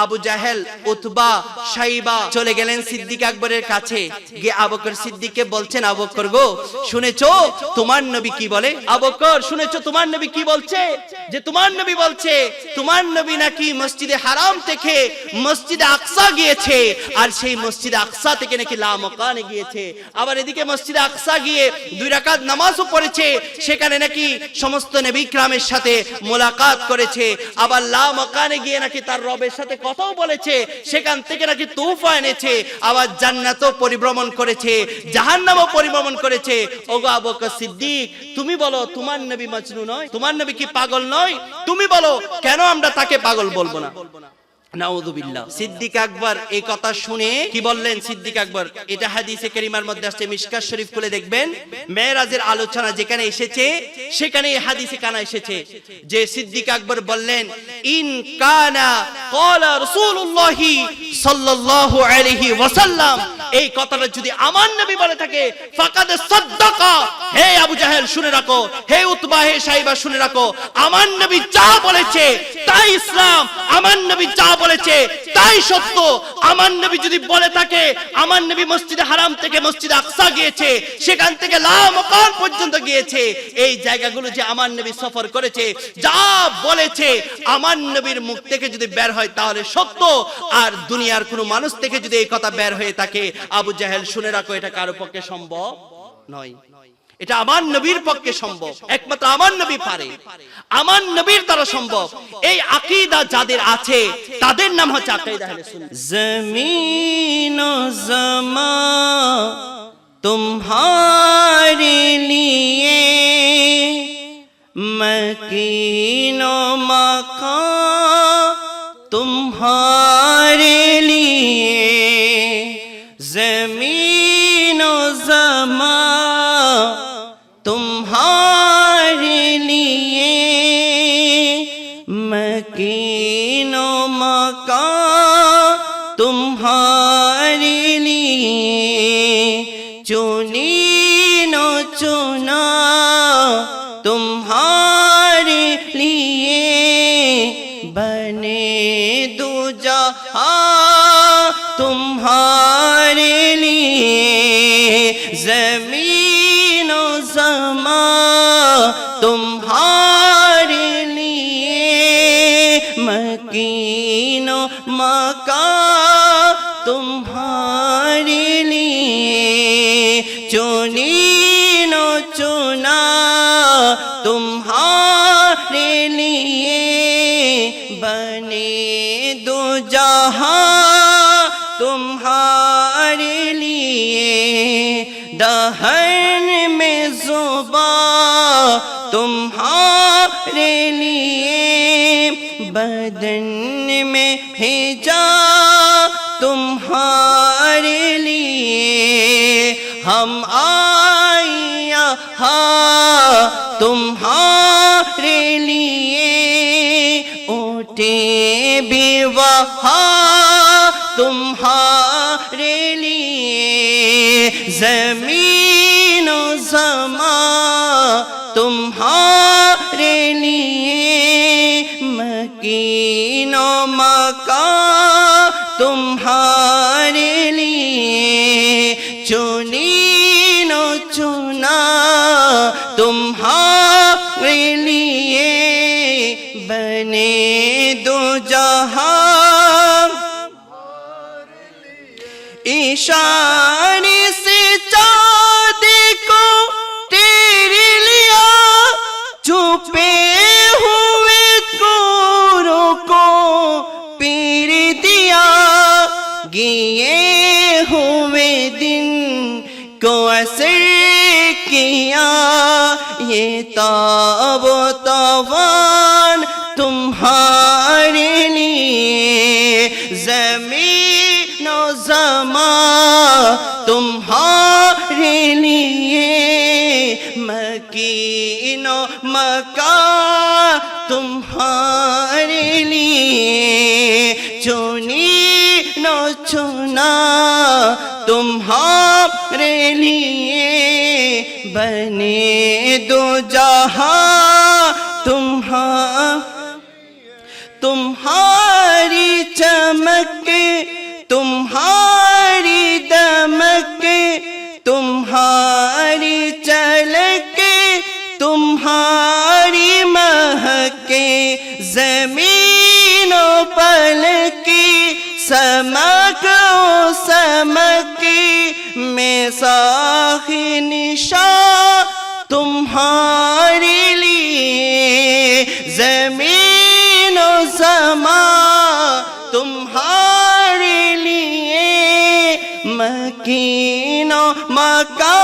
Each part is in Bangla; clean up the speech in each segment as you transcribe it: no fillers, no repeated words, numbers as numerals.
আবু জাহেল, উতবা, শাইবা চলে গেলেন সিদ্দিক আকবরের কাছে, গিয়ে আবু বকর সিদ্দিককে বলছেন, আবু বকর গো, শুনেছো তোমার নবী কি বলে? আবু বকর, শুনেছো তোমার নবী কি বলছে? যে তোমার নবী বলছে তোমার নবী নাকি মসজিদে হারাম থেকে মসজিদে আকসা গিয়েছে, আর সেই মসজিদে আকসা থেকে নাকি লা মাকানে গিয়েছে। আবার এদিকে মসজিদে আকসা গিয়ে 2 রাকাত নামাজও পড়েছে, সেখানে নাকি সমস্ত নবী কিরামের সাথে মোলাকাত করেছে। আবার লা মাকানে গিয়ে নাকি তার রবের সাথে কথাও বলেছে, সেখান থেকে নাকি তোহফা এনেছে। আবার জান্নাতও পরিভ্রমণ করেছে, জাহান্নামও পরিভ্রমণ করেছে। ওগো আবু বকর সিদ্দিক, তুমি বলো তোমার নবী মজনু নয়? তোমার নবী কি পাগল নয়? তুমি বলো, কেন আমরা তাকে পাগল বলবো না? নাউযুবিল্লাহ। সিদ্দিক আকবর এই কথা শুনে কি বললেন? সিদ্দিক আকবর, এটা হাদিসে কারিমার মধ্যে আসছে, মিশকাত শরীফ খুলে দেখবেন, মেরাজের আলোচনা যেখানে এসেছে সেখানে এই হাদিসে কানা এসেছে যে সিদ্দিক আকবর বললেন, ইন কানা ক্বালা রাসূলুল্লাহি সাল্লাল্লাহু আলাইহি ওয়াসাল্লাম, এই কথাটা যদি আমার নবী বলে থাকে, ফাকাদ সাদ্দাকা। হে আবু জাহেল শুনে রাখো, হে উতবা, হে শাইবা শুনে রাখো, আমার নবী যা বলেছে তাই ইসলাম, আমার নবী যা বলেছে তাই সত্য। আমার নবী যদি বলে থাকে আমার নবী মসজিদে হারাম থেকে মসজিদে আকসা গিয়েছে, সেখান থেকে লা মাকান পর্যন্ত গিয়েছে, এই জায়গাগুলো যে আমার নবী সফর করেছে, যা বলেছে আমার নবীর মুখ থেকে যদি বের হয় তাহলে সত্য। আর দুনিয়ার কোনো মানুষ থেকে যদি এই কথা বের হয়ে থাকে, আবু জাহেল শুনে রাখো, এটা কারো পক্ষে সম্ভব নয়। এটা আমার নবীর পক্ষে সম্ভব, একমাত্র আমার নবী পারে, আমার নবীর দ্বারা সম্ভব। এই আকীদা যাদের আছে তাদের নাম হচ্ছে আকীদা আহলে সুন্নাহ। জমিন ও জমা तुम्हारे लिए, मकीन ও मकान तुम्हारे लिए, जमीन ও जमा तुम्हारे लिए, मकीन ও मकान तुम्हारे लिए, चुनीन ও चुना तुम्हारे लिए, बने दो जहां तुम्हारे लिए, जमीन ও जमा तुम्हारे लिए, मकीन ও मकान तुम्हारे लिए, चुनीन ও चुना तुम्हारे लिए, बने दो जहां तुम्हारे लिए, दहन में ज़ुबां तुम्हारे लिए, बदन में हिजाब तुम्हारे लिए, हम आया तुम्हारे लिए, उठे भी वहाँ तुम्हारे लिए, जमीन ও जमा तुम्हारे लिए, मकीन ও मकान तुम्हारे लिए, चुनीन ও चुना तुम्हारे लिए, बने दो जहां इशारे से चाँद को तेरे लिया, छुपे हुए कोरों को पीर दिया, गिए हुए दिन को असर किया, ये ताबो तवान तुम्हारे लिए, जमीन ও जमा तुम्हारे लिए, मकीन ও मकान तुम्हारे लिए, चुनीन ও चुना तुम्हारे लिए, बने दो जहां तुम्हारी चमक समक समकी में साखी निशा तुम्हारे लिए जमीन और समा तुम्हारे लिए मकीनो मका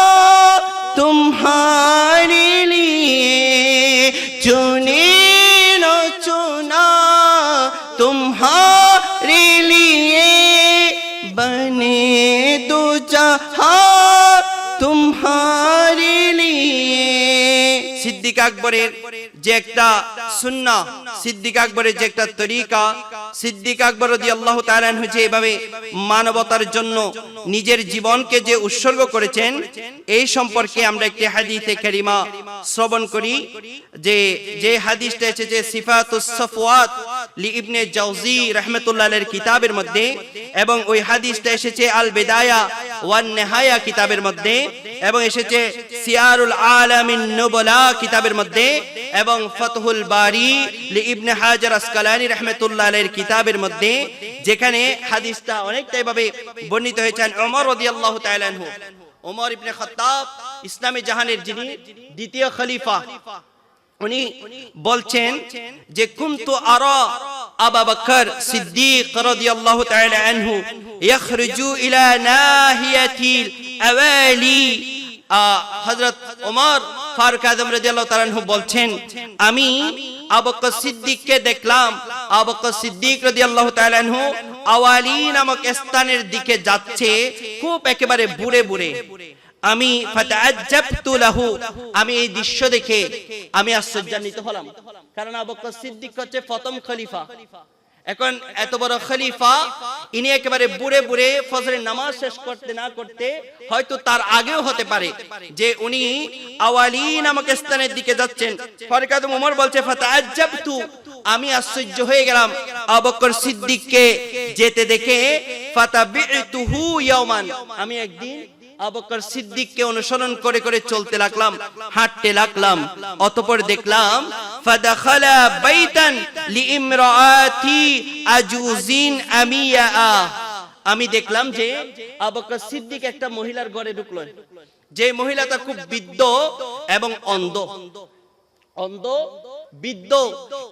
तुम्हारे लिए चुनीनो चुना तुम्हारे लिए बने दो जहां तुम्हारे लिए সিদ্দিক আকবরের যে একটা সুন্নাহ, সিদ্দিক আকবরের যে একটা তরিকা, সিদ্দিক আকবর রাদিয়াল্লাহু তাআলা আনহু যে এভাবে মানবতার জন্য নিজের জীবনকে যে উৎসর্গ করেছেন, এই সম্পর্কে আমরা একটি হাদিসে কারিমা শ্রবণ করি। যে হাদিসটা এসেছে সিফাতুস সাফওয়াত লি ইবনে জাওজি রাহমাতুল্লাহ আলাইহির কিতাবের মধ্যে, এবং ওই হাদিসটা এসেছে আল বিদায়া ওয়ান নিহায়া কিতাবের মধ্যে, এবং এসেছে সিয়ারুল আলামিন নুবলা কিতাবের মধ্যে, এবং ফাতহুল বারি লি ইবনে হাজার আসকালানি রাহমাতুল্লাহ আলাইহির কিতাবের মধ্যে, যেখানে হাদিসটা অনেকটা এভাবে বর্ণিত হয়েছেন। ওমর রাদিয়াল্লাহু তাআলা আনহু, ওমর ইবনে খাত্তাব ইসলামী জাহানের যিনি দ্বিতীয় খলিফা, উনি বলছেন যে কুনতু আরা আবু বকর সিদ্দিক রাদিয়াল্লাহু তাআলা আনহু ইখরুজু ইলা নাহিয়াতিল আওয়ালি। হযরত ওমর ফারুক আযম রাদিয়াল্লাহু তাআলা আনহু বলছেন, আমি আবু বকর সিদ্দিককে দেখলাম, আবু বকর সিদ্দিক রাদিয়াল্লাহু তাআলা আনহু আওয়ালি নামক স্থানের দিকে যাচ্ছে, খুব একেবারে বুড়ে বুড়ে। আমি ফাতাআজ্জাবতু লাহু, আমি এই দৃশ্য দেখে আমি আশ্চর্যান্বিত হলাম, কারণ আবু বকর সিদ্দিক হচ্ছে প্রথম খলিফা। এখন এত বড় খলিফা, ইনি একেবারে বুড়ে বুড়ে ফজরের নামাজ শেষ করতে না করতে হয়তো তার আগেও হতে পারে যে উনি আওয়ালি নামক স্থানের দিকে যাচ্ছেন। ফারুক আযম ওমর বলছে ফাতাআজ্জাবতু, আমি আশ্চর্য হয়ে গেলাম আবু বকর সিদ্দিককে যেতে দেখে। ফাতাবিতুহু ইয়াওমান, আমি একদিন আবু বকর সিদ্দিককে অনুসরণ করে করে চলতে লাগলাম, হাঁটতে লাগলাম। অতঃপর দেখলাম ফাদাখালা বাইতান লিইমরাআতি আজুজিন আমিয়া, আমি দেখলাম যে আবু বকর সিদ্দিক একটা মহিলার ঘরে ঢুকলো, যে মহিলাটা খুব বৃদ্ধ এবং অন্ধ, বৃদ্ধ।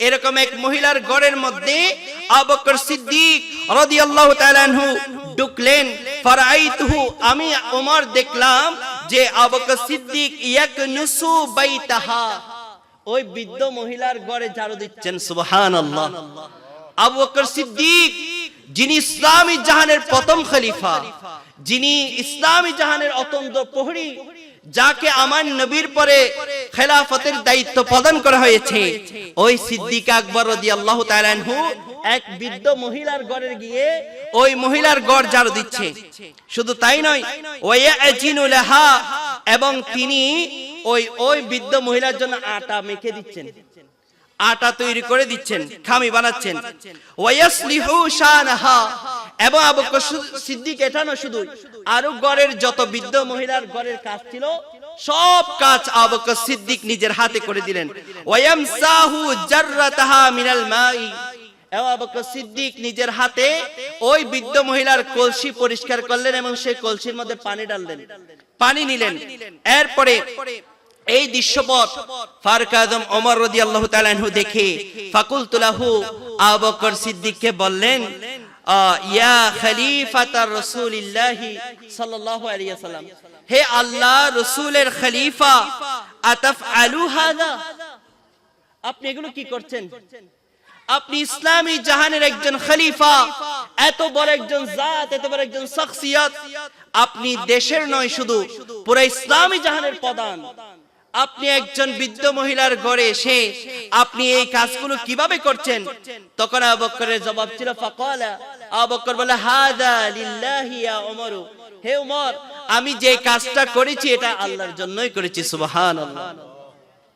এরকম এক মহিলার ঘরের মধ্যে আবু বকর সিদ্দিক রাদিয়াল্লাহু তাআলা আনহু ঢুকলেন। ফারাইতুহু, আমি ওমর দেখলাম যে আবু বকর সিদ্দিক ইয়াকনুসু বাইতাহা, ওই বৃদ্ধ মহিলার ঘরে ঝাড়ু দিচ্ছেন। সুবহানাল্লাহ। আবু বকর সিদ্দিক, যিনি ইসলামী জাহানের প্রথম খলিফা, যিনি ইসলামী জাহানের অতন্দ্র প্রহরী, যাকে আমার নবীর পরে খেলাফতের দায়িত্ব প্রদান করা হয়েছে, ওই সিদ্দিক আকবর রাদিয়াল্লাহু তাআলা আনহু এক বৃদ্ধ মহিলার ঘরে গিয়ে ওই মহিলার ঘর ঝাড়ু দিচ্ছে। শুধু তাই নয়, ওয়ায়াজিনু লাহা, এবং তিনি ওই বৃদ্ধ মহিলার জন্য আটা মেখে দিচ্ছেন, আটা তৈরি করে দিচ্ছেন, খামি বানাচ্ছেন। ওয়ায়াসলিহু শানাহা, এবং আবু বকর সিদ্দিক এটা না শুধু, আরো ঘরের যত বৃদ্ধ মহিলার ঘরের কাজ ছিল সব কাজ আবু বকর সিদ্দিক নিজের হাতে করে দিলেন। ওয়ায়ামসাহু জাররাতাহা মিনাল মাই, এবং আবু বকর সিদ্দিক নিজের হাতে ওই বৃদ্ধ মহিলার কলসি পরিষ্কার করলেন এবং সেই কলসির মধ্যে পানি ডাললেন, পানি নিলেন। এরপরে এই দৃশ্যপট ফারুক আযম ওমর রাদিয়াল্লাহু তাআলা আনহু দেখে ফাকুলতু লাহু, আবু বকর সিদ্দিককে বললেন, ইয়া খলিফাতার রাসূলিল্লাহি সাল্লাল্লাহু আলাইহি ওয়াসাল্লাম, হে আল্লাহ রাসূলের খলিফা, আতাফআলু হাযা, আপনি এগুলো কি করছেন? আপনি ইসলামী জাহানের একজন খলিফা, এত বড় একজন জাত, এত বড় একজন শখসিয়ত, আপনি দেশের নয় শুধু পুরো ইসলামী জাহানের প্রধান, আপনি একজন বৃদ্ধ মহিলার ঘরে এসে আপনি এই কাজগুলো কিভাবে করছেন? তখন আবু বকরের জবাব ছিল ফাকালা, আবু বকর বলে হাদা লিল্লাহি ইয়া ওমর, হে ওমর, আমি যে কাজটা করেছি এটা আল্লাহর জন্যই করেছি। সুবহানাল্লাহ।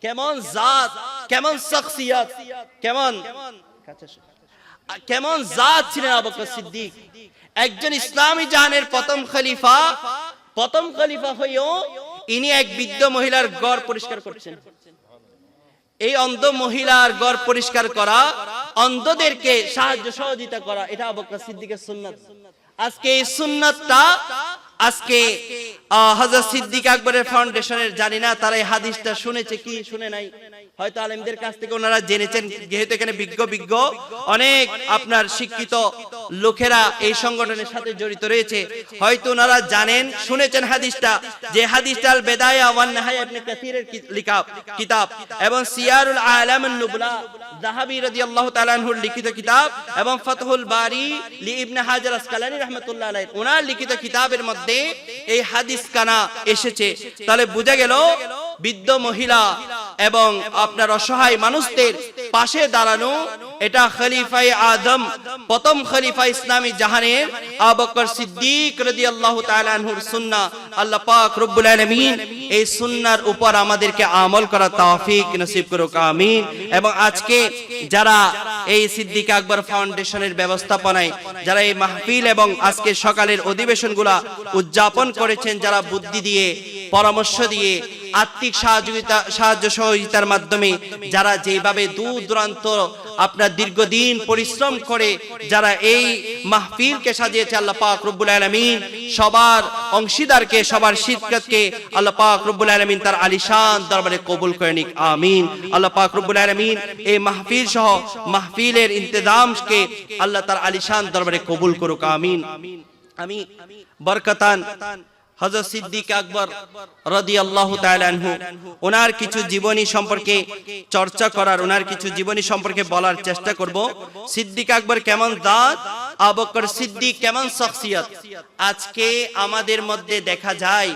কেমন জাত, কেমন শখসিয়ত, কেমন জাত ছিলেন আবু বকর সিদ্দিক, একজন ইসলামী জাহানের প্রথম খলিফা হয়েও ইনি এক বৃদ্ধ মহিলার ঘর পরিষ্কার করছেন। এই অন্ধ মহিলার ঘর পরিষ্কার করা, অন্ধদেরকে সাহায্য সহযোগিতা করা, এটা আবু বকর সিদ্দিকের সুন্নাত। আজকে এই সুন্নাতটা আজকে হযরত সিদ্দিক আকবরের ফাউন্ডেশনের, জানি না তারা এই হাদিসটা শুনেছে কি শুনে নাই, হয়তো আলেমদের কাছ থেকে ওনারা জেনেছেন, যেহেতু এখানে বিজ্ঞ অনেক আপনার শিক্ষিত লোকেরা এই সংগঠনের সাথে জড়িত রয়েছে, হয়তো ওনারা জানেন শুনেছেন হাদিসটা, যে হাদিসটা আল বিদায়া ওয়ান নিহায়া ইবনে কাসিরের কিতাব এবং সিয়ারুল আলামুন নুবলা যাহাবী রাদিয়াল্লাহু তাআলা আনহুর লিখিত কিতাব এবং ফাতহুল বারি লি ইবনে হাজার আসকালানী রাহমাতুল্লাহ আলাইহি ওনার লিখিত কিতাবের মধ্যে এই হাদিস কানা এসেছে। তাহলে বোঝা গেল বৃদ্ধ মহিলা এবং আপনার অসহায় মানুষদের পাশে দাঁড়ানো, এটা খলিফায়ে আদম, প্রথম খলিফা ইসলামী জাহানের আবু বকর সিদ্দিক রাদিয়াল্লাহু তাআলা আনহুর সুন্নাহ। আল্লাহ পাক রব্বুল আলামিন এই সুন্নাহর উপর আমাদেরকে আমল করার তৌফিক নসিব করুক, আমিন। এবং আজকে যারা এই সিদ্দিক আকবর ফাউন্ডেশনের ব্যবস্থাপনায় যারা এই মাহফিল এবং আজকে সকালের অধিবেশনগুলা উদযাপন করেছেন, যারা বুদ্ধি দিয়ে, পরামর্শ দিয়ে, আর্থিক সাহায্য সহযোগিতার মাধ্যমে যারা যেভাবে দূর দূরান্ত আপনার দীর্ঘদিন পরিশ্রম করে যারা এই মাহফিলকে সাজিয়েছে, আল্লাহ পাক রব্বুল আলামিন সবার অংশীদারকে, সবার শিরকতকে আল্লাহ পাক রব্বুল আলামিন তার আলিশান দরবারে কবুল করে নিক, আমিন। আল্লাহ পাক রব্বুল আলামিন এই মাহফিল সহ মাহফিলের ইন্তজামকে আল্লাহ তার আলিশান দরবারে কবুল করুক, আমিন। আমি বরকতান হযরত সিদ্দিক আকবর রাদিয়াল্লাহু তাআলা আনহু ওনার কিছু জীবনী সম্পর্কে চর্চা করার, ওনার কিছু জীবনী সম্পর্কে বলার চেষ্টা করব। সিদ্দিক আকবর কেমন জাত, আবু বকর সিদ্দিক কেমন শখসিয়ত। আজকে আমাদের মধ্যে দেখা যায়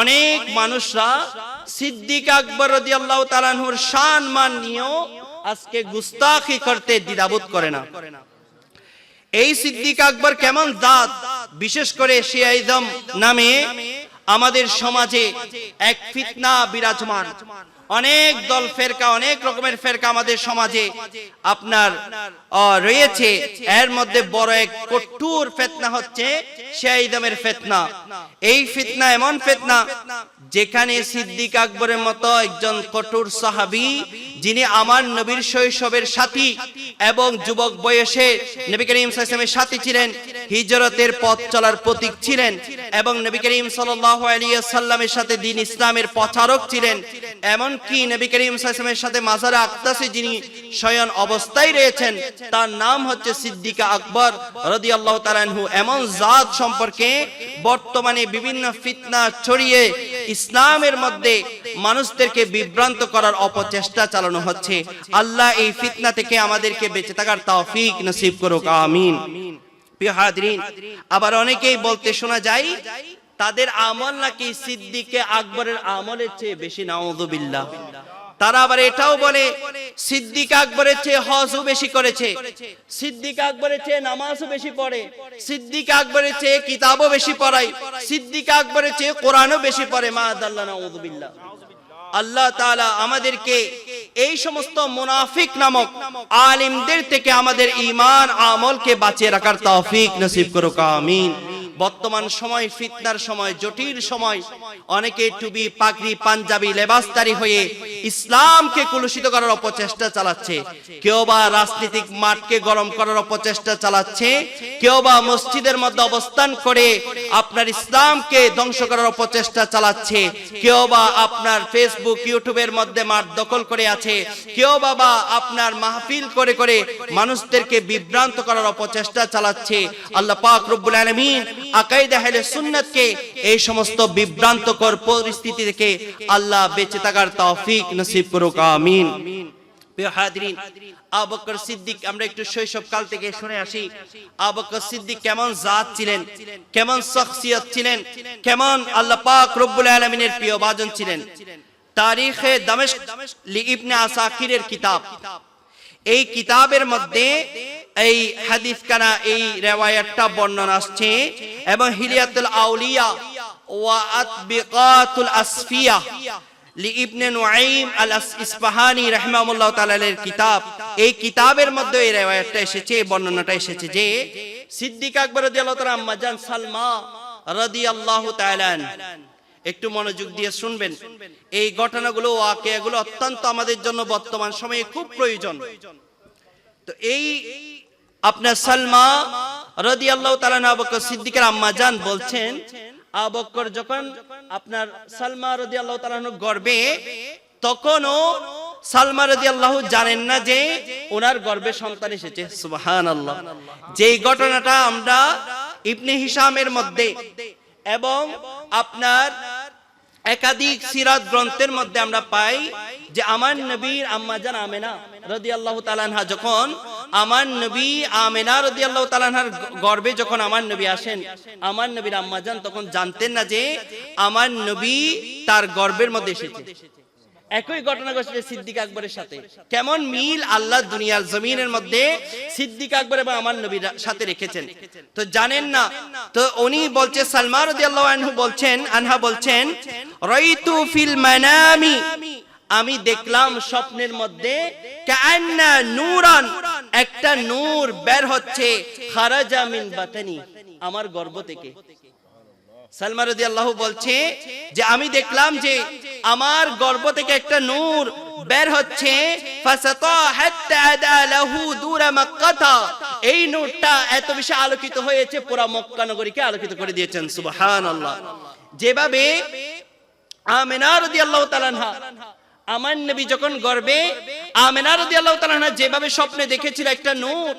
অনেক মানুষরা সিদ্দিক আকবর রাদিয়াল্লাহু তাআলা আনহুর শান মান নিয়েও আজকে গুস্তাখি করতে দ্বিধাবোধ করে না। এই সিদ্দিক আকবর কেমন জাত, বিশেষ করে শিয়াইজম নামে আমাদের সমাজে এক ফিতনা বিরাজমান, অনেক দল ফেরকা, অনেক রকমের ফেরকা আমাদের সমাজে আপনার রয়েছে। এর মধ্যে বড় এক কঠোর ফিতনা হচ্ছে শিয়াইজমের ফিতনা। এই ফিতনা এমন ফিতনা যেখানে সিদ্দিক আকবরের মতো একজন কঠোর সাহাবী, যিনি আমার নবীর শৈশবের সাথী এবং যুবক বয়সে নবী করিম সাল্লাল্লাহু আলাইহি ওয়াসাল্লামের সাথী ছিলেন, হিজরতের পথ চলার প্রতীক ছিলেন এবং নবী করিম সাল্লাল্লাহু আলাইহি ওয়াসাল্লামের সাথে দ্বীন ইসলামের প্রচারক ছিলেন, এমন কি নবী করিম সাল্লাল্লাহু আলাইহি ওয়াসাল্লামের সাথে মাজারে আকদাসে যিনি শয়ন অবস্থায় রয়েছেন, তার নাম হচ্ছে সিদ্দিক আকবর রাদিয়াল্লাহু তাআলা আনহু। এমন জাত সম্পর্কে বর্তমানে বিভিন্ন ফিতনা ছড়িয়ে ইসলামের মধ্যে মানুষদেরকে বিভ্রান্ত করার অপচেষ্টা চালানো হচ্ছে। আল্লাহ এই ফিতনা থেকে আমাদেরকে বেঁচে থাকার তৌফিক নসিব করুক, আমিন। প্রিয় হাজরিন, আবার অনেকেই বলতে শোনা যায় তাদের আমল নাকি সিদ্দিক আকবরের আমলের চেয়ে বেশি, নাউযুবিল্লাহ। তারা আবার এটাও বলে সিদ্দিক আকবরের চেয়ে হজও বেশি করেছে, সিদ্দিক আকবরের চেয়ে নামাজও বেশি পড়ে, সিদ্দিক আকবরের চেয়ে কিতাবও বেশি পড়ায়, সিদ্দিক আকবরের চেয়ে কোরআনও বেশি পড়ে, মাআযাল্লাহ, নাউযুবিল্লাহ। আল্লাহ তাআলা আমাদেরকে এই সমস্ত মুনাফিক নামক আলিমদের থেকে আমাদের ঈমান আমলকে বাঁচিয়ে রাখার তৌফিক নসিব করুক, আমিন। বর্তমান সময় ফিতনার সময়, জটিল সময়, অনেকে টুপি, পাগড়ি, পাঞ্জাবি লেবাসদারি হয়ে ইসলামকে কলুষিত করার অপচেষ্টা চালাচ্ছে, কেউ বা রাজনৈতিক মাঠকে গরম করার অপচেষ্টা চালাচ্ছে, কেউ বা মসজিদের মধ্যে অবস্থান করে আপনার ইসলামকে ধ্বংস করার অপচেষ্টা চালাচ্ছে, কেউ বা আপনার ফেসবুক, ইউটিউবের মধ্যে মাঠ দখল করে আছে, কেউ বা আপনার মাহফিল করে করে মানুষদেরকে বিভ্রান্ত করার অপচেষ্টা চালাচ্ছে। আল্লাহ পাক রব্বুল আলামিন আকাইদা আহলে সুন্নাতকে এই সমস্ত বিভ্রান্তকর পরিস্থিতি থেকে আল্লাহ বেঁচে থাকার তৌফিক নসিব করুক, আমিন। প্রিয় হাজরিন, আবু বকর সিদ্দিক আমরা একটু শৈশবকাল থেকে শুনে আসি আবু বকর সিদ্দিক কেমন জাত ছিলেন, কেমন শখসিয়ত ছিলেন, কেমন আল্লাহ পাক রব্বুল আলামিনের প্রিয় ভাজন ছিলেন। তারিখে দামেস্ক লি ইবনে আসাকিরের কিতাব, এই কিতাবের মধ্যে এই হাদিস কানা এই রিওয়ায়াতটা বর্ণনা আসছে এবং হিলিয়াতুল আউলিয়া ওয়া আতবিকাতুল আসফিয়া লি ইবনে নুআইম আল ইসফাহানি রাহিমাহুল্লাহ তাআলা এর কিতাব, এই কিতাবের মধ্যে এই রিওয়ায়াতটা এসেছে, বর্ণনাটা এসেছে যে সিদ্দিক আকবর রাদিয়াল্লাহু তাআলা আম্মা জান সালমা রাদিয়াল্লাহু তাআলা একটু মনোযোগ দিয়ে শুনবেন। এই ঘটনাগুলো ওয়াকিয়াগুলো অত্যন্ত আমাদের জন্য বর্তমান সময়ে খুব প্রয়োজন। তো এই আপনার সালমা রাদিয়াল্লাহু তাআলা আনহু আবু বকর সিদ্দিকের আম্মা জান বলছেন, আবু বকর যখন আপনার সালমা রাদিয়াল্লাহু তাআলা আনহু গর্ভে, তখনও সালমা রাদিয়াল্লাহু জানেন না যে ওনার গর্ভে সন্তান এসেছে। সুবহানাল্লাহ। যেই ঘটনাটা আমরা ইবনে হিশামের মধ্যে এবং আপনার একাধিক সিরাত গ্রন্থের মধ্যে আমরা পাই যে আমার নবীর আম্মা জান আমেনা রাদিয়াল্লাহু তাআলা আনহা যখন আমার নবী আমেনা রাদিয়াল্লাহু তাআলা আনহার গর্ভে যখন আমার নবী আসেন, আমার নবীর আম্মা জান তখন জানতেন না যে আমার নবী তার গর্ভের মধ্যে এসেছে। একই ঘটনা ঘটেছে সিদ্দিক আকবরের সাথে। কেমন মিল আল্লাহ দুনিয়ার জমিনের মধ্যে সিদ্দিক আকবর এবং আমার নবীর সাথে রেখেছেন, তো জানেন না। তো উনি বলছে, সালমা রাদিয়াল্লাহু আনহা বলছেন, রাইতু ফিল মানামি, আমি দেখলাম স্বপ্নের মধ্যে, কাআন্না নূরান, একটা নূর বের হচ্ছে, খারাজা মিন বাতানি, আমার গর্ভ থেকে। সালমা রাদিয়াল্লাহু বলছে যে আমি দেখলাম যে আমার গর্ভ থেকে একটা নূর বের হচ্ছে, ফাসাতা হাত্তা আদা লাহু দুরা মক্কা, এই নূরটা এত বেশি আলোকিত হয়েছে পুরো মক্কা নগরীকে আলোকিত করে দিয়েছেন। সুবহানাল্লাহ। যেভাবে আমিনা রাদিয়াল্লাহু তাআলা আনহা, আমার নবী যখন গর্ভে, আমিনা রাদিয়াল্লাহু তাআলা আনহা যেভাবে স্বপ্নে দেখেছিল একটা নূর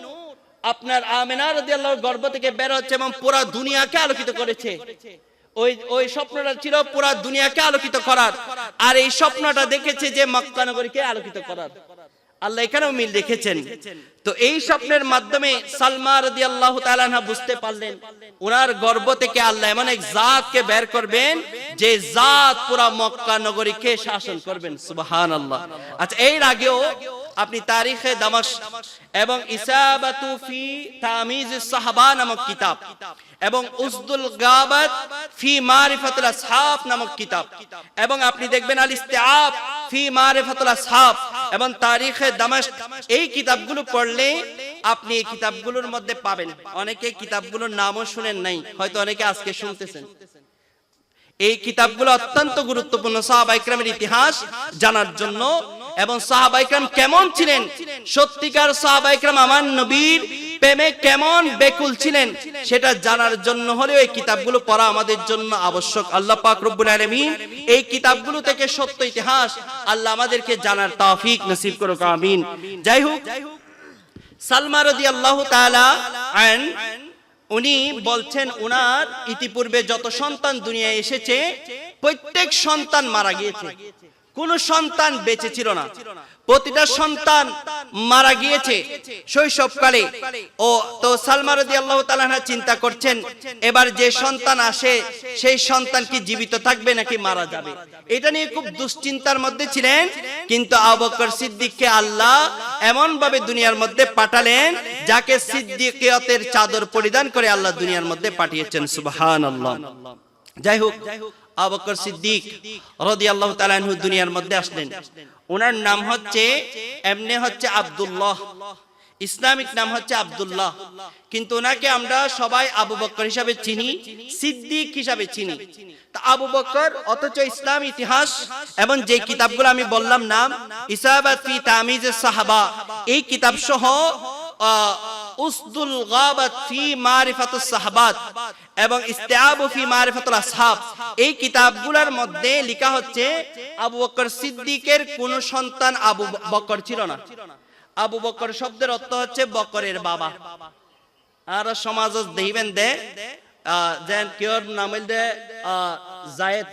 আপনার আমিনা রাদিয়াল্লাহু গর্ভ থেকে বের হচ্ছে এবং পুরো দুনিয়াকে আলোকিত করেছে, ওই স্বপ্নটা ছিল পুরো দুনিয়াকে আলোকিত করার। আর এই স্বপ্নটা দেখেছে যে মক্কা নগরীকে আলোকিত করার। আল্লাহ এখানেও মিল রেখেছেন। তো এই স্বপ্নের মাধ্যমে সালমা রাদিয়াল্লাহু তাআলা আনহা বুঝতে পারলেন ওনার গর্ভ থেকে আল্লাহ এমন এক জাতকে বের করবেন যে জাত পুরো মক্কা নগরীকে শাসন করবেন। সুবহানাল্লাহ। আচ্ছা, এর আগেও আপনি তারিখে দামাশক এবং ইসাবাতু ফি তামিজিস সাহাবা নামক কিতাব এবং উসদুল গাবাত ফি মারিফাতুল আসহাব নামক কিতাব এবং আপনি দেখবেন আল ইস্তিআব ফি মারিফাতুল আসহাব এবং তারিখে দামাশক, এই কিতাবগুলো পড়লে আপনি এই কিতাবগুলোর মধ্যে পাবেন। অনেকে কিতাবগুলোর নামও শুনেন নাই, হয়তো অনেকে আজকে শুনতেছেন। এই কিতাবগুলো অত্যন্ত গুরুত্বপূর্ণ সাহাবায়ে কেরামের ইতিহাস জানার জন্য এবং সাহাবায়ে কেরাম কেমন ছিলেন, সত্যিকার সাহাবায়ে কেরাম আমার নবীর প্রেমে কেমন বেকুল ছিলেন সেটা জানার জন্য হলেও এই কিতাবগুলো পড়া আমাদের জন্য আবশ্যক। আল্লাহ পাক রব্বুল আলামিন এই কিতাবগুলো থেকে সত্য ইতিহাস আল্লাহ আমাদেরকে জানার তৌফিক নসিব করুক, আমিন। যাই হোক, সালমা রাদিয়াল্লাহু তাআলা আন উনি বলছেন উনার ইতিপূর্বে যত সন্তান দুনিয়ায় এসেছে প্রত্যেক সন্তান মারা গিয়েছে, কোন সন্তান বেঁচে ছিল না, প্রতিটা সন্তান মারা গিয়েছে শৈশবকালে। ও তো সালমা রাদিয়াল্লাহু তাআলা আনহা চিন্তা করছেন এবার যে সন্তান আসে সেই সন্তান কি জীবিত থাকবে নাকি মারা যাবে, এটা নিয়ে খুব দুশ্চিন্তার মধ্যে ছিলেন। কিন্তু আবু বকর সিদ্দিককে আল্লাহ এমন ভাবে দুনিয়ার মধ্যে পাঠালেন যাকে সিদ্দিকিয়তের চাদর পরিধান করে আল্লাহ দুনিয়ার মধ্যে পাঠিয়েছেন। সুবহানাল্লাহ। যাই হোক, আবু বকর সিদ্দিক রাদিয়াল্লাহু তাআলা আনহু দুনিয়ার মধ্যে আসলেন। ওনার নাম হচ্ছে এমনি হচ্ছে আব্দুল্লাহ, ইসলামিক নাম হচ্ছে আব্দুল্লাহ, কিন্তু ওনাকে আমরা সবাই আবু বকর হিসাবে চিনি, সিদ্দিক হিসাবে চিনি। তা আবু বকর, অথচ ইসলাম ইতিহাস এবং যে কিতাবগুলো আমি বললাম নাম, ইসাবাত ফি তামিজিস সাহাবা, এই কিতাব সহ উসদুল গাবাত ফি মারিফাতুস সাহাবাত এবং ইস্তিআব ফি মারিফাতুল আসহাব, এই কিতাবগুলোর মধ্যে লেখা হচ্ছে আবু বকর সিদ্দিকের কোন সন্তান আবু বকর ছিল না। আবু বকর শব্দের অর্থ হচ্ছে বকরের বাবা। আর সমাজ দেখিবেন দে যেন কিওর নাম দে জায়েদ,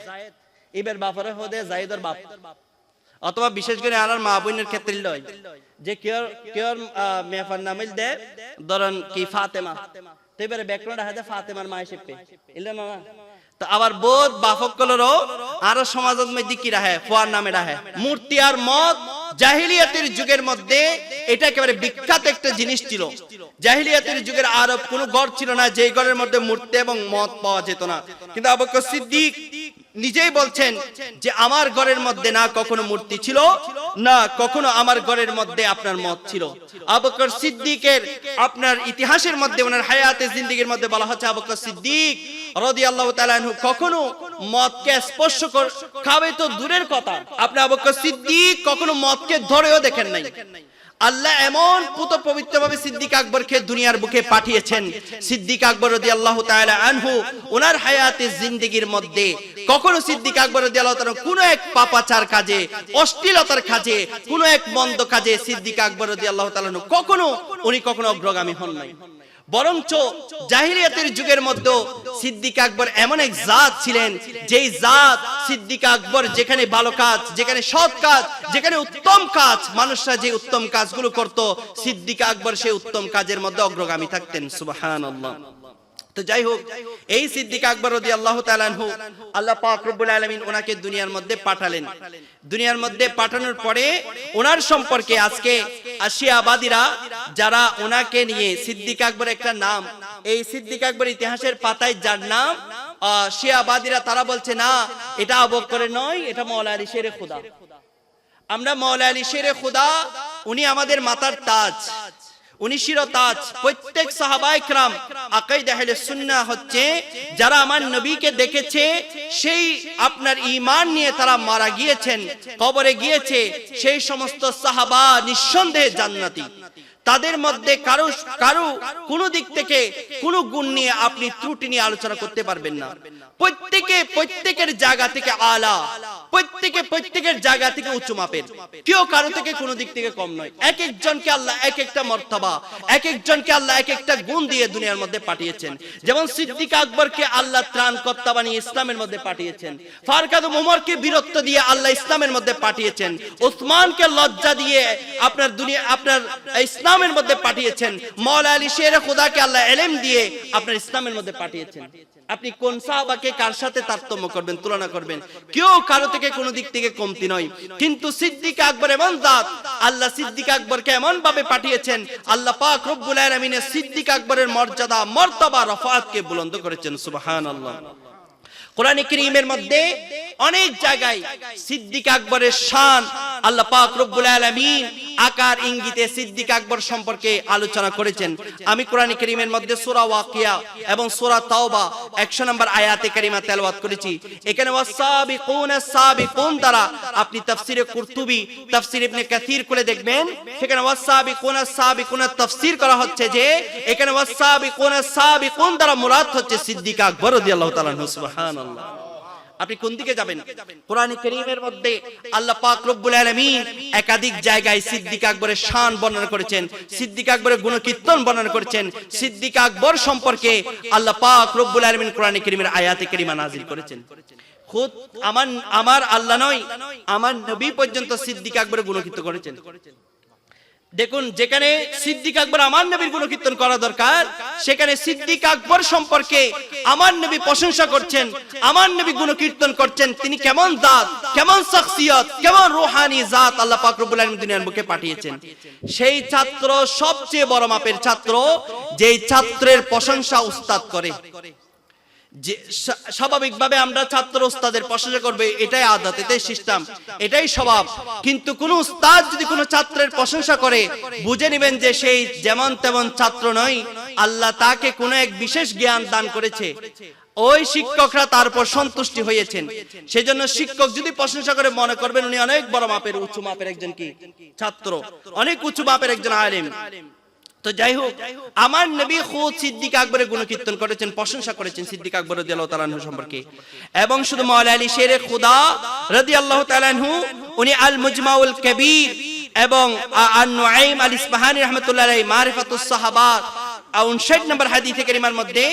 ইবের বাপরে হদে জায়েদের বাপ, অথবা বিশেষ করে আর মা বোনের ক্ষেত্রে লয় যে কিওর মেফার নাম দে ধরেন কি ফাতেমা, তো এবারে ব্যাকরণ হাতে ফাতেমার মা হিসেবে ইলে না। তো আবার বোধ বাফকলরও আরো সমাজের মধ্যে কি রাহে ফুয়ার নামে রাহে। মূর্তি আর মদ জাহিলিয়াতের যুগের মধ্যে এটা একেবারে বিখ্যাত একটা জিনিস ছিল। জাহিলিয়াতের যুগের আরব কোনো ঘর ছিল না যে ঘরের মধ্যে মূর্তি এবং মদ পাওয়া যেত না। কিন্তু আবু বকর সিদ্দিক নিজেই বলছেন যে আমার ঘরের মধ্যে না কখনো মূর্তি ছিল, না কখনো আমার ঘরের মধ্যে আপনার মদ ছিল। আবু বকর সিদ্দিকের আপনার ইতিহাসের মধ্যে, ওনার হায়াতে জিন্দেগীর মধ্যে বলা হচ্ছে আবু বকর সিদ্দিক রাদিয়াল্লাহু তাআলা আনহু কখনো মদকে স্পর্শ খাবে তো দূরের কথা, আপনি আবু বকর সিদ্দিক কখনো মদকে ধরেও দেখেন নাই। আল্লাহ এমন পুত পবিত্রভাবে সিদ্দিক আকবরকে দুনিয়ার বুকে পাঠিয়েছেন। সিদ্দিক আকবর রাদিয়াল্লাহু তাআলা আনহু ওনার হায়াতে জিন্দেগীর মধ্যে কখনো সিদ্দিক আকবর রাদিয়াল্লাহু তাআলা কোনো এক পাপাচার কাজে, অশ্লীলতার কাজে, কোনো এক মন্দ কাজে সিদ্দিক আকবর রাদিয়াল্লাহু তাআলা উনি কখনো অগ্রগামী হন নাই। বরঞ্চ জাহিলিয়াতের যুগের মধ্যে সিদ্দিক আকবর এমন এক জাত ছিলেন, যেই জাত সিদ্দিক আকবর যেখানে ভালো কাজ, যেখানে সৎ কাজ, যেখানে উত্তম কাজ, মানুষরা যে উত্তম কাজগুলো করত, সিদ্দিক আকবর সেই উত্তম কাজের মধ্যে অগ্রগামী থাকতেন। সুবহানাল্লাহ। তো যাই হোক, এই সিদ্দিক আকবর রাদিয়াল্লাহু তাআলা আনহু আল্লাহ পাক রব্বুল আলামিন ওনাকে দুনিয়ার মধ্যে পাঠালেন। দুনিয়ার মধ্যে পাঠানোর পরে ওনার সম্পর্কে আজকে শিয়াবাদীরা যারা ওনাকে নিয়ে, সিদ্দিক আকবর একটা নাম, এই সিদ্দিক আকবর ইতিহাসের পাতায় যার নাম, শিয়াবাদীরা তারা বলছে না এটা আবু বকরের নয়, এটা মাওলা আলী শেরে খুদা। আমরা মাওলা আলী শেরে খুদা, উনি আমাদের মাথার তাজ, উনি শিরতাজ। প্রত্যেক সাহাবায়ে কেরাম আকীদা আহলে সুন্নাহ হচ্ছে যারা আমার নবীকে দেখেছে, সেই আপনার ঈমান নিয়ে তারা মারা গিয়েছেন, কবরে গিয়েছে, সেই সমস্ত সাহাবা নিঃসন্দেহে জান্নাতি। তাদের মধ্যে কারো কোনো দিক থেকে কোনো গুণ নিয়ে আপনি ত্রুটি নিয়ে আলোচনা করতে পারবেন না। প্রত্যেকের জায়গা থেকে আলা, প্রত্যেকের জায়গা থেকে উচ্চ মাপের, কেউ কারো থেকে কোনো দিক থেকে কম নয়। এক একজনকে আল্লাহ এক একটা মর্তবা, এক একজনকে আল্লাহ এক একটা গুণ দিয়ে দুনিয়ার মধ্যে পাঠিয়েছেন। যেমন সিদ্দিক আকবরকে আল্লাহ ত্রাণকর্তা বানিয়ে ইসলামের মধ্যে পাঠিয়েছেন, ফারুক আজম ওমরকে বীরত্ব দিয়ে আল্লাহ ইসলামের মধ্যে পাঠিয়েছেন, ওসমানকে লজ্জা দিয়ে আপনার ইসলামের মধ্যে পাঠিয়েছেন, মাওলা আলী শেরে খুদাকে আল্লাহ ইলম দিয়ে আপনার ইসলামের মধ্যে পাঠিয়েছেন। আপনি কোন সাহাবাকে কার সাথে তারতম্য করবেন, তুলনা করবেন? কেউ কারো থেকে কোনো দিক থেকে কমতি নয়। কিন্তু সিদ্দিক আকবর এমন জাত, আল্লাহ সিদ্দিক আকবরকে এমন ভাবে পাঠিয়েছেন, আল্লাহ পাক রব্বুল আলামিনের সিদ্দিক আকবরের মর্যাদা, মর্তবা, রফাতকে বুলন্দ করেছেন। সুবহানাল্লাহ। কোরআনে কারীমের মধ্যে অনেক জায়গায় সিদ্দিক আকবরের শান আল্লাহ পাক রব্বুল আলামিন আকার ইঙ্গিতে সিদ্দিক আকবর সম্পর্কে আলোচনা করেছেন। আমি কোরআনে কারীমের মধ্যে সূরা ওয়াকিয়া এবং সূরা তাওবা 100 নম্বর আয়াতে কারিমা তেলাওয়াত করেছি। এখানে ওয়াসাবিকুনাস সাবিকুন দ্বারা আপনি তাফসিরে কুরতুবী, তাফসির ইবনে কাসির করে দেখবেন, সেখানে ওয়াসাবিকুনাস সাবিকুন তাফসির করা হচ্ছে যে এখানে ওয়াসাবিকুনাস সাবিকুন দ্বারা মুরাদ হচ্ছে সিদ্দিক আকবর রাদিয়াল্লাহু তাআলা আনহু। সুবহানাল্লাহ। আপনি কোন দিকে যাবেন? কোরআনে কারীমের মধ্যে আল্লাহ পাক রব্বুল আলামিন একাধিক জায়গায় সিদ্দিক আকবরের শান বর্ণনা করেছেন, সিদ্দিক আকবরের গুণকীর্তন বর্ণনা করেছেন। সিদ্দিক আকবর সম্পর্কে আল্লাহ পাক রব্বুল আলামিন কোরআনে কারীমের আয়াতে কারিমা নাযিল করেছেন। খুদ আমার আল্লাহ নয়, আমার নবী পর্যন্ত সিদ্দিক আকবরের গুণকীর্তন করেছেন। দেখুন, যেখানে সিদ্দিক আকবর আমার নবীর গুণকীর্তন করা দরকার, সেখানে সিদ্দিক আকবর সম্পর্কে আমার নবী প্রশংসা করছেন, আমার নবী গুণকীর্তন করছেন। তিনি কেমন জাত, কেমন শখসিয়ত, কেমন রূহানি জাত আল্লাহ পাক রব্বুল আলামিন দুনিয়ার বুকে পাঠিয়েছেন। সেই ছাত্র সবচেয়ে বড় মাপের ছাত্র, যেই ছাত্রের প্রশংসা উস্তাদ করে। যে স্বাভাবিকভাবে আমরা ছাত্র উস্তাদের প্রশংসা করবে, এটাই আদত, এটাই সিস্টেম, এটাই স্বভাব। কিন্তু কোন উস্তাদ যদি কোনো ছাত্রের প্রশংসা করে, বুঝে নেবেন যে সেই যেমন তেমন ছাত্র নয়, আল্লাহ তাকে কোনো এক বিশেষ জ্ঞান দান করেছে। ওই শিক্ষকরা তার উপর সন্তুষ্টি হয়েছেন। সেজন্য শিক্ষক যদি প্রশংসা করে, মনে করবেন উনি অনেক বড় মাপের, উঁচু মাপের একজন কি ছাত্র, অনেক উঁচু মাপের একজন আলেম। তো যাই হোক, আমার নবী খুদ সিদ্দিক আকবরের গুণকীর্তন করেছেন, প্রশংসা করেছেন সিদ্দিক আকবর রাদিয়াল্লাহু তাআলা আনহু সম্পর্কে। এবং শুধু মাওলা আলী শেরে খুদা রাদিয়াল্লাহু তাআলা আনহু, উনি আল মুজমাউল কবীর এবং আন-নুআইম আল ইসবাহানী রাহমাতুল্লাহ আলাইহি মারিফাতুস সাহাবাত 59 নম্বর হাদিসে কারিমার মধ্যে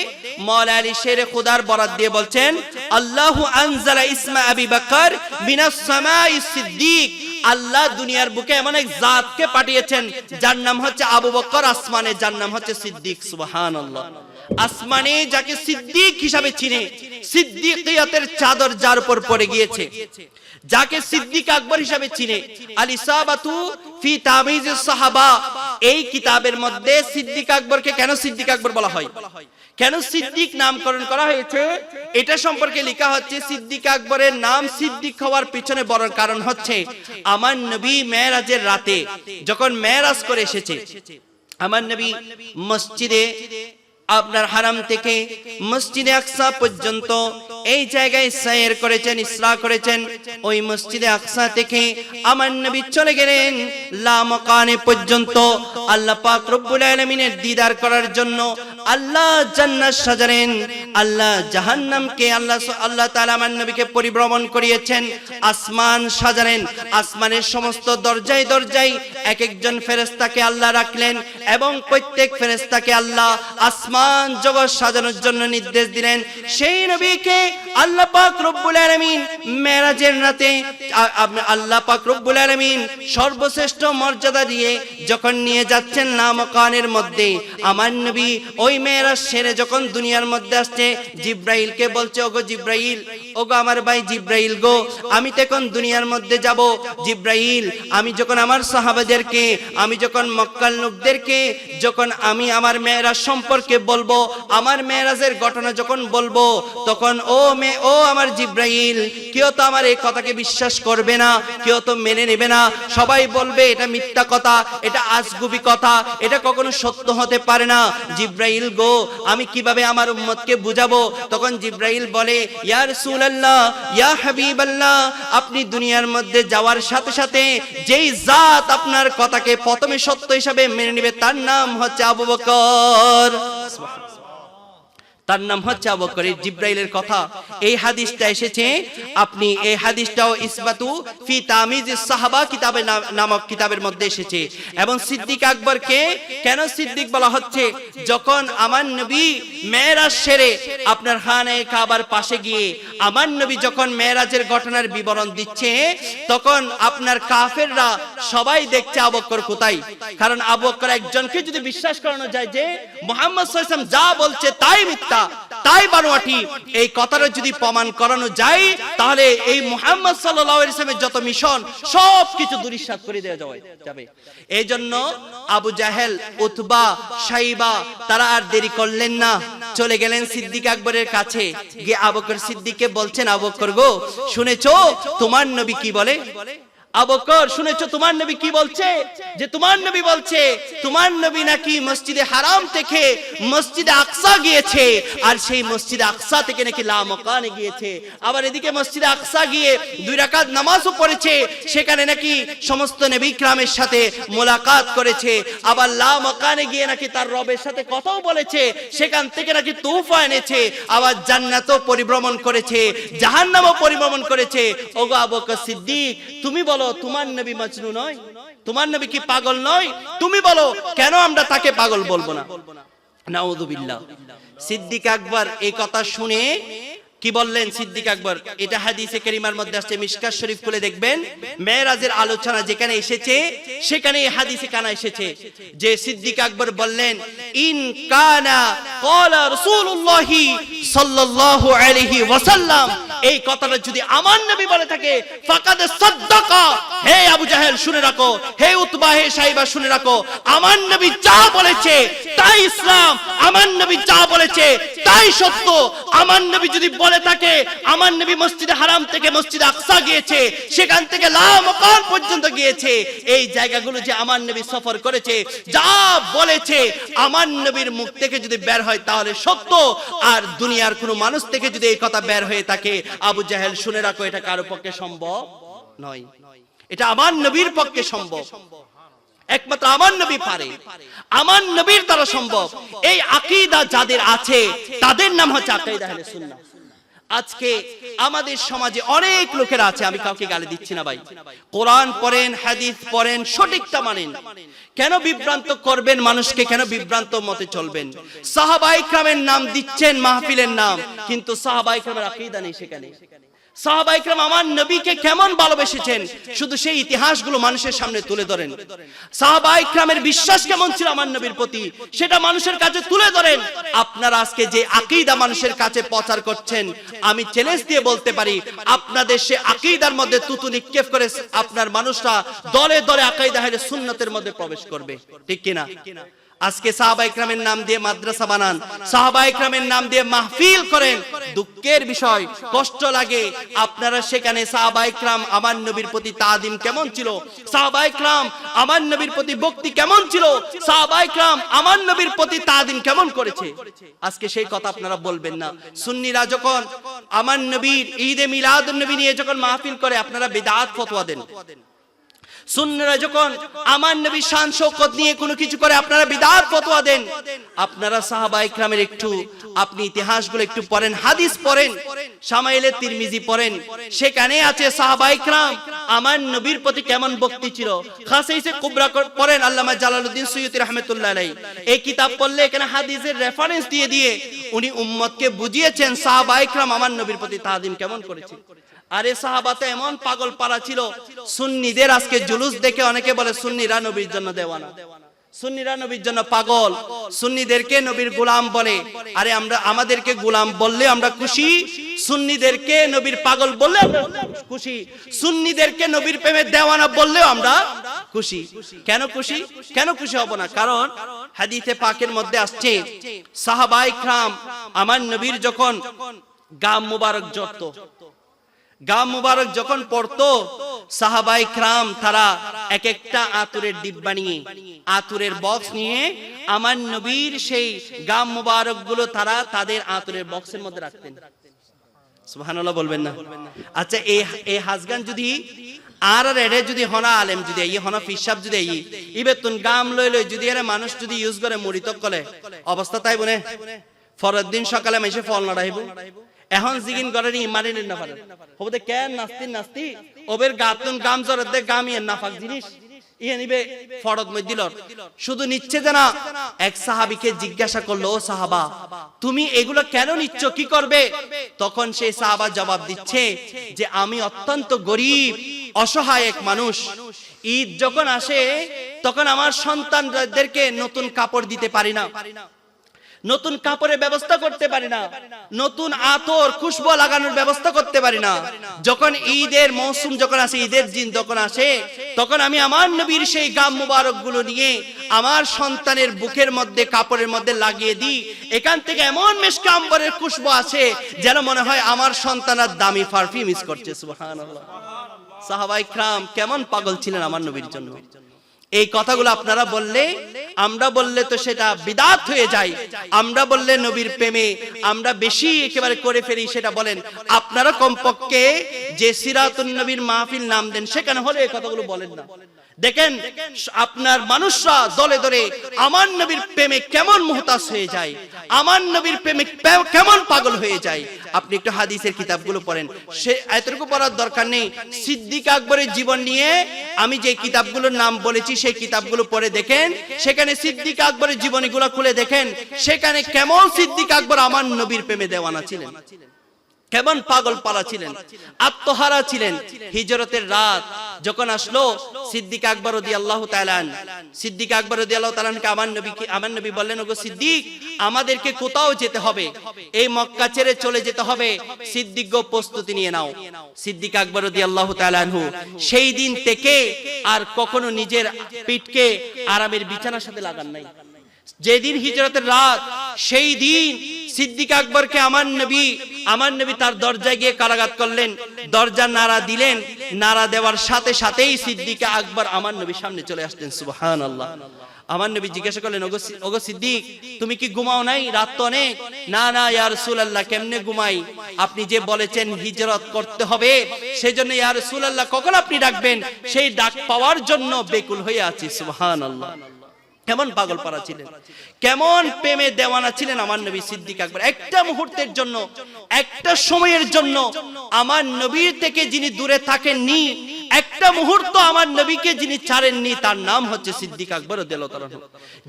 মাওলা আলী শেরে খুদার বরাত দিয়ে বলছেন, আল্লাহু আনজালা ইসমা আবি বকর মিনাস সামাইস সিদ্দিক। আল্লাহ দুনিয়ার বুকে এমন এক জাতকে পাঠিয়েছেন যার নাম হচ্ছে আবু বকর, আসমানে যার নাম হচ্ছে সিদ্দিক। সুবহানাল্লাহ। আসমানে যাকে সিদ্দিক হিসাবে চিনে, সিদ্দিকিয়াতের চাদর যার উপর পড়ে গিয়েছে, যাকে সিদ্দিক আকবর হিসাবে চিনে, আল ইসাবাতু ফি তামিজিস সাহাবা, এই কিতাবের মধ্যে সিদ্দিক আকবরকে কেন সিদ্দিক আকবর বলা হয়, কেন সিদ্দিক নামকরণ করা হয়েছে, এটা সম্পর্কে লেখা হচ্ছে সিদ্দিক আকবরের নাম সিদ্দিক হওয়ার পিছনে বড় কারণ হচ্ছে আমার নবী মেরাজের রাতে যখন মেরাজ করে এসেছে, আমার নবী মসজিদে আপনার হারাম থেকে মসজিদে আকসা পর্যন্ত এই জায়গায় সায়ের করেছেন, ইসরা করেছেন। ওই মসজিদে আকসা থেকে আমার নবী চলে গেলেন লামাকানে পর্যন্ত আল্লাহ পাক রব্বুল আলামিনের দিদার করার জন্য। আল্লাহ জান্নাত সাজালেন, আল্লাহ জাহান্নামকে আল্লাহ তাআলা আমার নবীকে পরিভ্রমণ করিয়েছেন, আসমান সাজালেন, আসমানের সমস্ত দরজায় দরজায় এক একজন ফেরেশতাকে আল্লাহ রাখলেন এবং প্রত্যেক ফেরেশতাকে আল্লাহ আসমান জগৎ সাজানোর জন্য নির্দেশ দিলেন। সেই নবীকে আল্লাহ পাক রব্বুল আলামিন মেরাজের রাতে আল্লাহ পাক রব্বুল আলামিন সর্বশ্রেষ্ঠ মর্যাদা দিয়ে যখন নিয়ে যাচ্ছেন লামাকানের মধ্যে, আমার নবী ওই মেরাজ সেরে যখন দুনিয়ার মধ্যে আসছে, জিব্রাইলকে বলছে, ওগো জিব্রাইল, ওগো আমার ভাই জিব্রাইল গো, আমি তো এখন দুনিয়ার মধ্যে যাব। জিব্রাইল, আমি যখন আমার সাহাবাদেরকে, আমি যখন মক্কার লোকদেরকে যখন আমি আমার মেরাজ সম্পর্কে বলবো, আমার মেরাজের ঘটনা যখন বলবো, তখন ও আমার জিব্রাইল, কেউ তো আমার এই কথাকে বিশ্বাস করবে না, কেউ তো মেনে নেবে না, সবাই বলবে এটা মিথ্যা কথা, এটা আজগুবি কথা, এটা কখনো সত্য হতে পারে না। জিব্রাইল গো, আমি কিভাবে আমার উম্মতকে বুঝাবো? তখন জিব্রাইল বলে, ইয়া রাসূলুল্লাহ, ইয়া হাবিবাল্লাহ, আপনি দুনিয়ার মধ্যে যাওয়ার সাথে সাথে যেই জাত আপনার কথাকে প্রথমে সত্য হিসাবে মেনে নেবে তার নাম হচ্ছে আবু বকর, তার নাম হচ্ছে আবু বকর। জিব্রাইলের কথা এই হাদিসটা এসেছে, আপনি এই হাদিসটাও ইসবাতু ফি তামিজিস সাহাবা কিতাবের নামক কিতাবের মধ্যে এসেছে। এবং সিদ্দিক আকবরকে কেন সিদ্দিক বলা হচ্ছে, যখন আমার নবী মেরাজ সেরে আপনার খানায়ে কাবার পাশে গিয়ে আমার নবী যখন মেরাজের ঘটনার বিবরণ দিচ্ছে, তখন আপনার কাফেররা সবাই দেখছে আবু বকর কোথায়। কারণ আবু বকর একজনকে যদি বিশ্বাস করানো যায় যে মুহাম্মদ সাল্লাল্লাহু আলাইহি ওয়াসাল্লাম যা বলছে তাই মিথ্যা, তাই বানোয়াটি, এই কথাটা যদি প্রমাণ করানো যায়, তাহলে এই মুহাম্মদ সাল্লাল্লাহু আলাইহি ওয়াসাল্লামের যত মিশন সবকিছু দুরিশাত করে দেওয়া যাবে। এই জন্য আবু জাহেল, উতবা, শাইবা তারা আর দেরি করলেন না, চলে গেলেন সিদ্দিক আকবরের কাছে গিয়ে আবু বকর সিদ্দিককে বলছেন, আবু বকর গো, শুনেছো তোমার নবী কি বলে? আবু বকর, শুনেছো তোমার নবী কি বলছে? যে তোমার নবী বলছে তোমার নবী নাকি মসজিদে হারাম থেকে মসজিদে আকসা গিয়েছে, আর সেই মসজিদে আকসা থেকে নাকি লামাকানে গিয়েছে, আবার এদিকে মসজিদে আকসা গিয়ে 2 রাকাত নামাজও পড়েছে, সেখানে নাকি সমস্ত নবী کرامের সাথে মোলাকাত করেছে, আবার লামাকানে গিয়ে নাকি তার রবের সাথে কথাও বলেছে, সেখান থেকে নাকি তোহফা এনেছে, আবার জান্নাতও পরিভ্রমণ করেছে, জাহান্নামও পরিভ্রমণ করেছে। ওগো আবু বকর সিদ্দিক, তুমি বলো তোমার নবী মজনু নয়? তোমার নবী কি পাগল নয়? তুমি বলো, কেন আমরা তাকে পাগল বলবো না? নাউযুবিল্লাহ। সিদ্দিক আকবর এই কথা শুনে কি বললেন? সিদ্দিক আকবর, এটা হাদিসে কারিমার মধ্যে আছে, মিশকাত শরীফ খুলে দেখবেন, মেরাজের আলোচনা যেখানে এসেছে সেখানে এই হাদিসে কানা এসেছে যে সিদ্দিক আকবর বললেন, ইন কানা ক্বালা রাসূলুল্লাহ সাল্লাল্লাহু আলাইহি ওয়াসাল্লাম, এই কথাটা যদি আমার নবী বলে থাকে, ফাকাদ সাদ্দাকা। হে আবু জাহেল শুনে রাখো, হে উতবা, হে শাইবা শুনে রাখো, আমার নবী যা বলেছে তাই ইসলাম, আমার নবী যা বলেছে তাই সত্য। আমার নবী যদি বলে থাকে আমার নবী মসজিদে হারাম থেকে মসজিদে আকসা গিয়েছে, সেখান থেকে লামাকান পর্যন্ত গিয়েছে, এই জায়গাগুলো যে আমার নবী সফর করেছে, যা বলেছে আমার নবীর মুখ থেকে যদি বের হয় তাহলে সত্য, আর দুনিয়ার কোনো মানুষ থেকে যদি এই কথা বের হয়ে থাকে, আবু জাহেল শুনে রাখো, এটা কারো পক্ষে সম্ভব নয়, এটা আমার নবীর পক্ষে সম্ভব, একমাত্র আমার নবী পারে, আমার নবীর দ্বারা সম্ভব। এই আকীদা যাদের আছে তাদের নাম হচ্ছে আকীদা আহলে সুন্নাহ। আজকে আমাদের সমাজে অনেক লোকেরা আছে, আমি কাউকে গালি দিচ্ছি না ভাই, কোরআন পড়েন, হাদিস পড়েন, সঠিকটা মানেন, কেন বিভ্রান্ত করবেন মানুষকে? কেন বিভ্রান্ত মতে চলবেন? সাহাবায়ে কেরামের নাম দিচ্ছেন মাহফিলের নাম, কিন্তু সাহাবায়ে কেরামের আকীদা নেই সেখানে। সাহাবায়ে কেরাম আমার নবীকে কেমন ভালোবেসেছেন শুধু সেই ইতিহাসগুলো মানুষের সামনে তুলে ধরেন। সাহাবায়ে কেরামের বিশ্বাস কেমন ছিল আমার নবীর প্রতি সেটা মানুষের কাছে তুলে ধরেন। আপনারা আজকে যে আকীদা মানুষের কাছে প্রচার করছেন, আমি চ্যালেঞ্জ দিয়ে বলতে পারি আপনাদের সে আকীদার মধ্যে তুতু নিক্ষেপ করে আপনার মানুষরা দলে দলে আকীদা আহলে সুন্নাতের মধ্যে প্রবেশ করবে, ঠিক কিনা? আজকে সাহাবায়ে কেরামের নাম দিয়ে মাদ্রাসা বানান, সাহাবায়ে কেরামের নাম দিয়ে মাহফিল করেন। দুঃখের বিষয়, কষ্ট লাগে, আপনারা সেখানে সাহাবায়ে কেরাম আমার নবীর প্রতি তাআযীম কেমন ছিল, সাহাবায়ে কেরাম আমার নবীর প্রতি ভক্তি কেমন ছিল, সাহাবায়ে কেরাম আমার নবীর প্রতি তাআযীম কেমন করেছে, আজকে সেই কথা আপনারা বলবেন না। সুন্নিরা যখন আমার নবীর ঈদে মিলাদুন নবী নিয়ে যখন মাহফিল করে আপনারা বিদআত ফতোয়া দেন। সুন্নিরা যখন আমার নবী শান শওকত নিয়ে কোনো কিছু করে আপনারা বিদআত ফতোয়া দেন। আপনারা সাহাবায়ে কেরামের একটু আপনি ইতিহাসগুলো একটু পড়েন, হাদিস পড়েন, শামাইলে তিরমিজি পড়েন, সেখানে আছে সাহাবায়ে কেরাম আমার নবীর প্রতি কেমন ভক্তি ছিল। খাসাইসে কুবরা পড়েন, আল্লামা জালালউদ্দিন সুয়ুতী রাহমাতুল্লাহ আলাইহি এই কিতাব পড়লে এখানে হাদিসের রেফারেন্স দিয়ে দিয়ে উনি উম্মতকে বুঝিয়েছেন সাহাবায়ে কেরাম আমার নবীর প্রতি তাআযীম কেমন করেছে। আরে সাহাবাতে এমন পাগল পারা ছিল, সুন্নিদের আজকে জুলুস দেখে অনেকে বলে সুন্নিরা নবীর জন্য দেওয়ানা, সুন্নিরা নবীর জন্য পাগল, সুন্নিদেরকে নবীর গোলাম বলে। আরে আমরা আমাদেরকে গোলাম বললে আমরা খুশি, সুন্নিদেরকে নবীর পাগল বললে আমরা খুশি, সুন্নিদেরকে নবীর প্রেমে দেওয়ানা বললেও আমরা খুশি। কেন খুশি? কেন খুশি হব না? কারণ হাদিসে পাকের মধ্যে আসছে সাহাবায়ে কেরাম আমার নবীর যখন গাম মুবারক জড়তো, গাম মুবারক যখন পড়তো, সাহাবায়ে কেরাম তারা এক একটা আতরের ডিব্বা নিয়ে, আতরের বক্স নিয়ে আমার নবীর সেই গাম মুবারক গুলো তারা তাদের আতরের বক্সের মধ্যে রাখতেন। সুবহানাল্লাহ বলবেন না? আচ্ছা এই হাজগান যদি আর এডে যদি হনা আলেম যদি এই হনা ফিসাব যদি এই ইবেতুন গাম লই লই যদি এর মানুষ যদি ইউজ করে মরিতক কলে অবস্থা তাই বনে ফরদ দিন সকালে মেসে ফল নাড়াইব। এখন জিগিন করে নি মারি না পারে হবতে কেন নাস্তি নাস্তি ওবের গাতুন গাম জরত দে গাম ইয়ে নাফাক জিনিস ইয়ে নিবে ফরদ মধ্যে দিল শুধু নিচ্ছে যে না। এক সাহাবীকে জিজ্ঞাসা করলো, ও সাহাবা তুমি এগুলো কেন নিচ্ছ, কি করবে? তখন সেই সাহাবা জবাব দিচ্ছে যে আমি অত্যন্ত গরীব অসহায় এক মানুষ, ঈদ যখন আসে তখন আমার সন্তানদেরকে নতুন কাপড় দিতে পারি না, নতুন কাপড়ের ব্যবস্থা করতে পারি না, নতুন আতর খুশবু লাগানোর ব্যবস্থা করতে পারি না। যখন ঈদের মৌসুম যখন আসে, ঈদের দিন যখন আসে, তখন আমি আমার নবীর সেই গাম মুবারক গুলো নিয়ে আমার সন্তানের বুকের মধ্যে কাপড়ের মধ্যে লাগিয়ে দিই। এখান থেকে এমন মিশকে আম্বরের খুশবু আসে যেন মনে হয় আমার সন্তানের দামি পারফিউম ইউজ করছে। সুবহানাল্লাহ। সাহাবায়ে কেরাম কেমন পাগল ছিলেন আমার নবীর জন্য। এই কথাগুলো আপনারা বললে, আমরা বললে তো সেটা বিদআত হয়ে যায়। আমরা বললে নবীর প্রেমে আমরা বেশি একেবারে করে ফেলি সেটা বলেন। আপনারা কমপক্ষে যে সিরাতুন নবীর মাহফিল নাম দেন সেখানে হলে এই কথাগুলো বলেন না। দেখেন আপনার মানুষরা দলে দলে আমার নবীর প্রেমে কেমন মুহতাজ হয়ে যায়, আমার নবীর প্রেমে কেমন পাগল হয়ে যায়। আপনি একটু হাদিসের কিতাবগুলো পড়েন, সে এতটুকু পড়ার দরকার নেই। সিদ্দিক আকবরের জীবন নিয়ে আমি যে কিতাবগুলোর নাম বলেছি সেই কিতাবগুলো পড়ে দেখেন, সেখানে সিদ্দিক আকবরের জীবনীগুলো খুলে দেখেন, সেখানে কেমন সিদ্দিক আকবর আমার নবীর প্রেমে দেওয়ানা ছিলেন, কেমন পাগল পালা ছিলেন, আত্মহারা ছিলেন। হিজরতের রাত যখন আসলো, সিদ্দিক আকবর রাদিয়াল্লাহু তাআলা সিদ্দিক আকবর রাদিয়াল্লাহু তাআলা আমার নবী বললেন, ওগো সিদ্দিক আমাদেরকে কোথাও যেতে হবে, এই মক্কা ছেড়ে চলে যেতে হবে, সিদ্দিক গো প্রস্তুতি নিয়ে নাও। সিদ্দিক আকবর রাদিয়াল্লাহু তাআলা আনহু সেই দিন থেকে আর কখনো নিজের পিঠকে আরামের বিছানার সাথে লাগান নাই। যেদিন হিজরতের রাত সেই দিন সিদ্দিক আকবরকে আমার নবী তার দরজায় গিয়ে কারাগাত করলেন, দরজা নাড়া দিলেন, নাড়া দেওয়ার সাথে সাথেই সিদ্দিক আকবর আমার নবীর সামনে চলে আসলেন। সুবহানাল্লাহ। আমার নবী জিজ্ঞাসা করলেন, ওগো সিদ্দিক তুমি কি ঘুমাও নাই, রাত তো অনেক? না না ইয়া রাসূলুল্লাহ, কেমনে ঘুমাই, আপনি যে বলেছেন হিজরত করতে হবে সেজন্য ইয়া রাসূলুল্লাহ কখন আপনি ডাকবেন সেই ডাক পাওয়ার জন্য বেকুল হয়ে আছি। সুবহানাল্লাহ। কেমন পাগল পারা ছিলেন, কেমন প্রেমে দেওয়ানা ছিলেন আমার নবী সিদ্দিক আকবর। একটা মুহূর্তের জন্য, একটা সময়ের জন্য আমার নবীর থেকে যিনি দূরে থাকেননি, একটা মুহূর্ত আমার নবীকে যিনি ছাড়েননি, তার নাম হচ্ছে সিদ্দিক আকবর রাদিয়াল্লাহু তাআলা,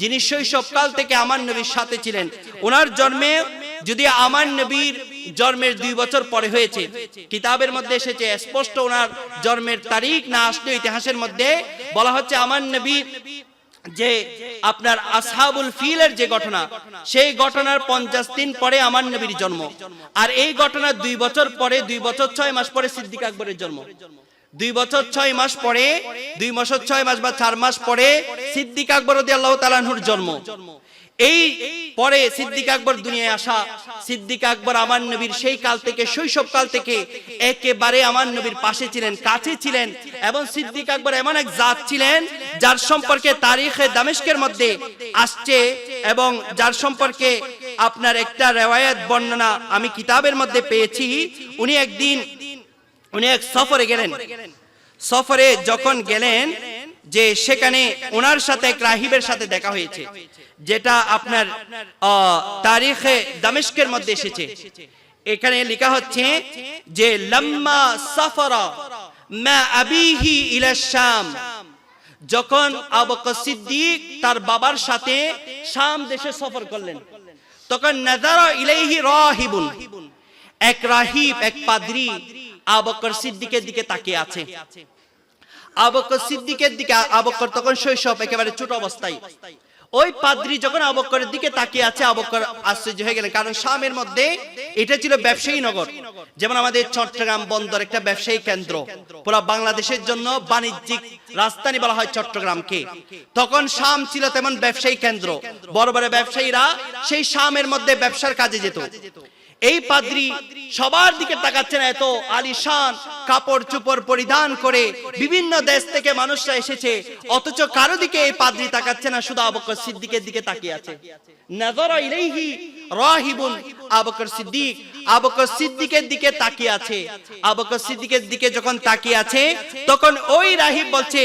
যিনি শৈশবকাল থেকে আমার নবীর সাথে ছিলেন। ওনার জন্মে যদি আমার নবীর জন্মের 2 বছর পরে হয়েছে। কিতাবের মধ্যে এসেছে স্পষ্ট ওনার জন্মের তারিখ না আসলেও ইতিহাসের মধ্যে বলা হচ্ছে আমার নবী যে আপনার আসহাবুল ফিলের যে ঘটনা, সেই ঘটনার 50 দিন পরে আমার নবীর জন্ম। আর এই ঘটনার 2 বছর পরে, 2 বছর 6 মাস পরে সিদ্দিক আকবরের জন্ম। 2 বছর 6 মাস পরে, 2 বছর 6 মাস বা 4 মাস পরে সিদ্দিক আকবর রাদিয়াল্লাহু তাআলা আনহুর জন্ম। এই পরে সিদ্দিক আকবর দুনিয়ায় আসা। সিদ্দিক আকবর আমার নবীর সেই কাল থেকে, শৈশব কাল থেকে একেবারে আমার নবীর পাশে ছিলেন, কাছে ছিলেন। এবং সিদ্দিক আকবর এমন এক জাত ছিলেন যার সম্পর্কে তারিখে দামেস্কের মধ্যে আসছে এবং যার সম্পর্কে আপনার একটা রিওয়ায়াত বর্ণনা আমি কিতাবের মধ্যে পেয়েছি। উনি এক সফরে গেলেন। সফরে যখন গেলেন যে সেখানে ওনার সাথে এক রাহিবের সাথে দেখা হয়েছে, যেটা আপনার তারিখে দামেস্কের মধ্যে এসেছে। এখানে লেখা হচ্ছে যে লাম্মা সাফারা মা আবিহি ইলা শাম, যখন আবু বকর সিদ্দিক তার বাবার সাথে শাম দেশে সফর করলেন, তখন নাযারা ইলাইহি রাহিবুন, এক রাহিব, এক পাদ্রী আবু বকর সিদ্দিকের দিকে তাকিয়ে আছে। আবু বকর সিদ্দিকের দিকে, আবু বকর তখন শৈশব, একেবারে ছোট অবস্থায়। ওই পাদ্রী যখন আবু বকরের দিকে তাকিয়ে আছে, আবু বকর আশ্চর্য হয়ে গেলেন। কারণ শামের মধ্যে এটা ছিল ব্যবসায়ী নগর, যেমন আমাদের চট্টগ্রাম বন্দর একটা ব্যবসায়ী কেন্দ্র, পুরো বাংলাদেশের জন্য বাণিজ্যিক রাজধানী বলা হয় চট্টগ্রামকে। তখন শাম ছিল তেমন ব্যবসায়ী কেন্দ্র, বড় বড় ব্যবসায়ীরা সেই শামের মধ্যে ব্যবসার কাজে যেত। এই পাদ্রী সবার দিকে তাকাচ্ছেন, এত আলিশান কাপড় চোপড় পরিধান করে বিভিন্ন দেশ থেকে মানুষরা এসেছে, অথচ কারো দিকে এই পাদ্রী তাকাচ্ছে না, শুধু আবু বকর সিদ্দিকের দিকে তাকিয়ে আছে। নাযারা ইলাইহি রাহিবুন, আবু বকর সিদ্দিক, আবু বকর সিদ্দিকের দিকে তাকিয়ে আছে। আবু বকর সিদ্দিকের দিকে যখন তাকিয়ে আছে, তখন ওই রাহিব বলছে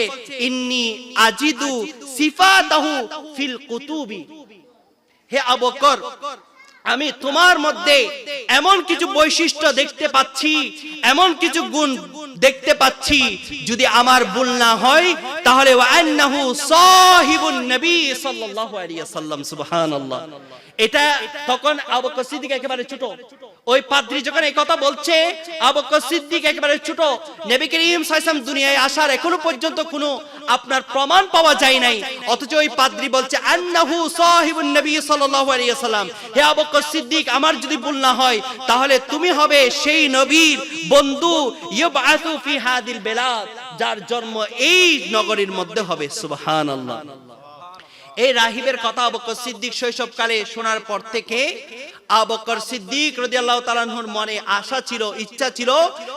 ইন্নী আজিদু সিফাতাহু ফিল কুতুবি, হে আবু বকর, আমি তোমার মধ্যে এমন কিছু বৈশিষ্ট্য দেখতে পাচ্ছি, এমন কিছু গুণ দেখতে পাচ্ছি, যদি আমার ভুল না হয় তাহলে ওয়ান্নাহু সাহিবুন নবী সাল্লাল্লাহু আলাইহি ওয়াসাল্লাম। সুবহানাল্লাহ। এটা তখন আবু বকর সিদ্দিক একেবারে ছোট। ওই পাদ্রী যখন এই কথা বলছে, আবু বকর সিদ্দিক একেবারে ছোট। নবী করিম সাল্লাল্লাহু আলাইহি ওয়াসাল্লাম দুনিয়ায় আসার এখনো পর্যন্ত কোনো আপনার প্রমাণ পাওয়া যায় নাই, অথচ ওই পাদ্রী বলছে আন্নাহু সাহিবুন নবী সাল্লাল্লাহু আলাইহি ওয়াসাল্লাম, হে আবু বকর সিদ্দিক, আমার যদি ভুল না হয় তাহলে তুমি হবে সেই নবীর বন্ধু, ইউবআসু ফি হাদিল বিলাদ, যার জন্ম এই নগরীর মধ্যে হবে। সুবহানাল্লাহ। এই রাহিবের কথা আবু বকর সিদ্দিক শৈশবকালে শোনার পর থেকে আবু বকর সিদ্দিক রাদিয়াল্লাহু তাআলা আনহুর মনে আশা ছিল, ইচ্ছা ছিল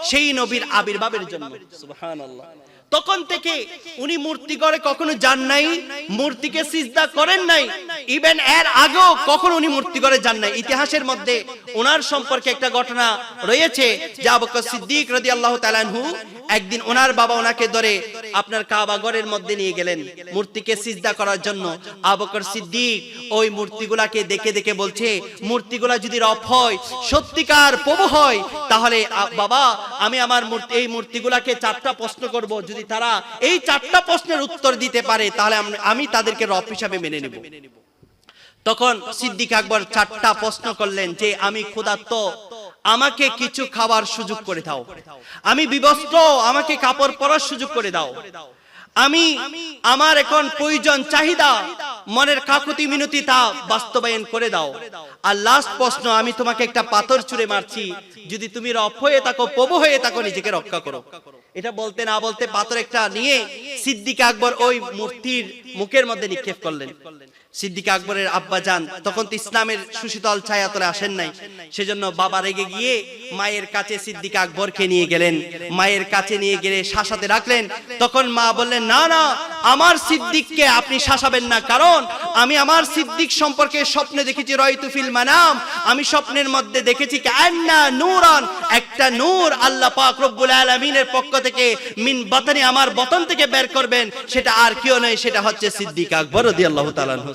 সেই নবীর আবির্ভাবের জন্য। সুবহানাল্লাহ। তখন থেকে উনি মূর্তি ঘরে কখনো যান নাই, মূর্তিকে সিজদা করেন নাই, ইভেন এর আগেও কখনো উনি মূর্তি ঘরে যান নাই। ইতিহাসের মধ্যে ওনার সম্পর্কে একটা ঘটনা রয়েছে যে আবু বকর সিদ্দিক রাদিয়াল্লাহু তাআলা আনহু একদিন ওনার বাবা ওনাকে ধরে আপনার কাবা ঘরের মধ্যে নিয়ে গেলেন মূর্তিকে সিজদা করার জন্য। আবু বকর সিদ্দিক ওই মূর্তিগুলাকে দেখে দেখে বলছে, মূর্তিগুলা যদি রব হয়, সত্যিকার প্রভু হয়, তাহলে বাবা আমি আমার এই মূর্তিগুলাকে 4টা প্রশ্ন করব, যদি তারা এই 4টা প্রশ্নের উত্তর দিতে পারে তাহলে আমি তাদেরকে রব হিসাবে মেনে নেব। তখন সিদ্দিক আকবর 4টা প্রশ্ন করলেন যে আমি ক্ষুধার্ত, আমাকে কিছু খাবার সুযোগ করে দাও, আমি বিবস্ত্র, আমাকে কাপড় পরার সুযোগ করে দাও, আমি আমার এখন প্রয়োজন চাহিদা মনের কাকুতি মিনতি তা বাস্তবায়ন করে দাও, আর লাস্ট প্রশ্ন, আমি তোমাকে একটা পাথর ছুঁড়ে মারছি, যদি তুমি রব হয়ে থাকো, প্রভু হয়ে থাকো, নিজেকে রক্ষা করো। এটা বলতে না বলতে পাথর একটা নিয়ে সিদ্দিক আকবর ওই মূর্তির মুখের মধ্যে নিক্ষেপ করলেন। সিদ্দিক আকবরের আব্বা জান তখন তো ইসলামের সুশীতল ছায়াতলে আসেন নাই, সেজন্য বাবা রেগে গিয়ে মায়ের কাছে সিদ্দিক আকবরকে নিয়ে গেলেন। মায়ের কাছে নিয়ে গেলে শাসাতে রাখলেন। তখন মা বললেন, না না, আমার সিদ্দিককে আপনি শাসাবেন না, কারণ আমি আমার সিদ্দিক সম্পর্কে স্বপ্নে দেখেছি, রায়তু ফিল মানাম, আমি স্বপ্নের মধ্যে দেখেছি কান্না নূরান, একটা নূর আল্লাহ পাক রব্বুল আলামিনের পক্ষ থেকে মিন বাতানি, আমার বতন থেকে বের করবেন, সেটা আর কেউ নয়, সেটা হচ্ছে সিদ্দিক আকবর রাদিয়াল্লাহু তাআলা আনহু।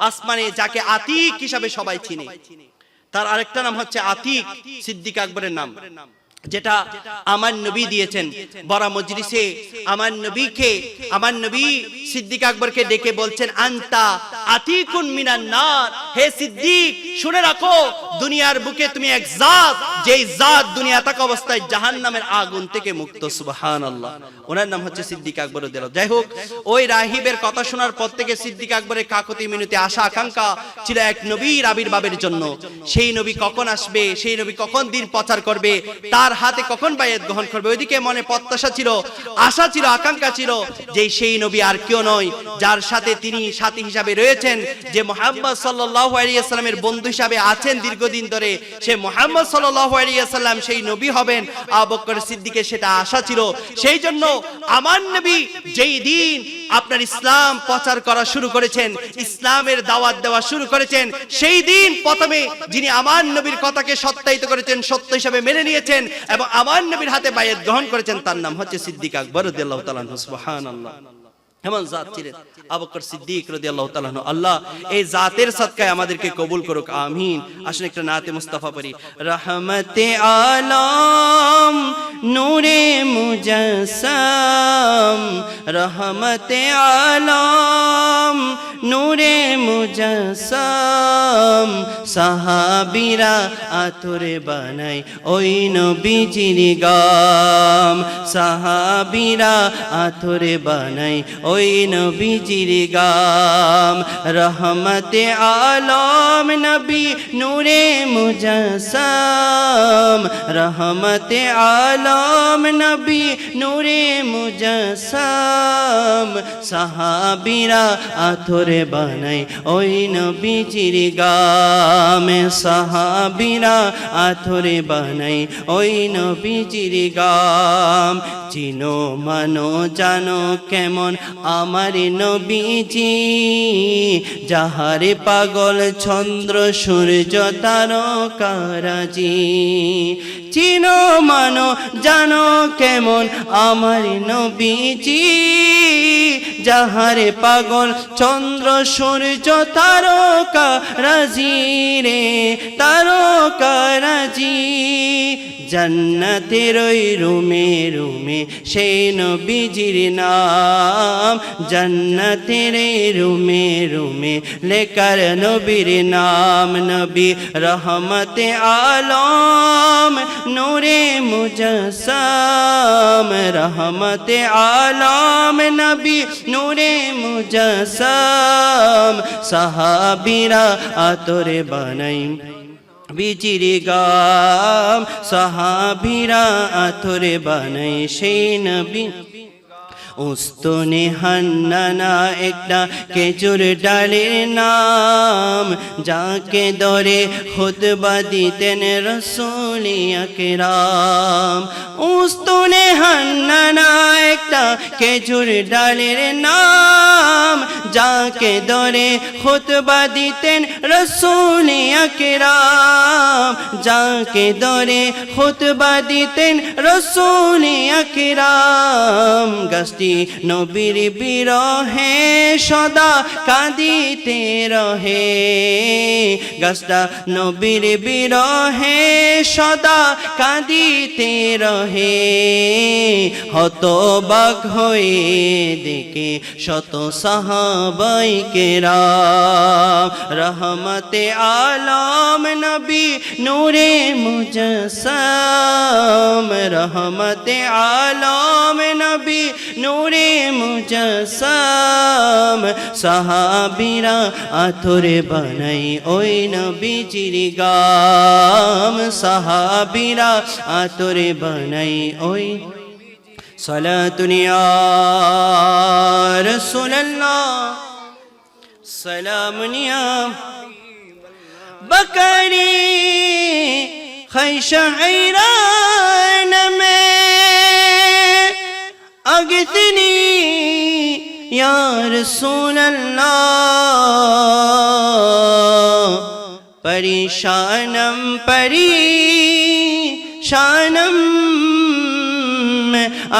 আসমানে যাকে আতিক হিসাবে সবাই চিনে, তার আরেকটা নাম হচ্ছে আতিক, সিদ্দিক আকবরের নাম, যেটা আমার নবী দিয়েছেন। বড় মজলিসে আমার নবী সিদ্দিক আকবরকে ডেকে বলছেন, আনতা আতিকুন মিনান নার, হে সিদ্দিক শুনে রাখো, দুনিয়ার বুকে তুমি এক জাত, যেই জাত দুনিয়া থাকা অবস্থায় জাহান্নামের আগুন থেকে মুক্ত। সুবহানাল্লাহ। ওনার নাম হচ্ছে সিদ্দিক আকবর রাদিয়াল্লাহু। যাই হোক, ওই রাহিবের কথা শোনার পর থেকে সিদ্দিক আকবরের কাকতি মিনতি আশা আকাঙ্ক্ষা ছিল এক নবীর আবির্ভাবের জন্য। সেই নবী কখন আসবে, সেই নবী কখন দিন প্রচার করবে, তার হাতে কখন বায়াত গ্রহণ করবে, ওইদিকে মনে প্রত্যাশা ছিল, আশা ছিল, আকাঙ্ক্ষা ছিল যে সেই নবী আর কেউ নয়, যার সাথে তিনি সাথী হিসাবে রয়েছেন, যে মুহাম্মদ সাল্লাল্লাহু আলাইহি ওয়াসাল্লামের বন্ধু হিসাবে আছেন দীর্ঘদিন ধরে, সে মুহাম্মদ সাল্লাল্লাহু আলাইহি ওয়াসাল্লাম সেই নবী হবেন। আবু বকর সিদ্দিকের সেটা আশা ছিল। সেই জন্য আমার নবী যেই দিন আপনার ইসলাম প্রচার করা শুরু করেছেন, ইসলামের দাওয়াত দেওয়া শুরু করেছেন, সেই দিন প্রথমে যিনি আমার নবীর কথাকে সত্যায়িত করেছেন, সত্য হিসাবে মেনে নিয়েছেন এবং আমার নবীর হাতে বায়াত গ্রহণ করেছেন, তার নাম হচ্ছে সিদ্দিক আকবর রাদিয়াল্লাহু তাআলা আনহু। সুবহানাল্লাহ। এমন জাত ছিলেন আবু বকর সিদ্দিক রাদিয়াল্লাহু তাআলা আনহু। আল্লাহ এই জাতের সদকায় আমাদেরকে কবুল করুক, আমিন। আসুন একটা নাতে মুস্তাফা পড়ি। রহমতে আলম নূরে মুজাসসাম, রহমতে আলম নূরে মুজাসসাম, সাহাবীরা আতরে বানাই ওই নবীজির গাম, সাহাবীরা আতরে বানাই ওই নবীজির গাম। রহমতে আলম নবী নূরে মুজাসসাম, রহমতে আলম নবী নূরে মুজাসসাম, সাহাবীরা আতরে বানাই ওই নবীজির গাম, সাহাবীরা আতরে বানাই ওই নবীজির গাম। চিনো মানো জানো কেমন আমার নবীজি, যাহারে পাগল চন্দ্র সূর্য তারকারাজি। চিনো মানো জানো কেমন আমার নবীজি, যাহারে পাগল চন্দ্র সূর্য তারকারাজি রে, তারকারাজি। জান্নাতের ওই রুমে রুমে সেই নবীজির নাম, জান্নাতের এই রুমে রুমে লেখার নবীর নাম। নবী রহমতে আলম নূরে মুজাসসাম, রহমতে আলম নবী নূরে মুজাসসাম, সাহাবীরা আতরে বানাই বিজির গাম, সাহাবীরা আতরে বানাই সেই নবী। উস্তনে হান্নানা একটা খেজুর ডালের নাম, যাকে ধরে খুতবা দিতেন রাসূল আকরাম। উস্তনে হান্নানা একটা খেজুর ডালের নাম, যাকে ধরে খুতবা দিতেন রাসূল আকরাম, যাকে ধরে খুতবা দিতেন রাসূল আকরাম। গাছটি নবীর বিরহে সদা কাঁদিতে রহে, গাছটা নবীর বিরহে সদা কাঁদিতে রহে। হতবাক হয়ে দেখে শত সাহাবাই কেরাম, রহমতে আলম নবী নূরে মুজাসসাম, রহমতে আলম নবী নূরে মুজাসসাম, সাহাবীরা আতরে বানাই ওই নবীজির গাম, সাহাবীরা আতরে বানাই ওই। সালাতুন ইয়া রাসূলুল্লাহ, সালামুন ইয়া বকরি খৈশঈরান মে अगतनी या रसूल अल्लाह, परेशानम परेशानम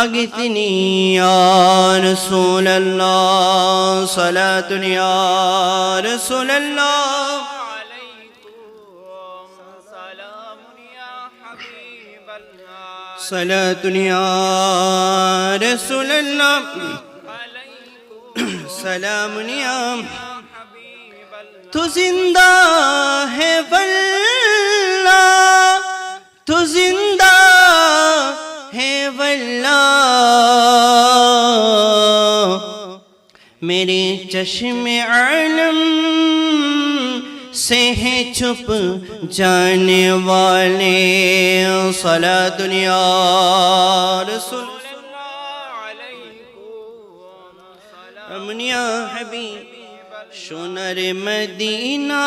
अगतनी या रसूल अल्लाह, सलातुन या रसूल अल्लाह, सलातुन या रसूल अल्लाह, सलामुन या। तू जिंदा है वल्ला जिंदा है वल्लाह, मेरे चश्मे आलम से है छुप जाने वाले। सला दुनिया रसूल अमनिया हबीब সোনার মদিনা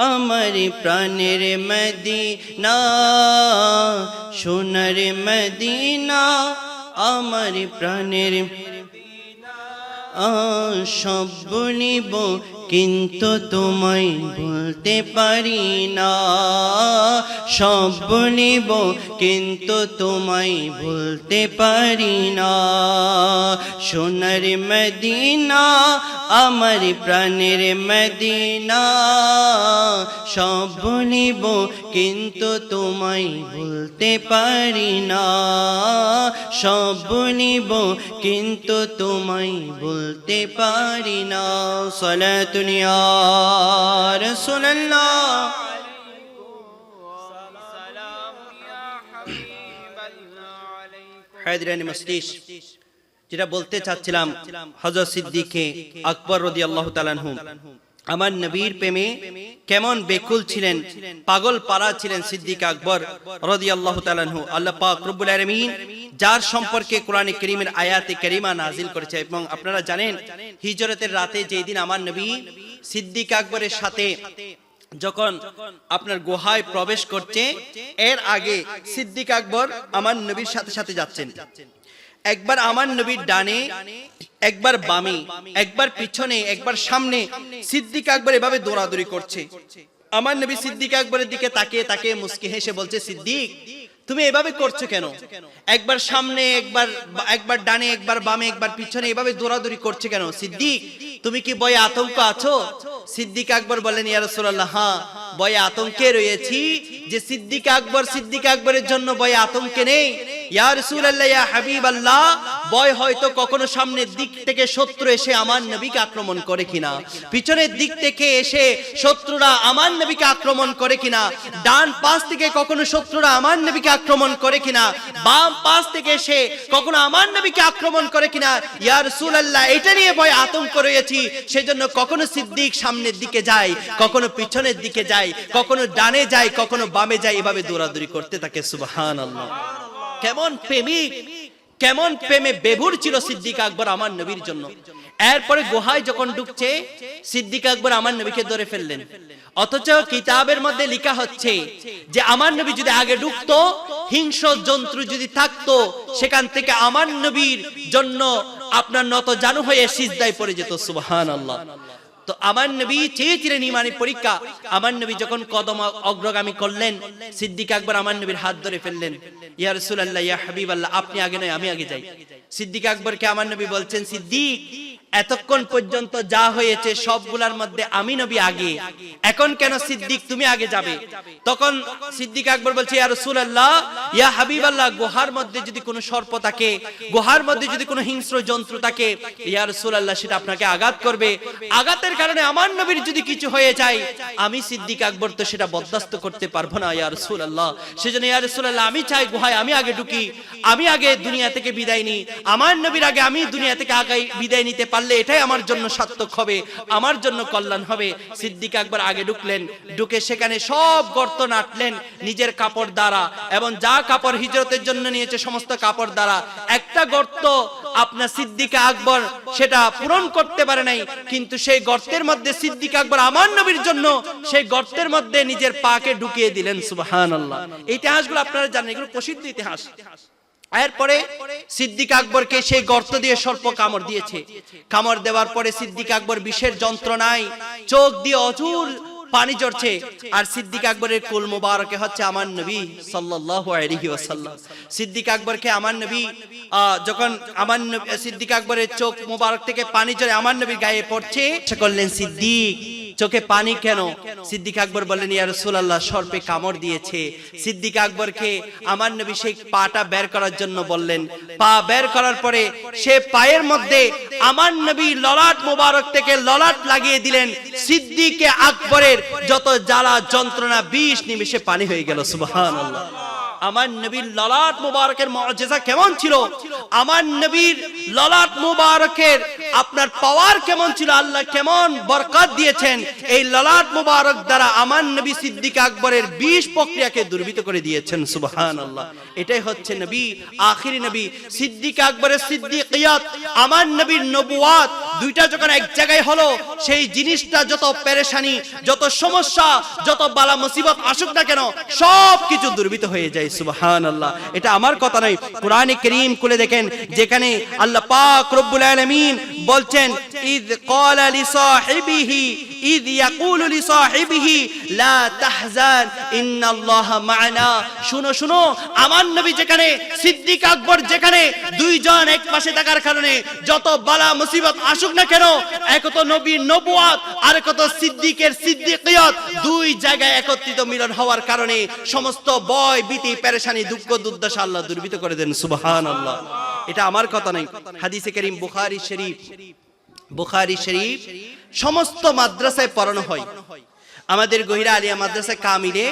আমার প্রাণের মদিনা, সোনার মদিনা আমার প্রাণের। সব বলিব কিন্তু তোমায় বলতে পারি না, সব বলিব কিন্তু তোমায় বলতে পারি না। সোনার মদিনা আমার প্রাণের মদিনা, সব বলিব কিন্তু তোমায় বলতে পারি না, সব বলিব কিন্তু তোমায় বলতে পারি না। সালাতুন ইয়া রাসূলুল্লাহ। হায়দারানি মজলিস, যেটা বলতে চাচ্ছিলাম হযরত সিদ্দিকে আকবর রাদিয়াল্লাহু তাআলা আনহু আমার নবীর প্রেমে কেমন বেকুল ছিলেন, পাগল পারা ছিলেন সিদ্দিক আকবর রাদিয়াল্লাহু তাআলা আনহু। আল্লাহ পাক রব্বুল আলামিন যার সম্পর্কে কোরআনে কারীমের আয়াতে কারীমা নাজিল করেছে। এবং আপনারা জানেন হিজরতের রাতে যেই দিন আমার নবী সিদ্দিক আকবরের সাথে যখন আপনার গুহায় প্রবেশ করছে, এর আগে সিদ্দিক আকবর আমার নবীর সাথে সাথে যাচ্ছেন। একবার আমার নবীর ডানে, একবার বামে, একবার পিছনে, একবার সামনে সিদ্দিক আকবর এভাবে দৌড়াদৌড়ি করছে। আমার নবী সিদ্দিক আকবরের দিকে তাকিয়ে তাকিয়ে মুস্কি হেসে বলছে, সিদ্দিক তুমি এভাবে করছো কেন? একবার সামনে, একবার ডানে, একবার বামে, একবার পিছনে এভাবে দৌড়াদৌড়ি করছে কেন? সিদ্দিক তুমি কি ভয়ে আতঙ্ক আছো? সিদ্দিক আকবর বলেন, ইয়া রাসূলুল্লাহ, হ্যাঁ ভয়ে আতঙ্কে রয়েছি। যে সিদ্দিক আকবরের জন্য ভয়ে আতঙ্কে নেই। ইয়া রাসূলুল্লাহ, ইয়া হাবিবাল্লাহ, ভয় হয়তো কখনো সামনের দিক থেকে শত্রু এসে আমার নবীকে আক্রমণ করে কিনা, পিছনের দিক থেকে এসে শত্রুরা আমার নবীকে আক্রমণ করে কিনা, ডান পাশ থেকে কখনো শত্রুরা আমার নবীকে আক্রমণ করে কিনা, বাম পাশ থেকে এসে কখনো আমার নবীকে আক্রমণ করে কিনা। ইয়া রাসূলুল্লাহ, এটা নিয়ে ভয় আতঙ্ক রয়েছি। সেজন্য কখনো সিদ্দিক সামনের দিকে যায়, কখনো পিছনের দিকে যায়, কখনো ডানে যায়, কখনো বামে যায়, এভাবে দৌড়াদৌড়ি করতে থাকে। সুবহানাল্লাহ, কেমন প্রেমিক, কেমন প্রেমে বেভুর ছিল সিদ্দিক আকবর আমার নবীর জন্য। এরপরে গুহায় যখন ঢুকছে, সিদ্দিক আকবর আমার নবীকে ধরে ফেললেন। অথচ কিতাবের মধ্যে লেখা হচ্ছে যে আমার নবী যদি আগে ঢুকতো, হিংস্র জন্তু যদি থাকতো, সেখান থেকে আমার নবীর জন্য আপনার নত জানু হয়ে সিজদায় পড়ে যেত। সুবহানাল্লাহ। তো আমার নবী চেয়েছিলেন ইমানি পরীক্ষা। আমার নবী যখন কদম অগ্রগামী করলেন, সিদ্দিক আকবর আমার নবীর হাত ধরে ফেললেন। ইয়া রাসূলুল্লাহ, ইয়া হাবিবাল্লাহ, আপনি আগে নয় আমি আগে যাই। সিদ্দিক আকবরকে আমার নবী বলছেন, সিদ্দিক এতক্ষণ পর্যন্ত যা হয়েছে সবগুলার মধ্যে আমি নবী আগে, এখন কেন সিদ্দিক তুমি আগে যাবে? তখন সিদ্দিক আকবর বলছে, ইয়া রাসূলুল্লাহ, ইয়া হাবিবাল্লাহ, গুহার মধ্যে যদি কোনো সর্প থাকে, গুহার মধ্যে যদি কোনো হিংস্র জন্তু থাকে, ইয়া রাসূলুল্লাহ, সেটা আপনাকে আঘাত করবে। আঘাতের কারণে আমার নবীর যদি কিছু হয়ে যায়, আমি সিদ্দিক আকবর তো সেটা বরদাস্ত করতে পারবো না ইয়া রাসূলুল্লাহ। সেজন্য ইয়া রাসূলুল্লাহ, আমি চাই গুহায় আমি আগে ঢুকি, আমি আগে দুনিয়া থেকে বিদায় নিই। আমার নবীর আগে আমি দুনিয়া থেকে আগে বিদায় নিতে পারলে এটাই আমার জন্য সার্থক হবে, আমার জন্য কল্যাণ হবে। সিদ্দিক আকবর আগে ঢুকলেন, ঢুকে সেখানে সব গর্ত নাটলেন নিজের কাপড় দ্বারা, এবং যা কাপড় হিজরতের জন্য নিয়েছে সমস্ত কাপড় দ্বারা। একটা গর্ত আপনার সিদ্দিক আকবর সেটা পূরণ করতে পারে নাই, কিন্তু সেই গর্তের মধ্যে সিদ্দিক আকবর আমার নবীর জন্য সেই গর্তের মধ্যে নিজের পাকে ঢুকিয়ে দিলেন। সুবহানাল্লাহ। এই ইতিহাসগুলো আপনারা জানেন, এগুলো প্রসিদ্ধ ইতিহাস। এরপরে সিদ্দিক আকবরকে সেই গর্ত দিয়ে সর্প কামড় দিয়েছে। কামড় দেওয়ার পরে সিদ্দিক আকবর বিষের যন্ত্রণায় চোখ দিয়ে অঝুর পানি ঝরছে। আর সিদ্দিক আকবরের কুল মুবারকে হচ্ছে আমার নবী সাল্লাল্লাহু আলাইহি ওয়াসাল্লাম। সিদ্দিক আকবরকে আমার নবী যখন আমার সিদ্দিক আকবরের চোখ মুবারক থেকে পানি ঝরে আমার নবীর গায়ে পড়ছে, করলেন, সিদ্দিক চোখে পানি কেন? সিদ্দিক আকবর বললেন, ইয়া রাসূলুল্লাহ, সর্পে কামড় দিয়েছে। সিদ্দিক আকবরকে আমার নবী সেই পাটা বের করার জন্য বললেন। পা বের করার পরে সে পায়ের মধ্যে আমার নবী ললাট মোবারক থেকে ললাট লাগিয়ে দিলেন। সিদ্দিক আকবরের যত জ্বালা যন্ত্রণা 20 নিমেষে পানি হয়ে গেল। সুবহানাল্লাহ। আমার নবীর ললাট মুবারকের মুআজিজা কেমন ছিল, আমার নবীর ললাট মুবারকের আপনার পাওয়ার কেমন ছিল, আল্লাহ কেমন বরকত দিয়েছেন, এই ললাট মুবারক দ্বারা আমার নবী সিদ্দিক আকবরের 20 প্রক্রিয়াকে দুর্বৃত করে দিয়েছেন। সুবহানাল্লাহ। এটাই হচ্ছে নবী, আখিরি নবী সিদ্দিক আকবরের সিদ্দিকিয়াত, আমার নবীর নবুয়াত, দুইটা যখন এক জায়গায় হলো, সেই জিনিসটা যত পেরেশানি, যত সমস্যা, যত বালা মুসিবত আসুক না কেন, সব কিছু দুর্বৃত হয়ে যায়। সুবহানাল্লাহ। এটা আমার কথা নয়, কোরআনে কারীম খুলে দেখেন, যেখানে আল্লাহ পাক রব্বুল আলামিন বলছেন, ইয ক্বালা লিসাহিবিহি ইয ইয়াকুলু লিসাহিবিহি লা তাহজান ইন্নাল্লাহা মা'ানা। শুনো শুনো, আমার নবী যেখানে, সিদ্দিক আকবর যেখানে, দুইজন এক পাশে থাকার কারণে যত বালা মুসিবত আসুক না কেন, এক তো নবীর নবুয়াত আর এক তো সিদ্দিকের সিদ্দিকিয়াত, দুই জায়গায় একত্রিত মিলন হওয়ার কারণে সমস্ত ভয় ভীতি পেরেশানি দুঃখ দুর্দশা আল্লাহ দুর্বৃত করে দেন। সুবহানাল্লাহ। এটা আমার কথা নয়, হাদিসে কারীম বুখারী শরীফ সমস্ত মাদ্রাসায় পড়ানো হয়। আমাদের গহিরা আলিয়া মাদ্রাসা কামিলে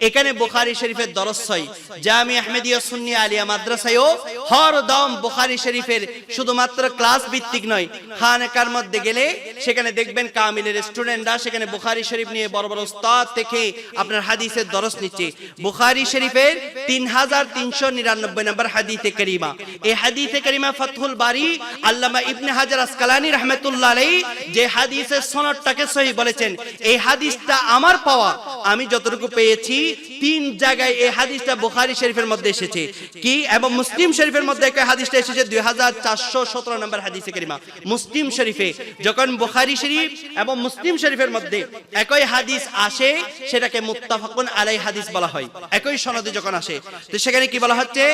এখানে বুখারী শরীফের দরস হয়। জামি আহমেদিয়া সুন্নি আলিয়া মাদ্রাসায়ও হরদম বুখারী শরীফের শুধুমাত্র ক্লাস ভিত্তিক নয়, খানকার মধ্যে গেলে সেখানে দেখবেন কামিলের স্টুডেন্টরা সেখানে বুখারী শরীফ নিয়ে বড় বড় উস্তাদ থেকে আপনার হাদিসের দরস নিচ্ছে। বুখারী শরীফের 3399 নম্বর হাদিসে কারিমা, এই হাদিসে কারিমা ফাতহুল বারী আল্লামা ইবনে হাজার আসকালানী রাহমাতুল্লাহ আলাইহি যে হাদিসের সনদটাকে সহিহ বলেছেন, এই হাদিসটা আমার পাওয়া, আমি যতটুকু পেয়েছি 3 জায়গায় এই হাদিসটা বুখারী শরীফের মধ্যে এসেছে কি, এবং মুসলিম শরীফের মধ্যে এই হাদিসটা এসেছে 2417 নম্বর হাদিসে কারিমা। মুসলিম শরীফে যখন বুখারী শরীফ এবং মুসলিম শরীফের মধ্যে একই হাদিস আসে, সেটাকে মুত্তাফাকুন আলাইহি হাদিস বলা হয়। একই সনদে যখন আসে, তো সেখানে কি বলা হচ্ছে,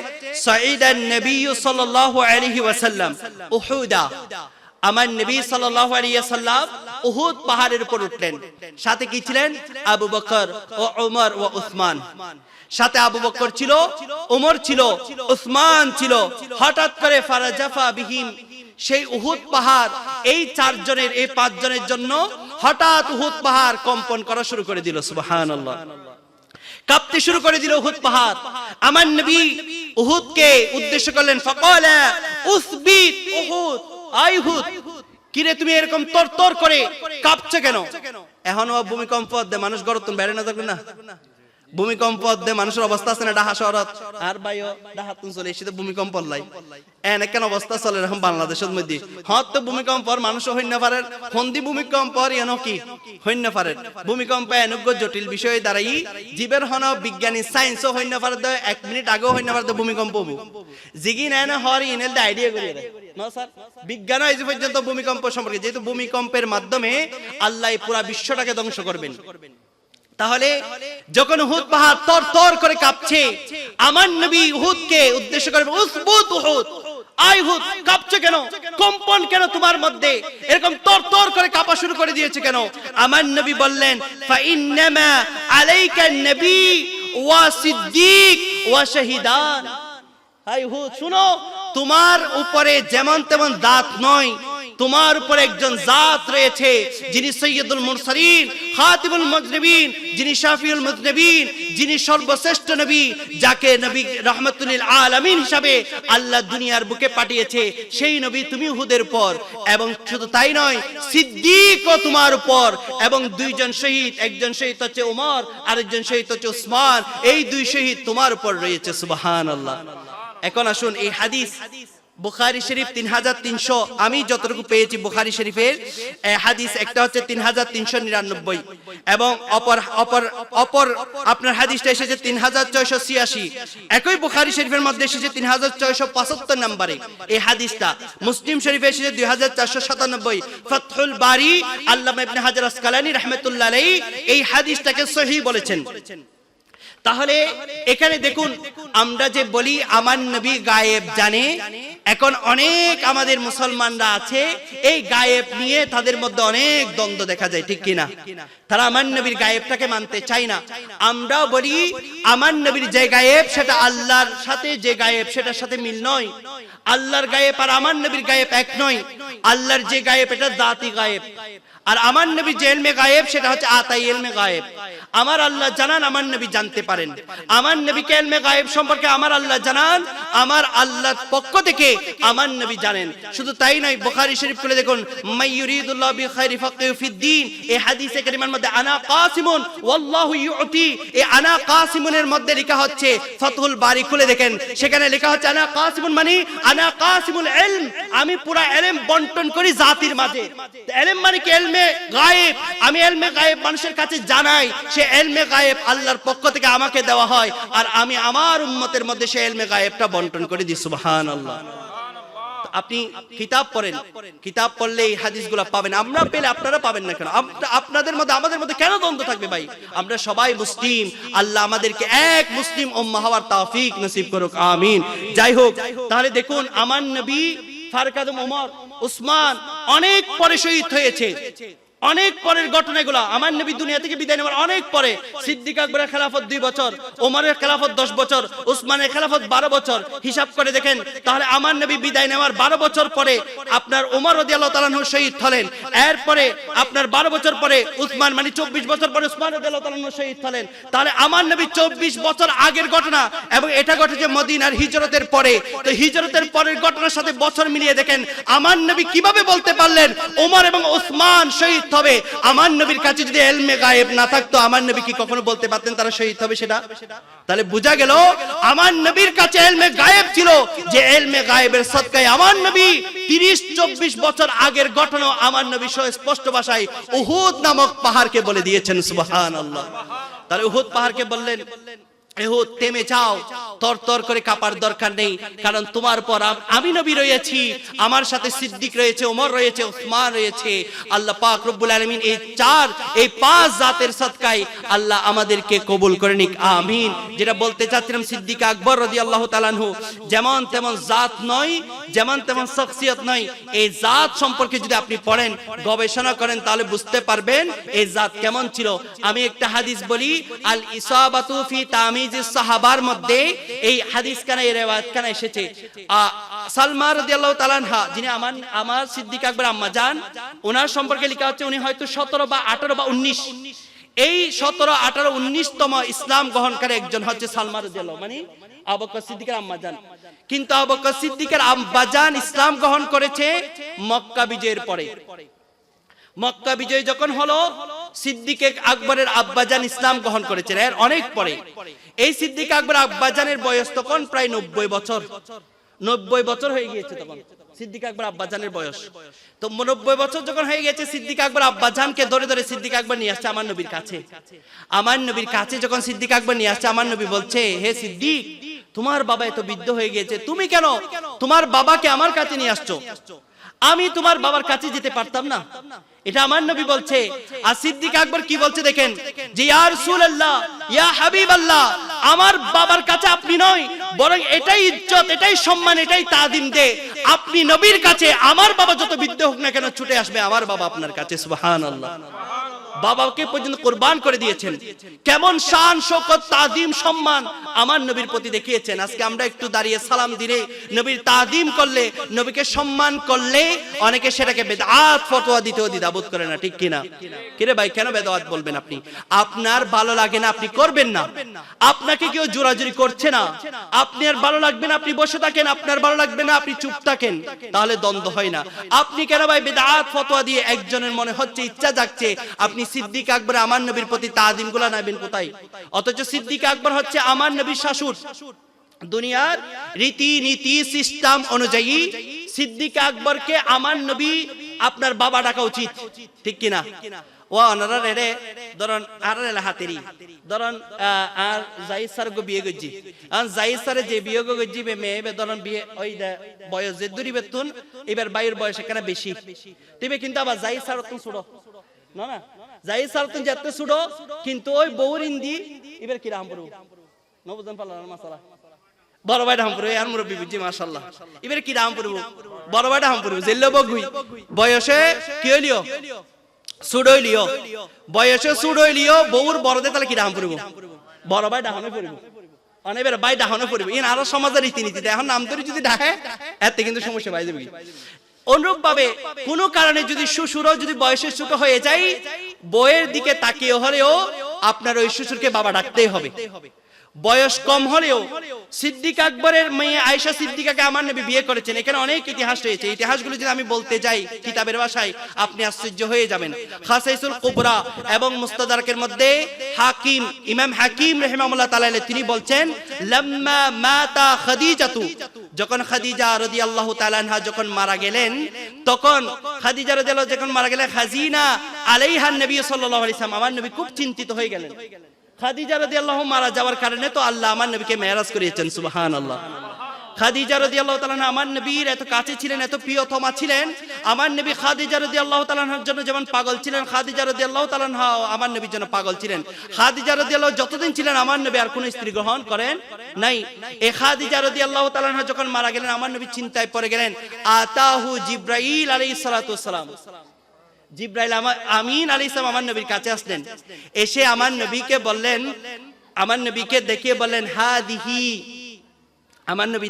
সাইদান নবী সাল্লাল্লাহু আলাইহি ওয়াসাল্লাম উহুদা, আমার নবী সাল্লাল্লাহু আলাইহি ওয়াসাল্লাম উহুদ পাহাড়ের উপর উঠলেন। সাথে কি ছিলেন? আবু বকর ও ওমর ও উসমান। সাথে আবু বকর ছিল, ওমর ছিল, উসমান ছিল। হঠাৎ করে ফারাজাফা বিহিম, সেই উহুদ পাহাড় এই 4 জনের, এই 5 জনের জন্য হঠাৎ উহুদ পাহাড় কম্পন করা শুরু করে দিল। সুবহানাল্লাহ। কাঁপতে শুরু করে দিল উহুদ পাহাড়। আমার নবী উহুদকে উদ্দেশ্য করলেন, ফাকালা উসবিত উহুদ, আই উহুদ, কিরে তুমি এরকম তরতর করে কাঁপছে কেন? এখনো ভূমিকম্প দে মানুষ গরতন বেড়ে না থাকবে না, ভূমিকম্প দে মানুষের অবস্থা আছে না ঢাকা শহরত, আর ভাইও ঢাকাতুন চলে এসে ভূমিকম্প লাই এনে কেন অবস্থা চলে এরকম বাংলাদেশের মধ্যে। হত তো ভূমিকম্প মানুষ হইনা পারে, হন্দি ভূমিকম্প এনো কি হইনা পারে। ভূমিকম্প এনজ্ঞ জটিল বিষয় দ্বারাই জীবের হন বিজ্ঞানী সায়েন্সও হইনা পারে, 1 মিনিট আগেও হইনা পারে ভূমিকম্প হবো জিগি না না হর ইনেল আইডিয়া করিয়ে দেয় না স্যার। বিজ্ঞান আজ পর্যন্ত ভূমিকম্প সম্পর্কে, যেহেতু ভূমিকম্পের মাধ্যমে আল্লাহ পুরো বিশ্বটাকে ধ্বংস করবেন, তাহলে যখন উহুদ পাহাড় তরতর করে কাঁপছে, আমার নবী উহুদকে উদ্দেশ্য করে, উসবুত উহুদ, আই উহুদ, কাঁপছে কেন, কম্পন কেন তোমার মধ্যে, এরকম তরতর করে কাঁপা শুরু করে দিয়েছে কেন? আমার নবী বললেন, ফা ইন্নামা আলাইকা নবী ওয়া সিদ্দিক ওয়া শাহিদান। আই উহুদ, শুনো, তোমার উপরে যেমন তেমন দাঁত নয়, তোমার উপর একজন জাত রয়েছে, যিনি সৈয়দুল মুরসালিন, খাতিমুল মুজনিবিন, যিনি শাফিউল মুজনিবিন, যিনি সর্বশ্রেষ্ঠ নবী, যাকে নবী রাহমাতুল লিল আলামিন হিসাবে আল্লাহ দুনিয়ার বুকে পাঠিয়েছে, সেই নবী তুমি উহুদের উপর। এবং শুধু তাই নয়, সিদ্দিকও তোমার উপর, এবং 2 জন শহীদ, একজন শহীদ হচ্ছে ওমর, আরেকজন শহীদ হচ্ছে উসমান, এই 2 শহীদ তোমার উপর রয়েছে। সুবহানাল্লাহ। এখন আসুন, এই হাদিস বুখারী শরীফ 3300, আমি যতটুকু পেয়েছি বুখারী শরীফের হাদিস একটা হচ্ছে 3399, এবং অপর আপনার হাদিসটা এসেছে 3486। একই বুখারী শরীফের মধ্যে এসেছে 3475 নম্বরে এই হাদিসটা। মুসলিম শরীফে এসেছে 2497। ফাতহুল বারী আল্লামা ইবনে হাজার আসকালানী রাহমাতুল্লাহ আলাইহি এই হাদিসটাকে সহিহ বলেছেন। তাহলে এখানে দেখুন, আমরা যে বলি আমার নবী গায়েব জানে, এখন অনেক আমাদের মুসলমানরা আছে এই গায়েব নিয়ে তাদের মধ্যে অনেক দ্বন্দ্ব দেখা যায়, ঠিক কিনা? তারা আমার নবীর গায়েবটাকে মানতে চায় না। আমরাও বলি আমার নবীর যে গায়েব সেটা আল্লাহর সাথে যে গায়েব সেটার সাথে মিল নয়। আল্লাহর গায়েব আর আমার নবীর গায়েব এক নয়। আল্লাহর যে গায়েব এটা জাতি গায়েব, আর আমার নবী যে ইলমে গায়েব সেটা হচ্ছে আতাই ইলমে গায়েব। আমার আল্লাহ জানান, আমার নবী জানতে পারেন। আমার নবীকে ইলমে গায়েব সম্পর্কে আমার আল্লাহ জানান, আমার আল্লাহর পক্ষ থেকে আমার নবী জানেন। শুধু তাই নয়, বুখারী শরীফ খুলে দেখুন, মাইয়ুরিদুল্লাহু বিখাইরি ফাকিহু ফিদ্দীন, এই হাদিসে কারিমার মধ্যে আনা কাসিমুন ওয়াল্লাহু ইউতি, এই আনা কাসিমুনের মধ্যে লেখা হচ্ছে, ফাতহুল বারী খুলে দেখেন, সেখানে লেখা হচ্ছে আনা কাসিমুন মানে আনা কাসিমুল ইলম, আমি পুরা ইলম বন্টন করি জাতির মাঝে। ইলম মানে কি? ইলমে গায়েব। আমি ইলমে গায়েব মানুষের কাছে জানাই, সে ইলমে গায়েব আল্লাহর পক্ষ থেকে আমাকে দেওয়া হয়, আর আমি আমার উম্মতের মধ্যে সে ইলমে গায়েবটা বন্টন করে দিই। সুবহানাল্লাহ। আপনি কিতাব পড়েন, কিতাব পড়লে এই হাদিসগুলো পাবেন। আমরা পেলে আপনারা পাবেন না কেন? আপনাদের মধ্যে আমাদের মধ্যে কেন দ্বন্দ্ব থাকবে ভাই? আমরা সবাই মুসলিম। আল্লাহ আমাদেরকে এক মুসলিম উম্মাহ হওয়ার তৌফিক নসিব করুক, আমিন। যাই হোক, তাহলে দেখুন, আমার নবী ফারুক আজম, ওমর, উসমান অনেক পরে শহীদ হয়েছে। অনেক পরের ঘটনা এগুলো। আমার নবী দুনিয়া থেকে বিদায় নেওয়ার অনেক পরে। সিদ্দিক আকবরের খেলাফত 2 বছর, ওমরের খেলাফত 10 বছর, উসমানের খেলাফত 12 বছর। হিসাব করে দেখেন, তাহলে আমার নবী বিদায় নেওয়ার 12 বছর পরে আপনার ওমর রাদিয়াল্লাহু তাআলা আনহু শহীদ হলেন। এরপরে আপনার 12 বছর পরে উসমান, মানে 24 বছর পরে উসমান রাদিয়াল্লাহু তাআলা আনহু শহীদ হলেন। তাহলে আমার নবী 24 বছর আগের ঘটনা, এবং এটা ঘটেছে মদিনার হিজরতের পরে। তো হিজরতের পরের ঘটনার সাথে বছর মিলিয়ে দেখেন, আমার নবী কিভাবে বলতে পারলেন ওমর এবং উসমান শহীদ হবে? আমার নবীর কাছে যদি ইলমে গায়েব না থাকতো, আমার নবী কি কখনো বলতে পারতেন তারা শহীদ হবে সেটা? তাহলে বোঝা গেল, আমার নবীর কাছে ইলমে গায়েব ছিল, যে ইলমে গায়েবের সদকায় আমার নবী 30-24 বছর আগের ঘটনা আমার নবী স্পষ্ট ভাষায় উহুদ নামক পাহাড়কে বলে দিয়েছেন। সুবহানাল্লাহ। তাহলে উহুদ পাহাড়কে বললেন, এহুদ থেমে যাও, তরতর করে কাঁপার দরকার নেই, কারণ তোমার পর আমি নবী রয়েছি, আমার সাথে সিদ্দিক রয়েছে, ওমর রয়েছে, উসমান রয়েছে। আল্লাহ পাক রব্বুল আলামিন এই 5 জাতের সদকায় আল্লাহ আমাদেরকে কবুল করে নিক, আমিন। যেটা বলতে চাচ্ছিলাম, সিদ্দিক আকবর রাদিয়াল্লাহু তাআলা আনহু যেমন তেমন জাত নয়, যেমন তেমন শখসিয়ত নয়। এই জাত সম্পর্কে যদি আপনি পড়েন, গবেষণা করেন, তাহলে বুঝতে পারবেন এই জাত কেমন ছিল। আমি একটা হাদিস বলি, আল ইসাবাতু ফি তামিজিস সাহাবার মধ্যে এই হাদিস কানা, এই রিওয়ায়াত কানা এসেছে। সালমা রাদিয়াল্লাহু তাআলা আনহা, যিনি আমার সিদ্দিক আকবর আম্মা জান, ওনার সম্পর্কে লেখা হচ্ছে উনি হয়তো 17 বা 18 বা 19, এই 17, 18, 19তম ইসলাম গ্রহণকারী একজন হচ্ছে সালমা রাদিয়াল্লাহু, মানে আবু বকর সিদ্দিকের আম্মা জান। কিন্তু আবু বকর সিদ্দিকের আব্বা জান ইসলাম গ্রহণ করেছে মক্কা বিজয়ের পরে। মক্কা বিজয় যখন হলো, সিদ্দিক আকবরের আব্বাজান ইসলাম গ্রহণ করেছেন এর অনেক পরে। এই সিদ্দিক আকবর আব্বাজানের বয়স তখন প্রায় 90 বছর, 90 বছর হয়ে গিয়েছে তখন সিদ্দিক আকবর আব্বাজানের বয়স। তো 90 বছর যখন হয়ে গেছে, সিদ্দিক আকবর আব্বাজানকে ধরে ধরে সিদ্দিক আকবর নিয়ে আসছে আমার নবীর কাছে। আমার নবীর কাছে যখন সিদ্দিক আকবর নিয়ে আসছে, আমার নবী বলছে, হে সিদ্দিক, তোমার বাবা এত বৃদ্ধ হয়ে গিয়েছে, তুমি কেন তোমার বাবাকে আমার কাছে নিয়ে আসছো? আমি তোমার বাবার কাছে যেতে পারতাম না? এটা আমার নবী বলছে। আর সিদ্দিক আকবর কি বলছে দেখেন, যে ইয়া রাসূলুল্লাহ, ইয়া হাবিবাল্লাহ, আমার বাবার কাছে আপনি নয়, বরং এটাই ইজ্জত, এটাই সম্মান, এটাই তাদিম দে, আপনি নবীর কাছে আমার বাবা যত বৃদ্ধ হোক না কেন ছুটে আসবে আমার বাবা আপনার কাছে। সুবহানাল্লাহ। বাবাকে পর্যন্ত কুরবান করে দিয়েছেন। কেমন শান, শওকত, তাদিম, সম্মান আমার নবীর প্রতি দেখিয়েছেন। আজকে আমরা একটু দাঁড়িয়ে সালাম দিলে, নবীর তাদিম করলে, নবীকে সম্মান করলে, অনেকে সেটাকে বেদআত ফতোয়া দিতেও দ্বিধাবোধ করে না, ঠিক কিনা? কিরে ভাই, কেন বেদআত বলবেন আপনি? আপনার ভালো লাগে না, আপনি করবেন না। আপনাকে কেউ জোরাজুরি করছে না, আপনার ভালো লাগবে না, আপনি বসে থাকেন। আপনার ভালো লাগবে না, আপনি চুপ থাকেন, তাহলে দ্বন্দ্ব হয় না। আপনি কেন ভাই বেদআত ফতোয়া দিয়ে একজনের মনে হচ্ছে, ইচ্ছা জাগছে, আপনি সিদ্দিক আকবর আমার নবীর প্রতি তাদিম গুলা নাইবেন কোথায়? অথচ সিদ্দিক আকবর হচ্ছে আমার নবীর শাশুড়। দুনিয়ার রীতি নীতি সিস্টেম অনুযায়ী সিদ্দিক আকবরকে আমার নবী আপনার বাবা ডাকা উচিত, ঠিক কিনা? ও ওনারা রে ধরন আর হাতেরি ধরন আর জাহিদ স্যার গো বিয়ে গজি, আর জাহিদ স্যারে যে বিয়ে গো গজি মেয়ে ধরন বিয়ে ওই বয়স যে দূরি বেতুন, এবার বাইয়ের বয়স এখানে বেশি তিবে, কিন্তু আবার জাহিদ স্যার তো ছোট না, না জাহিদ স্যার তো যেতে ছোট, কিন্তু ওই বউর ইন্দি এবার কি রাম পড়ব নবজন পালার মাসালা বড় ভাইটা হাম পড়ব, আর মুরব্বি বুঝি মাশাআল্লাহ, এবার কি রাম পড়ব বড় ভাইটা হাম পড়ব, জেল্লো বগুই বয়সে কি হইলিও সুডইলিও, বয়সে সুডইলিও, বউর বড়দে তাহলে কি রাম পড়ব, বড় ভাই ডাহানে পড়ব, অনেবার ভাই ডাহানে পড়ব। ইন আরো সমাজের রীতিনীতি, এখন নাম ধরে যদি ডাকে এতে কিন্তু সমস্যা পাই যাবে। অনুরূপ ভাবে কোনো কারণে যদি শ্বশুরও যদি বয়সে ছোট হয়ে যায়, বউয়ের দিকে তাকিয়ে হলেও আপনার ওই শ্বশুরকে বাবা ডাকতেই হবে। বয়স কম হলেও সিদ্দিক আকবরের মেয়ে আয়েশা সিদ্দিকাকে আমার নবী বিয়ে করেছেন। এখানে অনেক ইতিহাস রয়েছে, ইতিহাসগুলো যদি আমি বলতে যাই কিতাবের ভাষায় আপনি আশ্চর্য হয়ে যাবেন। খাসাইসুল কুবরা এবং মুস্তাদরাকের মধ্যে হাকিম, ইমাম হাকিম রাহিমাহুল্লাহ তাআলা তিনি বলছেন, লাম্মা মাতা খাদিজাতু, যখন খাদিজা রাদিয়াল্লাহু তাআলা আনহা যখন মারা গেলেন, তখন খাদিজা রাদিয়াল্লাহু যখন মারা গেলেন, খাজিনা আলাইহা নবী সাল্লাল্লাহু আলাইহি ওয়াসাল্লাম, আমার নবী খুব চিন্তিত হয়ে গেলেন। খাদিজা রাদিয়াল্লাহু মারা যাওয়ার কারণে তো আল্লাহ আমার নবীকে মেরাজ করিয়েছেন, সুবহানাল্লাহ। খাদিজা রাদিয়াল্লাহু তাআলা আমার নবীর এত কাছে ছিলেন, এত প্রিয়তমা ছিলেন। আমার নবী খাদিজা রাদিয়াল্লাহু তাআলার জন্য যেমন পাগল ছিলেন, খাদিজা রাদিয়াল্লাহু তাআলা আমার নবীর জন্য পাগল ছিলেন। খাদিজা রাদিয়াল্লাহু যতদিন ছিলেন আমার নবী আর কোনো স্ত্রী গ্রহণ করেন নাই। এই খাদিজা রাদিয়াল্লাহু তাআলা যখন মারা গেলেন, আমার নবী চিন্তায় পড়ে গেলেন। আতাহু জিবরাইল আলাইহিস সালাতু ওয়াসসালাম, জিবরাইল আমিন আলাইহিস সালাম আমার নবীর কাছে আসলেন। এসে আমার নবীকে বললেন, আমার নবীকে দেখিয়ে বললেন, হাদিহি, আমার নবী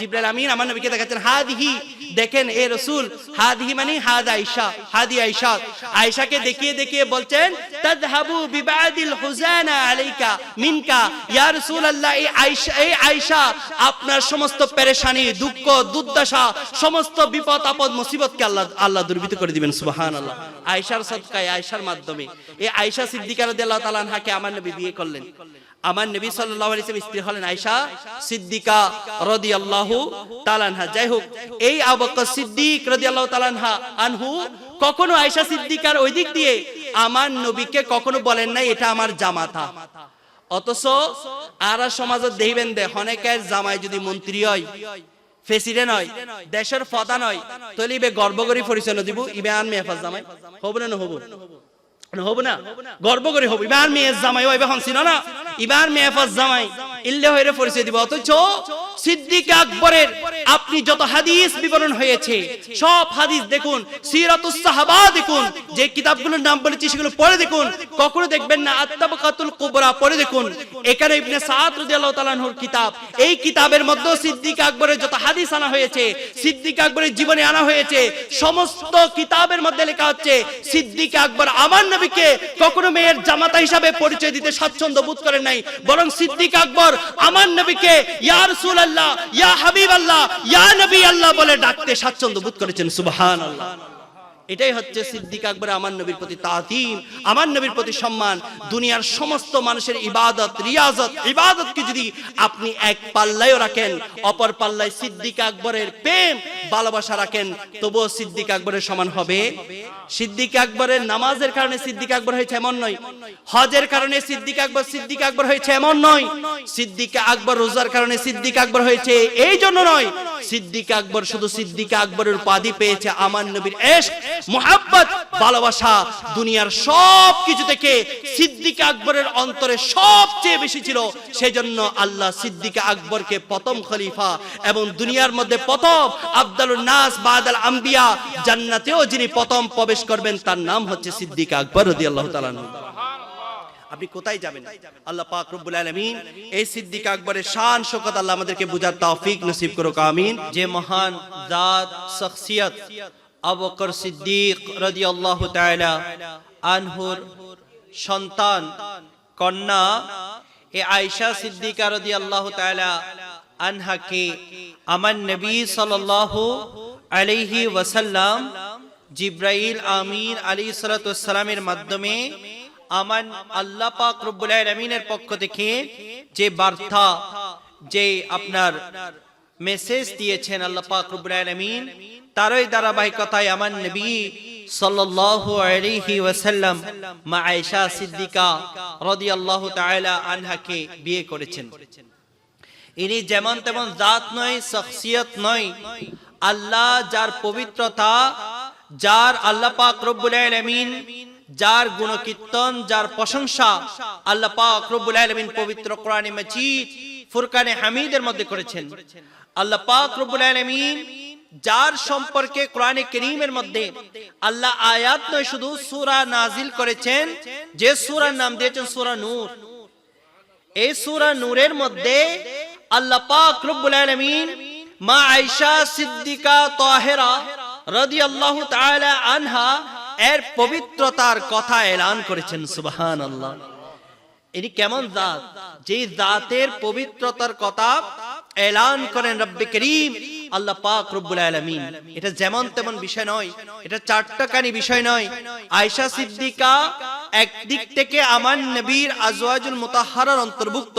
জিবরাইল আমিন আমার নবীকে দেখাচ্ছেন, হাদিহি, দেখেন এ রাসূল, হাদিহি মানে হাদ আয়েশা, হাদি আয়েশা। আয়েশাকে দেখিয়ে দেখিয়ে বলছেন, তাযহাবু বিবাদিল হুজানা আলাইকা মিনকা, ইয়া রাসূলুল্লাহ, এই আয়েশা আপনার সমস্ত পেরেশানি, দুঃখ, দুর্দশা, সমস্ত বিপদ আপদ মুসিবতকে আল্লাহ দুর্বিত করে দিবেন, সুবহানাল্লাহ। আয়েশার সাদকায়, আয়েশার মাধ্যমে এই আয়েশা সিদ্দিকা রাদিয়াল্লাহু তাআলা আনহাকে আমার নবী বিয়ে করলেন। আমার নবী সাল্লাল্লাহু আলাইহি ওয়াসাল্লাম স্ত্রী হলেন আয়েশা সিদ্দিকা রাদিয়াল্লাহু তাআলা আনহা। যাই হোক, এই আবু বকর সিদ্দিক রাদিয়াল্লাহু তাআলা আনহু কখনো আয়েশা সিদ্দিকার ওই দিক দিয়ে আমার নবীকে কখনো বলেন নাই এটা আমার জামাতা। অথচ আরা সমাজত দেখবেন অনেকের জামাই যদি মন্ত্রী হয়, প্রেসিডেন্ট হয়, দেশের প্রধান হয়, তাহলে ইবে গর্ব করে পরিচয় দিব, ইবে আন মেহফাজ জামাই হবো না হবো হবো না, গর্ব করে হবো, ইবার মেয়ের জামাই ওইবে হনছিল না, ইবার মেহফাজ জামাই ইল্লে হইরে পরিচয় দিব। অথচ সিদ্দিক আকবরের আপনি যত হাদিস বিবরণ হয়েছে সব হাদিস দেখুন, সিরাতুস সাহাবা দেখুন, যে কিতাবগুলোর নাম বলেছি সেগুলো পড়ে দেখুন, কখনো দেখবেন না আত-তাবাকাতুল কুবরা পড়ে দেখুন। এখানে ইবনে সাদ রাদিয়াল্লাহু তাআলা আনহুর কিতাব, এই কিতাবের মধ্যে সিদ্দিক আকবরের যত হাদিস আনা হয়েছে, সিদ্দিক আকবরের জীবনে আনা হয়েছে, সমস্ত কিতাবের মধ্যে লেখা হচ্ছে সিদ্দিক আকবর আমার নবীকে কখনো মেয়ের জামাতা হিসাবে পরিচয় দিতে স্বাচ্ছন্দ্য বোধ করেন নাই, বরং সিদ্দিক আকবর আমার নবীকে ইয়া রাসূলুল্লাহ, ইয়া হাবিবাল্লাহ, ইয়া নবী আল্লাহ বলে ডাকতে স্বাচ্ছন্দ্য বোধ করেছেন, সুবহানাল্লাহ। এটাই হচ্ছে সিদ্দিক আকবর আমার নবীর প্রতি তাআযীম, আমার নবীর প্রতি সম্মান। দুনিয়ার সমস্ত মানুষের ইবাদত, রিয়াজত, ইবাদতকে যদি আপনি এক পাল্লায় রাখেন, অপর পাল্লায় সিদ্দিক আকবরের প্রেম ভালোবাসা রাখেন, তবুও সিদ্দিক আকবরের সমান হবে। সিদ্দিক আকবরের নামাজের কারণে সিদ্দিক আকবর হয়েছে এমন নয়, হজের কারণে সিদ্দিক আকবর হয়েছে এমন নয়, সিদ্দিক আকবর রোজার কারণে সিদ্দিক আকবর হয়েছে এই জন্য নয়। সিদ্দিক আকবর শুধু সিদ্দিক আকবরের উপাধি পেয়েছে আমার নবীর ইশক, মুহাব্বত, ভালোবাসা। দুনিয়ার সব কিছু থেকে সিদ্দিক আকবরের অন্তরে সবচেয়ে বেশি ছিল, সেজন্য আল্লাহ সিদ্দিক আকবরকে প্রথম খলিফা এবং দুনিয়ার মধ্যে প্রথম আফদালুন নাস বাদাল আম্বিয়া, জান্নাতেও যিনি প্রথম প্রবেশ করবেন তার নাম হচ্ছে সিদ্দিক আকবর রাদিয়াল্লাহু তাআলা আনহু। আপনি কোথায় যাবেন? আল্লাহ পাক রব্বুল আলামিন এই সিদ্দিক আকবরের শান শওকত আল্লাহ আমাদেরকে বুঝার তৌফিক নসিব করুক, আমিন। যে মহান জাত শখসিয়ত আবু বকর সিদ্দিক রাদিয়াল্লাহু তাআলা আনহুর সন্তান কন্যা এ আয়েশা সিদ্দিকা রাদিয়াল্লাহু তাআলা আনহাকে আমার নবী সাল্লাল্লাহু আলাইহি ওয়াসাল্লাম জিবরাইল আমিন আলাইহিস সালাতু ওয়াস সালামের মাধ্যমে আমার আল্লাহ পাক রব্বুল আলামিনের পক্ষ থেকে যে বার্তা, যে আপনার মেসেজ দিয়েছেন আল্লাহ পাক রব্বুল আলামিন, তারই ধারাবাহিকতায় আমার নবী সাল্লাল্লাহু আলাইহি ওয়াসাল্লাম মা আয়েশা সিদ্দিকা রাদিয়াল্লাহু তাআলা আনহাকে বিয়ে করেছেন। ইনি যেমন তেমন জাত নয়, শখসিয়ত নয়, আল্লাহ যার পবিত্রতা, যার আল্লাহ পাক রব্বুল আলামিন যার গুণকীর্তন, যার প্রশংসা আল্লাহ পাক রব্বুল আলামিন পবিত্র কোরআনে মাজিদ ফুরকানে হামিদের মধ্যে করেছেন। আল্লাহ পাক রব্বুল আলামিন যার সম্পর্কে কোরআনে কারীমের মধ্যে আল্লাহ আয়াত নয় শুধু সূরা নাজিল করেছেন, যে সূরার নাম দিয়েছেন সূরা নূর। এই সূরা নূরের মধ্যে আল্লাহ পাক রব্বুল আলামিন মা আয়েশা সিদ্দিকা তাহেরা রাদিয়াল্লাহু তাআলা আনহা এর পবিত্রতার কথা এলান করেছেন। সুবহানাল্লাহ। ইনি কেমন জাত, যে জাতের পবিত্রতার কথা এলান করেন রব্বে করিম আল্লাহ পাক রব্বুল আলামিন। এটা যেমন তেমন বিষয় নয়, এটা চারটাকানি বিষয় নয়। আয়েশা সিদ্দিকা একদিক থেকে আমার নবীর আজওয়াজুল মুতাহহারার অন্তর্ভুক্ত,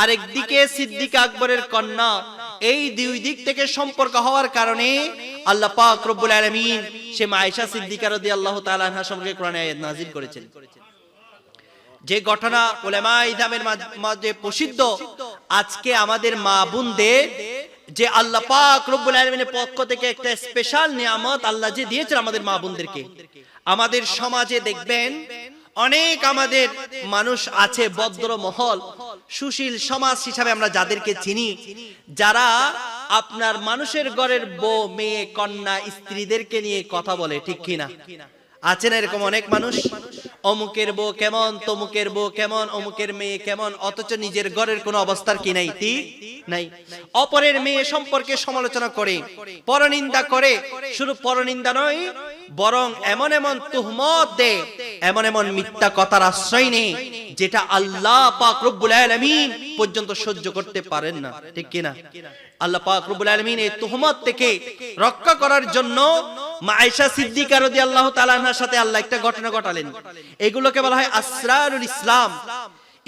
আরেকদিকে সিদ্দিক আকবরের কন্যা। এই দুই দিক থেকে সম্পর্ক হওয়ার কারণে আল্লাহ পাক রব্বুল আলামিন সে আয়েশা সিদ্দিকা রাদিয়াল্লাহু তাআলা আনহা সম্পর্কে কোরআনে আয়াত নাযিল করেছেন। যে ঘটনা উলামায়ে ইসলামের মাঝে প্রসিদ্ধ, আজকে আমাদের মা বোনদের যে আল্লাহ পাক রব্বুল আলামিনের পক্ষ থেকে একটা স্পেশাল নিয়ামত আল্লাহ যে দিয়েছেন আমাদের মা বোনদেরকে। আমাদের সমাজে দেখবেন অনেক আমাদের মানুষ আছে, ভদ্র মহল, সুশীল সমাজ হিসাবে আমরা যাদেরকে চিনি, যারা আপনার মানুষের ঘরের বউ, মেয়ে, কন্যা, স্ত্রীদেরকে নিয়ে কথা বলে, ঠিক কিনা? আছে না এরকম অনেক মানুষ? অমুকের বউ কেমন, তমুকের বউ কেমন, অমুকের মেয়ে কেমন, অথচ নিজের ঘরের কোনো অবস্থার কি নাই, ঠিক নাই। অপরের মেয়ে সম্পর্কে সমালোচনা করে, পরনিন্দা করে। শুধু পরনিন্দা নয়, বরং এমন এমন তুহমত দেয়, এমন এমন মিথ্যা কথার আশ্রয় নেয় যেটা আল্লাহ পাক রব্বুল আলামিন পর্যন্ত সহ্য করতে পারেন না, ঠিক কিনা? আল্লাহ পাক রব্বুল আলামিন এই তুহমত থেকে রক্ষা করার জন্য মা আয়েশা সিদ্দিকা রাদিয়াল্লাহু তাআলা আনহার সাথে আল্লাহ একটা ঘটনা ঘটালেন। এগুলোকে বলা হয় আসরারুল ইসলাম।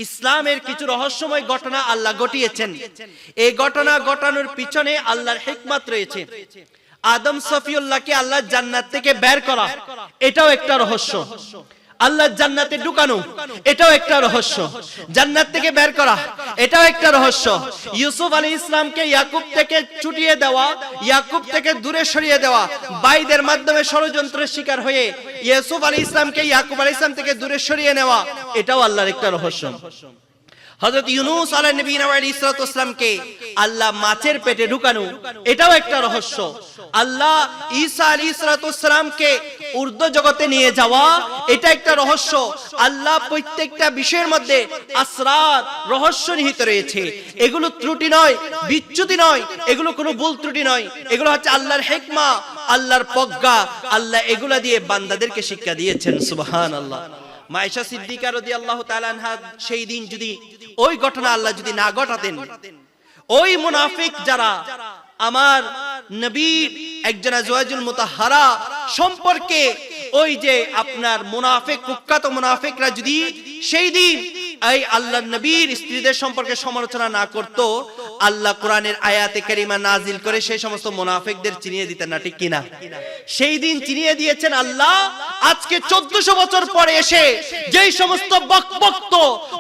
ইসলামের কিছু রহস্যময় ঘটনা আল্লাহ ঘটিয়েছেন। এই ঘটনা ঘটানোর পিছনে আল্লাহর হিকমত রয়েছে। আদম সফিউল্লাহকে আল্লাহ জান্নাত থেকে বের করা, এটাও একটা রহস্য। আল্লাহ জান্নাতে ঢুকানো, এটাও একটা রহস্য। জান্নাত থেকে বের করা, এটাও একটা রহস্য। ইউসুফ আলাইহিস সালামকে ইয়াকুব থেকে ছুটিয়ে দেওয়া, ইয়াকুব থেকে দূরে সরিয়ে দেওয়া, ভাইদের মাধ্যমে ষড়যন্ত্রের শিকার হয়ে ইউসুফ আলাইহিস সালামকে ইয়াকুব আলাইহিস সালাম থেকে দূরে সরিয়ে নেওয়া, এটাও আল্লাহর একটা রহস্য। হযরত ইউনূস আলাইহিস সালামকে আল্লাহ মাছের পেটে ঢুকানো, এটাও একটা রহস্য। আল্লাহ ঈসা আলাইহিস সালামকে ঊর্ধ্ব জগতে নিয়ে যাওয়া, এটা একটা রহস্য। আল্লাহ প্রত্যেকটা বিষয়ের মধ্যে আসরার, রহস্য নিহিত রয়েছে। এগুলো ত্রুটি নয়, বিচ্যুতি নয়, এগুলো কোনো ভুল ত্রুটি নয়, এগুলো হচ্ছে আল্লাহর হিকমা, আল্লাহর প্রজ্ঞা। আল্লাহ এগুলা দিয়ে বান্দাদেরকে শিক্ষা দিয়েছেন। সুবহানাল্লাহ। মা আয়েশা সিদ্দিকা রাদিয়াল্লাহু তাআলা আনহা সেই দিন যদি ওই ঘটনা আল্লাহ যদি না ঘটাতেন, ওই মুনাফিক যারা আমার নবীর একজন আজওয়াজুল মুতাহহারা সম্পর্কে, ওই যে আপনার মুনাফিক, কুখ্যাত মুনাফিকরা যদি সেই দিন এই আল্লাহর নবীর স্ত্রীদের সম্পর্কে সমালোচনা না করত, আল্লাহ কোরআনের আয়াতে কারিমা নাজিল করে সেই সমস্ত মুনাফিকদের চিনিয়ে দিতেন না, ঠিক কিনা? সেই দিন চিনিয়ে দিয়েছেন আল্লাহ। আজকে 1400 বছর পরে এসে যেই সমস্ত বকবক্ত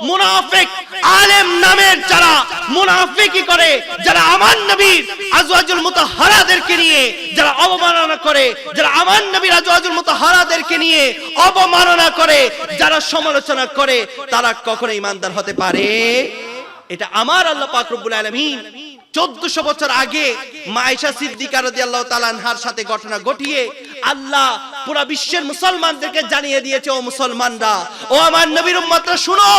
মুনাফিক আলেম নামের যারা মুনাফিকি করে, যারা আমার নবীর আজওয়াজুল মুতাহহারাদেরকে নিয়ে যারা অবমাননা করে, যারা আমার নবীর আজওয়াজুল মুতাহহারাদেরকে নিয়ে অবমাননা করে, যারা সমালোচনা করে, তারা কখনো ঈমানদার হতে পারে? এটা আমার আল্লাহ পাক রব্বুল আলামিন 1400 বছর আগে মা আয়েশা সিদ্দিকা রাদিয়াল্লাহু তাআলা আনহার সাথে ঘটনা ঘটিয়ে আল্লাহ পুরো বিশ্বের মুসলমানদেরকে জানিয়ে দিয়েছে, ও মুসলমানরা, ও আমার নবীর উম্মতরা, শুনো,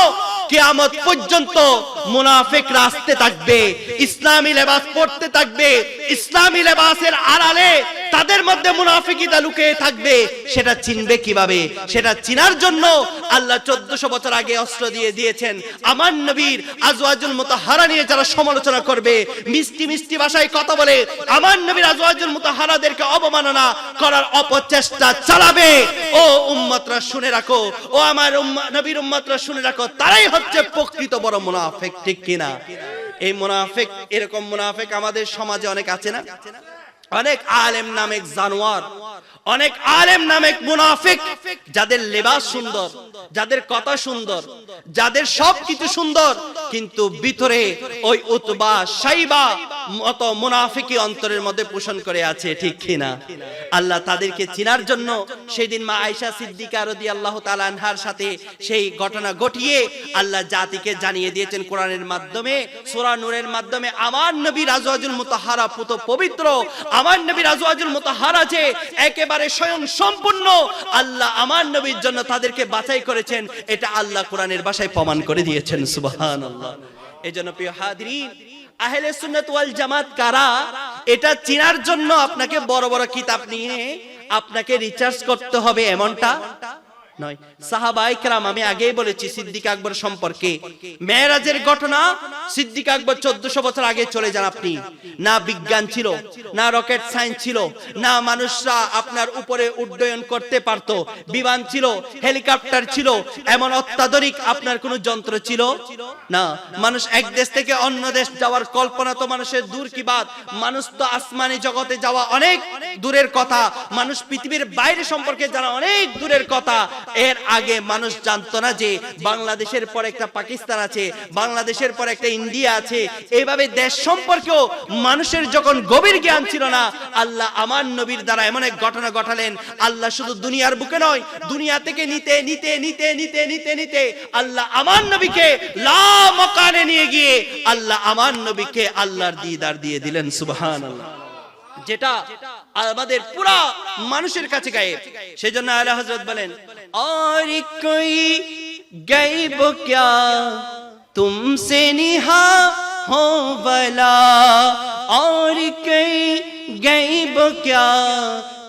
কিয়ামত পর্যন্ত মুনাফিকরা আসতে থাকবে, ইসলামী লেবাস পরতে থাকবে, ইসলামী লেবাসের আড়ালে তাদের মধ্যে মুনাফিকিতা লুকিয়ে থাকবে। সেটা চিনবে কিভাবে? সেটা চিনার জন্য আল্লাহ 1400 বছর আগে অস্ত্র দিয়ে দিয়েছেন। আমার নবীর আজওয়াজুল মুতাহহারা নিয়ে যারা সমালোচনা করবে, মিষ্টি মিষ্টি ভাষায় কথা বলে আমার নবীর আজওয়াজুল মুতাহহারাদেরকে অবমাননা করার অপচেষ্টা চালাবে, ও উম্মতরা শুনে রাখো, ও আমার নবীর উম্মতরা শুনে রাখো, তারাই হচ্ছে প্রকৃত বড় মুনাফিক, ঠিক কিনা? এই মুনাফিক, এরকম মুনাফিক আমাদের সমাজে অনেক আছে না? অনেক আলেম নামেক জানোয়ার, অনেক আলেম নামেক মুনাফিক, যাদের লেবাস সুন্দর, যাদের কথা সুন্দর, যাদের সবকিছু সুন্দর, কিন্তু ভিতরে ওই উতবা শাইবা মত মুনাফিকি অন্তরের মধ্যে পোষণ করে আছে, ঠিক কিনা? আল্লাহ তাদেরকে চিনার জন্য সেদিন মা আয়েশা সিদ্দিকা রাদিয়াল্লাহু তাআলা আনহার সাথে সেই ঘটনা ঘটিয়ে আল্লাহ জাতিকে জানিয়ে দিয়েছেন কোরআনের মাধ্যমে, সূরা নূরের মাধ্যমে। আমার নবীর আজওয়াজুল মুতাহহারা পুত পবিত্র, আমার নবীর আজওয়াজুল মুতাহহারা যে একেবারে স্বয়ং সম্পূর্ণ, আল্লাহ আমার নবীর জন্য তাদেরকে বাছাই করেছেন, এটা আল্লাহ কোরআনের ভাষায় প্রমাণ করে দিয়েছেন। সুবহানাল্লাহ। এজন্য প্রিয় হাজিরিন, আহলে সুন্নাত ওয়াল জামাত কারা? এটা চেনার জন্য আপনাকে বড় বড় কিতাব নিয়ে আপনাকে রিসার্চ করতে হবে এমনটা নয়। সাহাবায়ে কেরাম, আমি আগেই বলেছি সিদ্দিক আকবর সম্পর্কে, মেরাজের ঘটনা, সিদ্দিক আকবর 1400 বছর আগে চলে যান আপনি। না বিজ্ঞান ছিল, না রকেট সায়েন্স ছিল, না মানুষরা আপনার উপরে উড্ডয়ন করতে পারত, বিমান ছিল, হেলিকপ্টার ছিল, এমন অত্যাধুনিক আপনার কোনো যন্ত্র ছিল না। মানুষ এক দেশ থেকে অন্য দেশ যাওয়ার কল্পনা তো মানুষের দূর কি বাত, মানুষ তো আসমানি জগতে যাওয়া অনেক দূরের কথা, মানুষ পৃথিবীর বাইরে সম্পর্কে জানা অনেক দূরের কথা। এর আগে মানুষ জানতো না যে বাংলাদেশের পর একটা পাকিস্তান আছে, বাংলাদেশের পর একটা ইন্ডিয়া আছে। এইভাবে দেশ সম্পর্কেও মানুষের যখন গভীর জ্ঞান ছিল না, আল্লাহ আমার নবীর দ্বারা এমন এক ঘটনা ঘটালেন। আল্লাহ শুধু দুনিয়ার বুকে নয়, দুনিয়া থেকে নিতে নিতে নিতে নিতে নিতে নিতে আল্লাহ আমার নবীকে লা মাকানে নিয়ে গিয়ে আল্লাহ আমার নবীকে আল্লাহর দিদার দিয়ে দিলেন। সুবহানাল্লাহ। যেটা আমাদের পুরা মানুষের কাছে গায়েব। সেজন্য আলা হযরত বলেন, और कोई गैब क्या तुमसे निहा हो भला, और कोई गैब क्या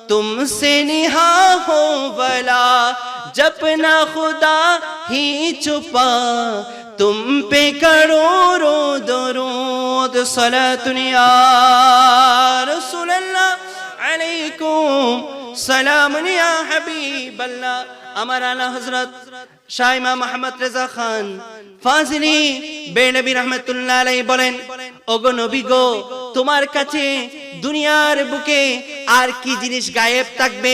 तुमसे निहा हो भला, जब ना खुदा ही छुपा तुम पे करोड़ों दरूद, सलातुन या रसूल अल्लाह अलैकुम सलामुन या हबीबल्लाह। আমার আলা হযরত শাহ ইমাম আহমদ রেজা খান ফাজিলি বেনবী রাহমাতুল্লাহ আলাইহি বলেন, ওগো নবী গো, তোমার কাছে দুনিয়ার বুকে আর কি জিনিস গায়েব থাকবে,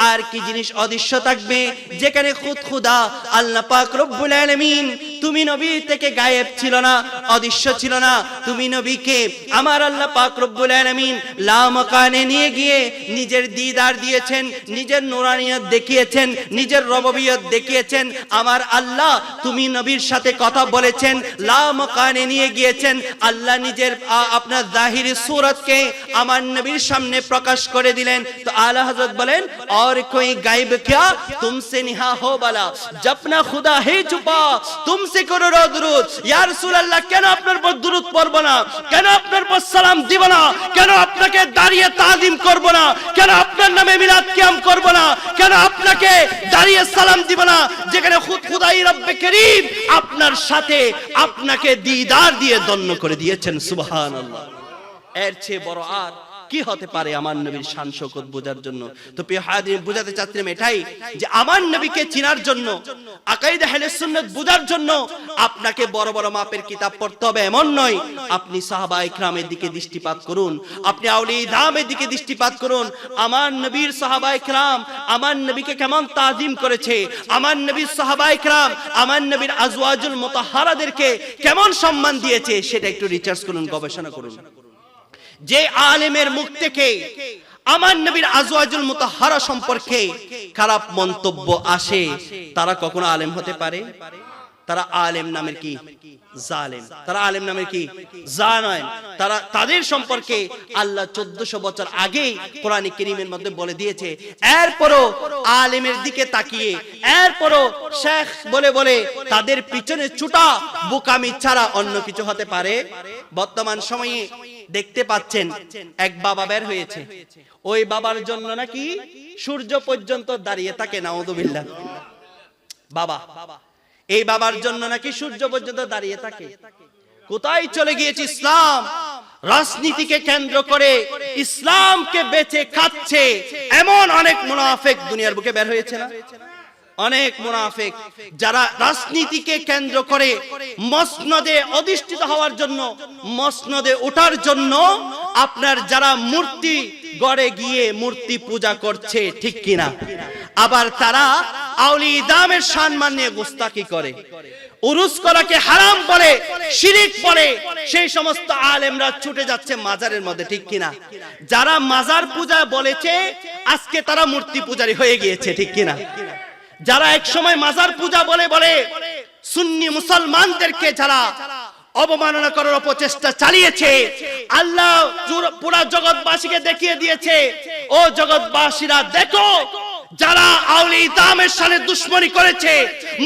আর কি জিনিস অদৃশ্য থাকবে, যেখানে খুদ খুদা আল্লাহ পাক রব্বুল আলামিন তুমি নবী থেকে গায়েব ছিল না, অদৃশ্য ছিল না। তুমি নবীকে আমার আল্লাহ পাক রব্বুল আলামিন লা মাকানে নিয়ে গিয়ে নিজের দিদার দিয়েছেন, নিজের নূরানিয়ত দেখিয়েছেন, নিজের রববিয়ত দেখিয়েছেন। আমার আল্লাহ তুমি নবীর সাথে কথা বলেছেন, লা মাকানে নিয়ে গিয়েছেন। আল্লাহ নিজের আপনার জাহিরি सूरतকে আমার নবীর সামনে প্রকাশ করে দিলেন। তো আলা হযরত বলেন, और कोई गायब क्या तुमसे निहा हो भला, जब ना खुदा है छुपा तुमसे करो दुरूद। या রাসূল আল্লাহ, কেন আপনার উপর দুরূদ পড়ব না, কেন আপনার উপর সালাম দিব না, কেন আপনাকে দাঁড়িয়ে তাজিম করব না, কেন আপনার নামে মিলাদ কিয়াম করব না, কেন আপনাকে দাঁড়িয়ে সালাম দিব না, যেখানে খুদ খুদাই রব্বে করিম আপনার সাথে আপনাকে দিদার দিয়ে ধন্য করে দিয়েছেন। সুবহানাল্লাহ। এর চেয়ে বড় আর কি হতে পারে আমার নবীর শান শওকত বোঝার জন্য? তো প্রিয় হাজিরিন, বোঝাতে চাচ্ছিলাম এটাই যে আমার নবীকে চিনার জন্য, আকাইদা আহলে সুন্নাত বোঝার জন্য আপনাকে বড় বড় মাপের কিতাব পড়তে হবে এমন নয়। আপনি সাহাবায়ে কেরামের দিকে দৃষ্টিপাত করুন, আপনি আউলিয়া ইজমের দিকে দৃষ্টিপাত করুন। আমার নবীর সাহাবায়ে কেরাম আমার নবীকে কেমন তাজিম করেছে, আমার নবীর সাহাবায়ে কেরাম আমার নবীর আজওয়াজুল মুতাহহারাদেরকে কেমন সম্মান দিয়েছে, সেটা একটু রিসার্চ করুন, গবেষণা করুন। যে আলেমের মুখ থেকে আমার নবীর আজওয়াজুল মুতাহহারা সম্পর্কে খারাপ মন্তব্য আসে, তারা কখনো আলেম হতে পারে? তারা আলেম নামের কি জালেম, তারা আলেম নামের কি জালেম। তারা তাদের সম্পর্কে আল্লাহ 1400 বছর আগেই কোরআন কারীমের মধ্যে বলে দিয়েছে। এরপরও আলেমের দিকে তাকিয়ে, এরপরও শেখ বলে বলে তাদের পিছনে ছুটা বোকামি ছাড়া অন্য কিছু হতে পারে? বর্তমান সময়ে দেখতে পাচ্ছেন এক বাবা বের হয়েছে, ওই বাবার জন্য নাকি সূর্য পর্যন্ত দাঁড়িয়ে থাকে। নাউযুবিল্লাহ। বাবা, এই বাবার জন্য নাকি সূর্য পর্যন্ত দাঁড়িয়ে থাকে। কোথায় চলে গিয়েছে ইসলাম? রাজনীতিকে কেন্দ্র করে ইসলামকে বেচে খাচ্ছে এমন অনেক মুনাফিক দুনিয়ার বুকে বের হয়েছে না? অনেক মুনাফিক যারা রাজনীতিকে কেন্দ্র করে মসনদে অধিষ্ঠিত হওয়ার জন্য, মসনদে ওঠার জন্য আপনার যারা মূর্তি গড়ে গিয়ে মূর্তি পূজা করছে, ঠিক কিনা? আবার তারা আউলিয়া ইজমের সম্মান নিয়ে গোস্তাকি করে, উরুস করাকে হারাম বলে, শিরিক বলে। সেই সমস্ত আলেমরা ছুটে যাচ্ছে মাজারের মধ্যে, ঠিক কিনা? যারা মাজার পূজা বলেছে আজকে তারা মূর্তি পূজারী হয়ে গিয়েছে, ঠিক কিনা? যারা এক সময় মাজার পূজা বলে বলে সুন্নি মুসলমানদেরকে যারা অবমাননা করার অপচেষ্টা চালিয়েছে, আল্লাহ পুরা জগৎবাসীকে দেখিয়ে দিয়েছে, ও জগৎবাসীরা দেখো, যারা আউলিয়া ইজমের সাথে দুশমনি করেছে,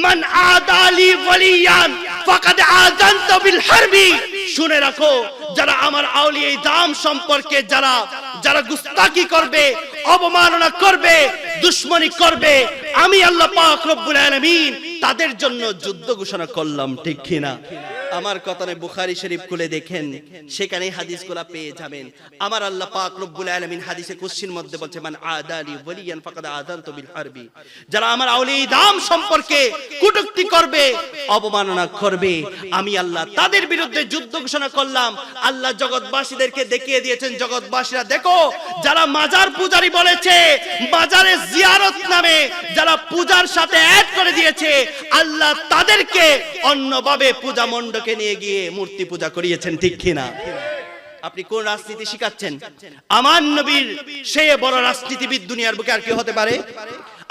মান আদালি ওয়ালিয়ান ফাকাদ আযানতু বিল হারবি, শুনে রাখো, যারা আমার আউলিয়া দাম সম্পর্কে যারা যারা গুস্তাকি করবে, অবমাননা করবে, দুশমনি করবে, আমি আল্লাহ পাক রব্বুল আলামিন তাদের জন্য যুদ্ধ ঘোষণা করলাম, ঠিক কিনা? আমার কথা নয়, বুখারী শরীফ খুলে দেখেন, সেখানে হাদিসগুলো পেয়ে যাবেন। আমার আল্লাহ পাক রব্বুল আলামিন হাদিসে কুদসির মধ্যে বলছে, মান আদালি ওয়ালিয়ান ফাকাদ আযানতু বিল হারবি। যারা আমার আউলিয়া দাম সম্পর্কে কটূক্তি করবে, অবমাননা করবে, আমি আল্লাহ তাদের বিরুদ্ধে যুদ্ধ ঘোষণা করলাম। আল্লাহ জগৎবাসীদেরকে দেখিয়ে দিয়েছেন, জগৎবাসীরা দেখো, যারা মাজার পূজারি বলেছে, মাজারে জিয়ারত নামে যারা পূজার সাথে অ্যাড করে দিয়েছে, আল্লাহ তাদেরকে অন্যভাবে পূজা মণ্ডপে নিয়ে গিয়ে মূর্তি পূজা করিয়েছেন, ঠিক কিনা? আপনি কোন রাজনীতি শিখাচ্ছেন? আমার নবীর চেয়ে বড় রাজনীতিবিদ দুনিয়ার বুকে আর কি হতে পারে?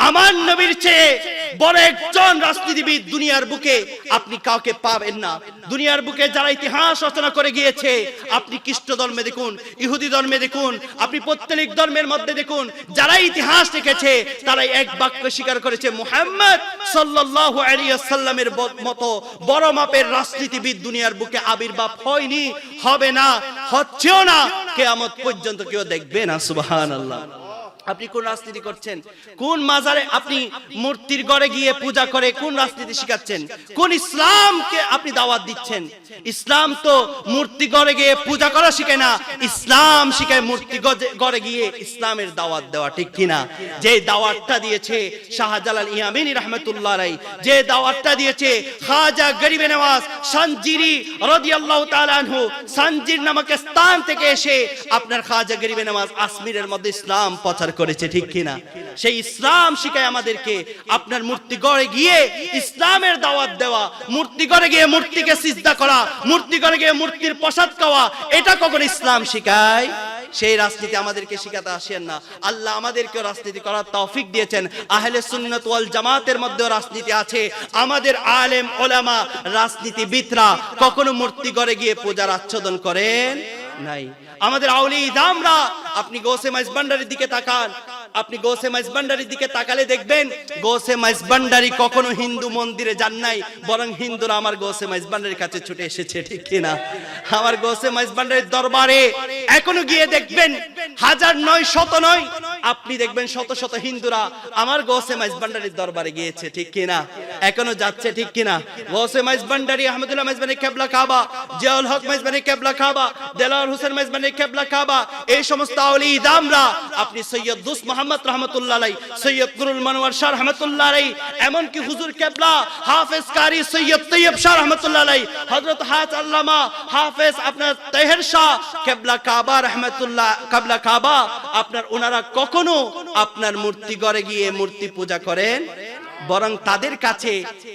আমার নবীর চেয়ে বড় একজন রাজনীতিবিদ দুনিয়ার বুকে আপনি কাউকে পাবেন না। দুনিয়ার বুকে যারা ইতিহাস রচনা করে গিয়েছে, আপনি খ্রিস্ট ধর্মে দেখুন, ইহুদি ধর্মে দেখুন, আপনি প্রত্যেক ধর্মের মধ্যে দেখুন, যারা ইতিহাস লিখেছে তারা এক বাক্য স্বীকার করেছে, মুহাম্মদ সাল্লাল্লাহু আলাইহি ওয়াসাল্লামের মতো বড় মাপের রাজনীতিবিদ দুনিয়ার বুকে আবির্ভাব হয়নি, হবে না, হচ্ছেও না, কিয়ামত পর্যন্ত কেউ দেখবে না। সুবহানাল্লাহ। আপনি কোন রাজনীতি করছেন? কোন মাজারে আপনি মূর্তির ঘরে গিয়ে পূজা করে কোন রাজনীতি শিখাচ্ছেন? কোন ইসলামকে আপনি দাওয়াত দিচ্ছেন? ইসলাম তো মূর্তি ঘরে গিয়ে পূজা করা শিখায় না, ইসলাম শিখায় মূর্তি ঘরে গিয়ে ইসলামের দাওয়াত দেওয়া, ঠিক কিনা? যে দাওয়াতটা দিয়েছে শাহজালাল ইয়ামিনী রাহমাতুল্লাহ আলাইহি, যে দাওয়াতটা দিয়েছে খাজা গরিবে নওয়াজ সানজিরি রাদিয়াল্লাহু তাআলা আনহু, সানজির নামক স্থান থেকে এসে আপনার খাজা গরিবে নওয়াজ আজমিরের মধ্যে ইসলাম প্রচার করেছে, ঠিক কিনা? সেই ইসলাম শিখায় আমাদেরকে আপনার মূর্তি ঘরে গিয়ে ইসলামের দাওয়াত দেওয়া, মূর্তি ঘরে গিয়ে মূর্তিকে সিজদা করা, মূর্তি ঘরে গিয়ে মূর্তির প্রসাদ খাওয়া, এটা কখন ইসলাম শিখায়? সেই রাজনীতি আমাদেরকে শিখাতে আসেন না। আল্লাহ আমাদেরকে রাজনীতি করার তৌফিক দিয়েছেন। আহলে সুন্নাত ওয়াল জামাতের মধ্যেও রাজনীতি আছে। আমাদের আলেম ওলামা রাজনীতিবিদরা কখনো মূর্তি ঘরে গিয়ে পূজার আচ্ছাদন করেন নাই। আমাদের আউলিয়া দামরা, আপনি গৌসে মাইজভান্ডারির দিকে তাকান, আপনি গৌসে মাইজভান্ডারির দিকে তাকালে দেখবেন গৌসে মাইজভান্ডারি কখনো হিন্দু মন্দিরে যান নাই, বরং হিন্দুরা আমার গৌসে মাইজভান্ডারির কাছে ছুটে এসেছে, ঠিক কিনা? আমার গৌসে মাইজভান্ডারির দরবারে এখনো গিয়ে দেখবেন হাজার নয়, শত নয়, আপনি দেখবেন শত শত হিন্দুরা আমার গৌসে মাইজভান্ডারির দরবারে গিয়েছে, ঠিক কিনা? এখনো যাচ্ছে, ঠিক কিনা? গৌসে মাইজভান্ডারি, আহমদুল্লাহ মাইজভান্ডারি কেবলা কাবা, জিয়াউল হক মাইজভান্ডারি কেবলা কাবা, দেলাওয়ার হোসেন মাইজভান্ডারি কেবলা কাবা, এই সমস্ত আউলিয়া দামরা, আপনি সৈয়দ দুস মোহাম্মদ রাহমাতুল্লাহ আলাইহি, সৈয়দ নুরুল মনোয়ার শাহ রাহমাতুল্লাহ আলাইহি, এমনকি হুজুর কেবলা হাফেজ কারি সৈয়দ তৈয়ব শাহ রাহমাতুল্লাহ আলাইহি, হযরত হাজ আল্লামা হাফেজ আপনার তাহের শাহ কেবলা কাবা রাহমাতুল্লাহ কেবলা কাবা, আপনার ওনারা কখনো আপনার মূর্তি ঘরে গিয়ে মূর্তি পূজা করেন, বরং তাদের কাছে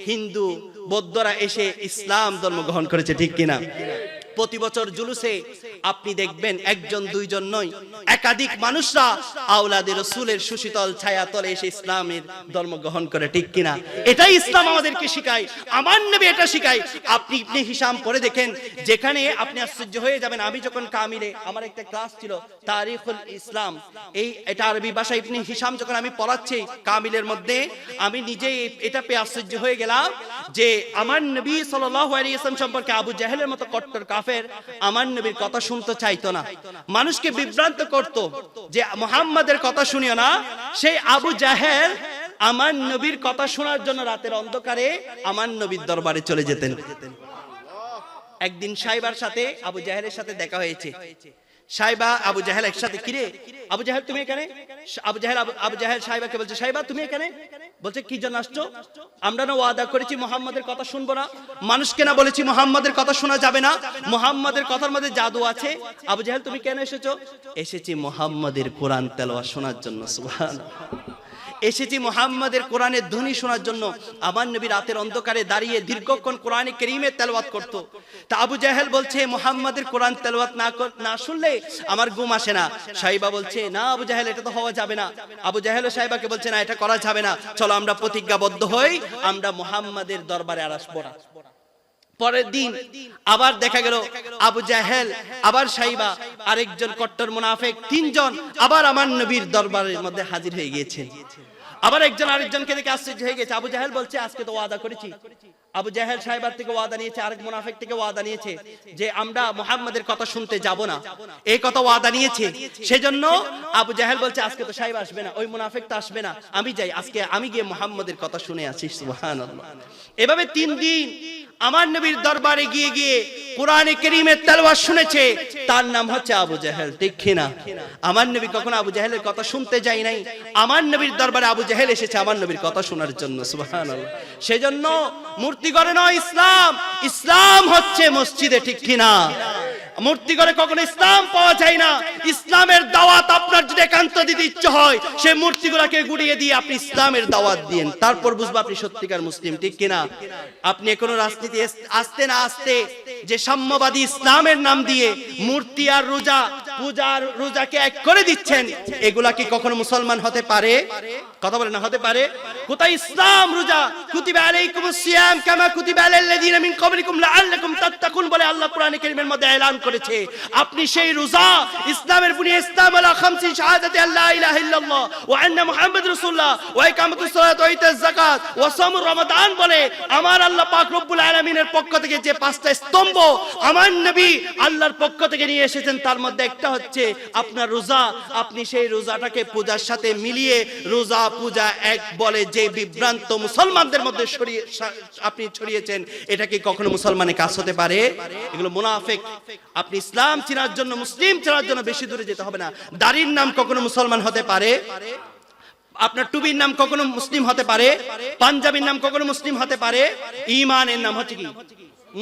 হিন্দু বৌদ্ধরা এসে ইসলাম ধর্ম গ্রহণ করেছে, ঠিক কিনা? প্রতি বছর জুলুসে আপনি দেখবেন একজন দুইজন নয়, একাধিক মানুষরা আওলাদে রাসূলের সুশীতল ছায়া তলে এসে ইসলামের ধর্ম গ্রহণ করে, ঠিক কিনা? এটাই ইসলাম আমাদেরকে শিখায়, আমার নবী এটা শিখায়। আপনি ইবনে হিশাম পড়ে দেখেন, যেখানে আপনি আশ্চর্য হয়ে যাবেন। আমি যখন কামিলে, আমার একটা ক্লাস ছিল তারিখুল ইসলাম, এটা আরবি ভাষা, ইবনে হিশাম যখন আমি পড়াচ্ছি কামিলের মধ্যে, আমি নিজেই এটা পেয়ে আশ্চর্য হয়ে গেলাম যে আমার নবী সাল্লাল্লাহু আলাইহি ওয়াসাল্লাম সম্পর্কে আবু জাহেলের মতো কট্টর কাফের আমার নবীর কথা শুনতে চাইতো না, মানুষকে বিভ্রান্ত করত যে মুহাম্মাদের কথা শুনিও না। সেই আবু জাহেল আমার নবীর কথা শোনার জন্য রাতের অন্ধকারে আমার নবীর দরবারে চলে যেতেন। একদিন সাইবার সাথে আবু জাহেলের সাথে দেখা হয়েছে। সাইবা আবু জাহেল একসাথে, কিরে আবু জাহেল তুমি এখানে? আবু জাহেল সাইবাকে বলছে, সাইবা তুমি এখানে? বলছে, কি জন্য আসছো? আমরা না ওয়াদা করেছি মুহাম্মাদের কথা শুনবো না, মানুষকে না বলেছি মুহাম্মাদের কথা শোনা যাবে না, মুহাম্মাদের কথার মধ্যে জাদু আছে। আবু জাহেল তুমি কেন এসেছো? এসেছি মুহাম্মাদের কোরআন তেলাওয়াত শোনার জন্য। সুবহানাল্লাহ। এসেছি মুহাম্মাদের কোরআনের ধ্বনি শোনার জন্য। আমার নবী রাতের অন্ধকারে দাঁড়িয়ে দীর্ঘক্ষণ কোরআনে কারীমের তেলাওয়াত করত। তা আবু জাহেল বলছে, মুহাম্মাদের কোরআন তেলাওয়াত না শুনলে আমার ঘুম আসে না। সাইবা বলছে, না আবু জাহেল, এটা তো হওয়া যাবে না। আবু জাহেল সাইবাকে বলছে, না এটা করা যাবে না, চলো আমরা প্রতিজ্ঞাবদ্ধ হই, আমরা মুহাম্মাদের দরবারে আর আসবো না। পরের দিন আবার দেখা গেল আবু জাহেল, আবার সাইবা, আরেকজন কট্টর মুনাফিক, তিনজন আবার আমার নবীর দরবারের মধ্যে হাজির হয়ে গিয়েছে। আবার একজন আরেকজনকে দেখে আশ্চর্য হয়ে গেছে। আবু জাহেল বলছে, আজকে তো ওয়াদা করেছি আবু জাহেল সাহেবার থেকে ওয়াদা নিয়েছে, আরেক মুনাফিক থেকে ওয়াদা নিয়েছে যে আমরা মুহাম্মাদের কথা শুনতে যাব না, এই কথা ওয়াদা নিয়েছে। সেজন্য আবু জাহেল বলছে আজকে তো সাহেব আসবে না, ওই মুনাফিক তো আসবে না, আমি যাই, আজকে আমি গিয়ে মুহাম্মাদের কথা শুনে আসি। সুবহানাল্লাহ। এভাবে 3 দিন আমার নবীর দরবারে গিয়ে গিয়ে কোরআনে কারীমের তেলাওয়াত শুনেছে। তার নাম হচ্ছে আবু জাহেল, ঠিক কি না? আমার নবী কখনো আবু জাহেলের কথা শুনতে যায় নাই, আমার নবীর দরবারে আবু জাহেল এসেছে আমার নবীর কথা শোনার জন্য। সুবহানাল্লাহ। সেজন্য মূর্তি গড়ে নয় ইসলাম, ইসলাম হচ্ছে মসজিদে, ঠিক কি না? মূর্তি করে কখনো ইসলাম পাওয়া যায় না। ইসলামের দাওয়াত আপনার যদি একান্ত দিতে ইচ্ছে হয়, সেই মূর্তিগুলোকে গুড়িয়ে দিয়ে আপনি ইসলামের দাওয়াত দিন, তারপর বুঝবো আপনি সত্যিকার মুসলিম, ঠিক কিনা? আপনি কোনো রাজনীতি আসতে না আসতে যে সাম্যবাদী ইসলামের নাম দিয়ে মূর্তি আর রোজা, পূজার রোজাকে এক করে দিচ্ছেন, এগুলা কি কখনো মুসলমান হতে পারে? কথা বলে না, হতে পারে? কোথায় ইসলাম রোজা? কুতিবা আলাইকুমুস সিয়াম কামা কুতিবা আলাল লাযিনা মিন ক্বাবলিকুম লাআল্লাকুম তাত্তাকুন বলে আল্লাহ কোরআনে কারীমের মধ্যে এলান করেছে। আপনি সেই রোজা, ইসলামের বুনিয়াদ ইসলাম আলা খামসি শাহাদাতি আল্লা ইলাহা ইল্লাল্লাহ ওয়া আন্না মুহাম্মাদুর রাসূলুল্লাহ ওয়া ইকামাতুস সালাত ওয়া ইতাজ যাকাত ওয়া সাওমুর রমাদান বলে আমার আল্লাহ পাক রব্বুল আলামিনের পক্ষ থেকে যে 5টা স্তম্ভ আমার নবী আল্লাহর পক্ষ থেকে নিয়ে এসেছেন, তার মধ্যে একটা হচ্ছে আপনার রোজা। আপনি সেই রোজাটাকে পূজার সাথে মিলিয়ে রোজা পূজা এক বলে যে বিভ্রান্ত মুসলমানদের মধ্যে আপনি ছড়িয়েছেন, এটা কি কখনো মুসলমানের কাজ হতে পারে? এগুলো মুনাফিক। আপনি ইসলাম চেনার জন্য, মুসলিম চেনার জন্য বেশি দূরে যেতে হবে না। দাড়ির নাম কখনো মুসলমান হতে পারে? আপনার টুপির নাম কখনো মুসলিম হতে পারে? পাঞ্জাবির নাম কখনো মুসলিম হতে পারে? ঈমানের নাম হচ্ছে কি?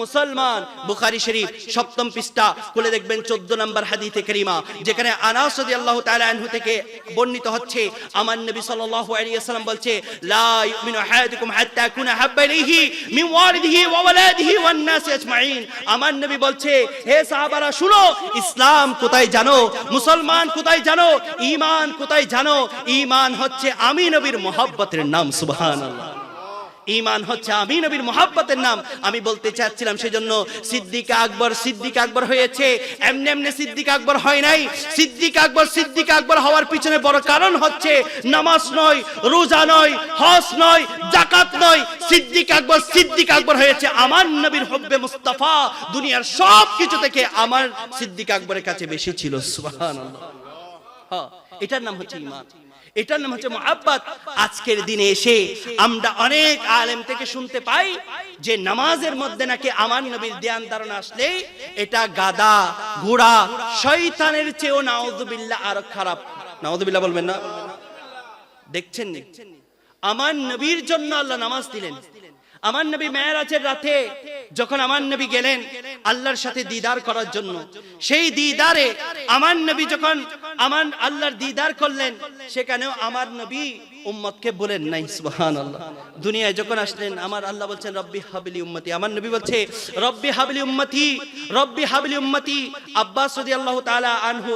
মুসলমান। বুখারী শরীফ 7ম পৃষ্ঠা খুলে দেখবেন 14 নম্বর হাদিসে কারীমা, যেখানে আনাস রাদিয়াল্লাহু তাআলা আনহু থেকে বর্ণিত হচ্ছে আমার নবী সাল্লাল্লাহু আলাইহি ওয়াসাল্লাম বলছে লা ইউমিনু আহাদুকুম হাত্তা কুনা হাব্বা ইলাইহি মিন ওয়ালিদিহি ওয়া ওয়ালাদিহি ওয়ান নাস আজমাইন। আমার নবী বলছে হে সাহাবারা শুনো, ইসলাম কোথায় জানো? মুসলমান কোথায় জানো? ঈমান কোথায় জানো? ঈমান হচ্ছে আমি নবীর মুহাব্বতের নাম। সুবহানাল্লাহ। ঈমান হচ্ছে আমি নবীর মুহাব্বতের নাম। আমি বলতে চাচ্ছিলাম সেজন্য সিদ্দিক আকবর হয়েছে, এমনি এমনি সিদ্দিক আকবর হয় নাই। সিদ্দিক আকবর হওয়ার পিছনে বড় কারণ হচ্ছে নামাজ নয়, রোজা নয়, হজ নয়, যাকাত নয়। সিদ্দিক আকবর হয়েছে আমার নবীর হুব্বে মুস্তাফা। দুনিয়ার সব কিছু থেকে আমার সিদ্দিক আকবরের কাছে বেশি ছিল। সুবহানাল্লাহ। হ্যাঁ, এটার নাম হচ্ছে ঈমান, এটার নাম হচ্ছে মুহাব্বত। আজকের দিনে এসে আমরা অনেক আলেম থেকে শুনতে পাই যে নামাজের মধ্যে নাকি আমার নবীর ধ্যান ধারণা আসলে এটা গাদা, ঘোড়া, শয়তানের চেয়েও নাউযুবিল্লাহ আরো খারাপ। নাউযুবিল্লাহ বলবেন না? দেখছেন নি আমার নবীর জন্য আল্লাহ নামাজ দিলেন। আমার নবী মেরাজের রাতে যখন আমার নবী গেলেন আল্লাহর সাথে দিদার করার জন্য, সেই দিদারে আমার নবী যখন আমার আল্লাহর দিদার করলেন, সেখানেও আমার নবী উম্মতকে বলেন নাই। সুবহানাল্লাহ। দুনিয়ায় যখন আসলেন আমার আল্লাহ বলছেন রব্বি হাবলি উম্মতি, আমার নবী বলছে রব্বি হাবলি উম্মতি, রব্বি হাবলি উম্মতি। আব্বাস রাদিয়াল্লাহু তাআলা আনহু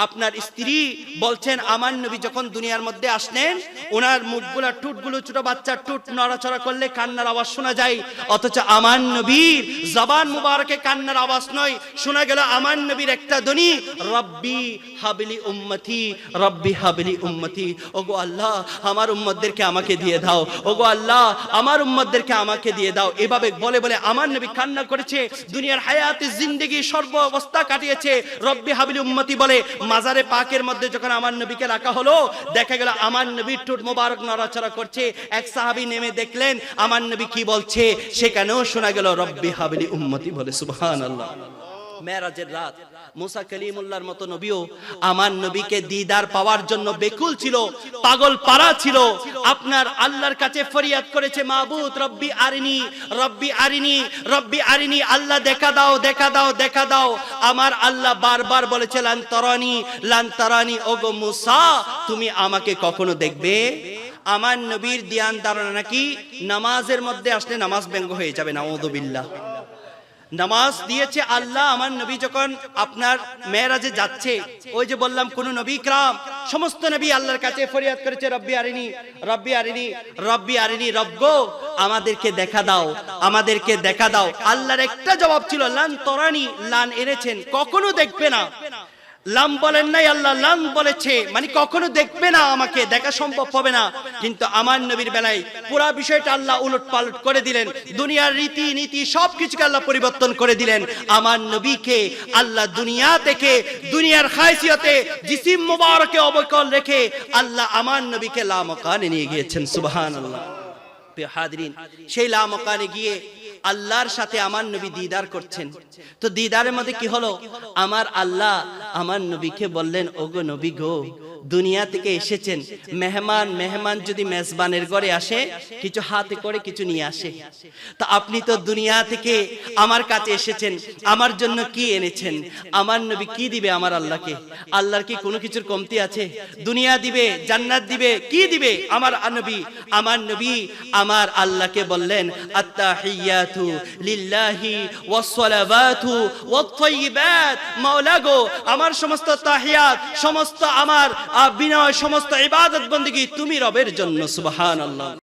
আপনার স্ত্রী বলছেন আমার নবী যখন দুনিয়ার মধ্যে আসলেন ওনার মুখগুলো, ঠোঁটগুলো, ছোট বাচ্চার ঠোঁট নড়াচড়া করলে কান্নার আওয়াজ শোনা যায়, অথচ আমার নবীর জবান মুবারকে কান্নার আওয়াজ নয়, শোনা গেল আমার নবীর একটা ধ্বনি রব্বি হাবলি উম্মতি, রব্বি হাবলি উম্মতি। ওগো আল্লাহ আমার উম্মতদেরকে আমাকে দিয়ে দাও, ওগো আল্লাহ আমার উম্মতদেরকে আমাকে দিয়ে দাও। এভাবে বলে বলে আমার নবী কান্না করেছে, দুনিয়ার হায়াতে জিন্দেগি সর্ব অবস্থা কাটিয়েছে রব্বি হাবলি উম্মতি বলে। মাজারে পাকের মধ্যে যখন আমার নবীকে রাখা হলো, দেখা গেল আমার নবীর ঠোঁট মোবারক নড়াচড়া করছে। এক সাহাবী নেমে দেখলেন আমার নবী কি বলছে, সেখানেও শোনা গেল রব্বি হাবলি উম্মতি বলে। সুবহানাল্লাহ। মেরাজের রাত মুসা কালিমুল্লাহর মতো নবীও আমার নবীকে দিদার পাওয়ার জন্য বেকুল ছিল, পাগল পারা ছিল। আপনার আল্লাহর কাছে ফরিয়াদ করেছে মাবুদ রব্বি আরিনি, রব্বি আরিনি, রব্বি আরিনি, আল্লাহ দেখা দাও, দেখা দাও, দেখা দাও। আমার আল্লাহ বারবার বলেছে লান তারানি, লান তারানি। ওগো মুসা তুমি আমাকে কখনো দেখবে? আমার নবীর ধ্যান ধারণা নাকি নামাজের মধ্যে আসলে নামাজ ব্যঙ্গ হয়ে যাবে। নাউযুবিল্লাহ। নামাজ দিয়েছে আল্লাহ। আমার নবী যখন আপনার মেরাজে যাচ্ছে, ওই যে বললাম কোন নবী کرام সমস্ত নবী আল্লাহর কাছে ফরিয়াদ করেছে রব্বি আরিনি, রব্বি আরিনি, রব্বি আরিনি, রব্বো আমাদেরকে দেখা দাও, আমাদেরকে দেখা দাও। আল্লাহর একটা জবাব ছিল লান তরানি, লান এনেছেন, কখনো দেখবে না। লাম বলেন নাই, আল্লাহ লান বলেছে, মানে কখনো দেখবে না, আমাকে দেখা সম্ভব হবে না। কিন্তু আমার নবীর বেলায় পুরো বিষয়টা আল্লাহ উলট পালট করে দিলেন, দুনিয়ার রীতি নীতি সবকিছুকে আল্লাহ পরিবর্তন করে দিলেন। আমার নবীকে আল্লাহ দুনিয়া থেকে, দুনিয়ার খায়সিয়তে জিসিম মুবারকে অবকল রেখে আল্লাহ আমার নবীকে লামকানে নিয়ে গিয়েছেন। সুবহানাল্লাহ। প্রিয় হাজরিন, সেই লামকানে গিয়ে আল্লাহর সাথে আমার নবী দিদার করছেন। তো দিদারের মধ্যে কি হলো, আমার আল্লাহ আমার নবীকে বললেন, ওগো নবী গো, দুনিয়া থেকে এসেছেন, মেহমান যদি মেজবানের ঘরে আসে কিছু হাতে করে কিছু নিয়ে আসে। তা আপনি তো দুনিয়া থেকে আমার কাছে এসেছেন, আমার জন্য কি এনেছেন? আমার নবী কি দিবে আমার আল্লাহকে? আল্লাহর কি কোনো কিছুর কমতি আছে? দুনিয়া দিবে, জান্নাত দিবে, কি দিবে আমার নবী? আমার নবী আমার আল্লাহকে বললেন, আত্তাহিয়াতু লিল্লাহি ওয়াসসালাওয়াতু ওয়াত-তাইয়্যিবাত, মাওলা গো, আমার সমস্ত তাহিয়াত, সমস্ত আমার বিনয়, সমস্ত ইবাদত বন্দেগী তুমি রবের জন্য। সুবহানাল্লাহ।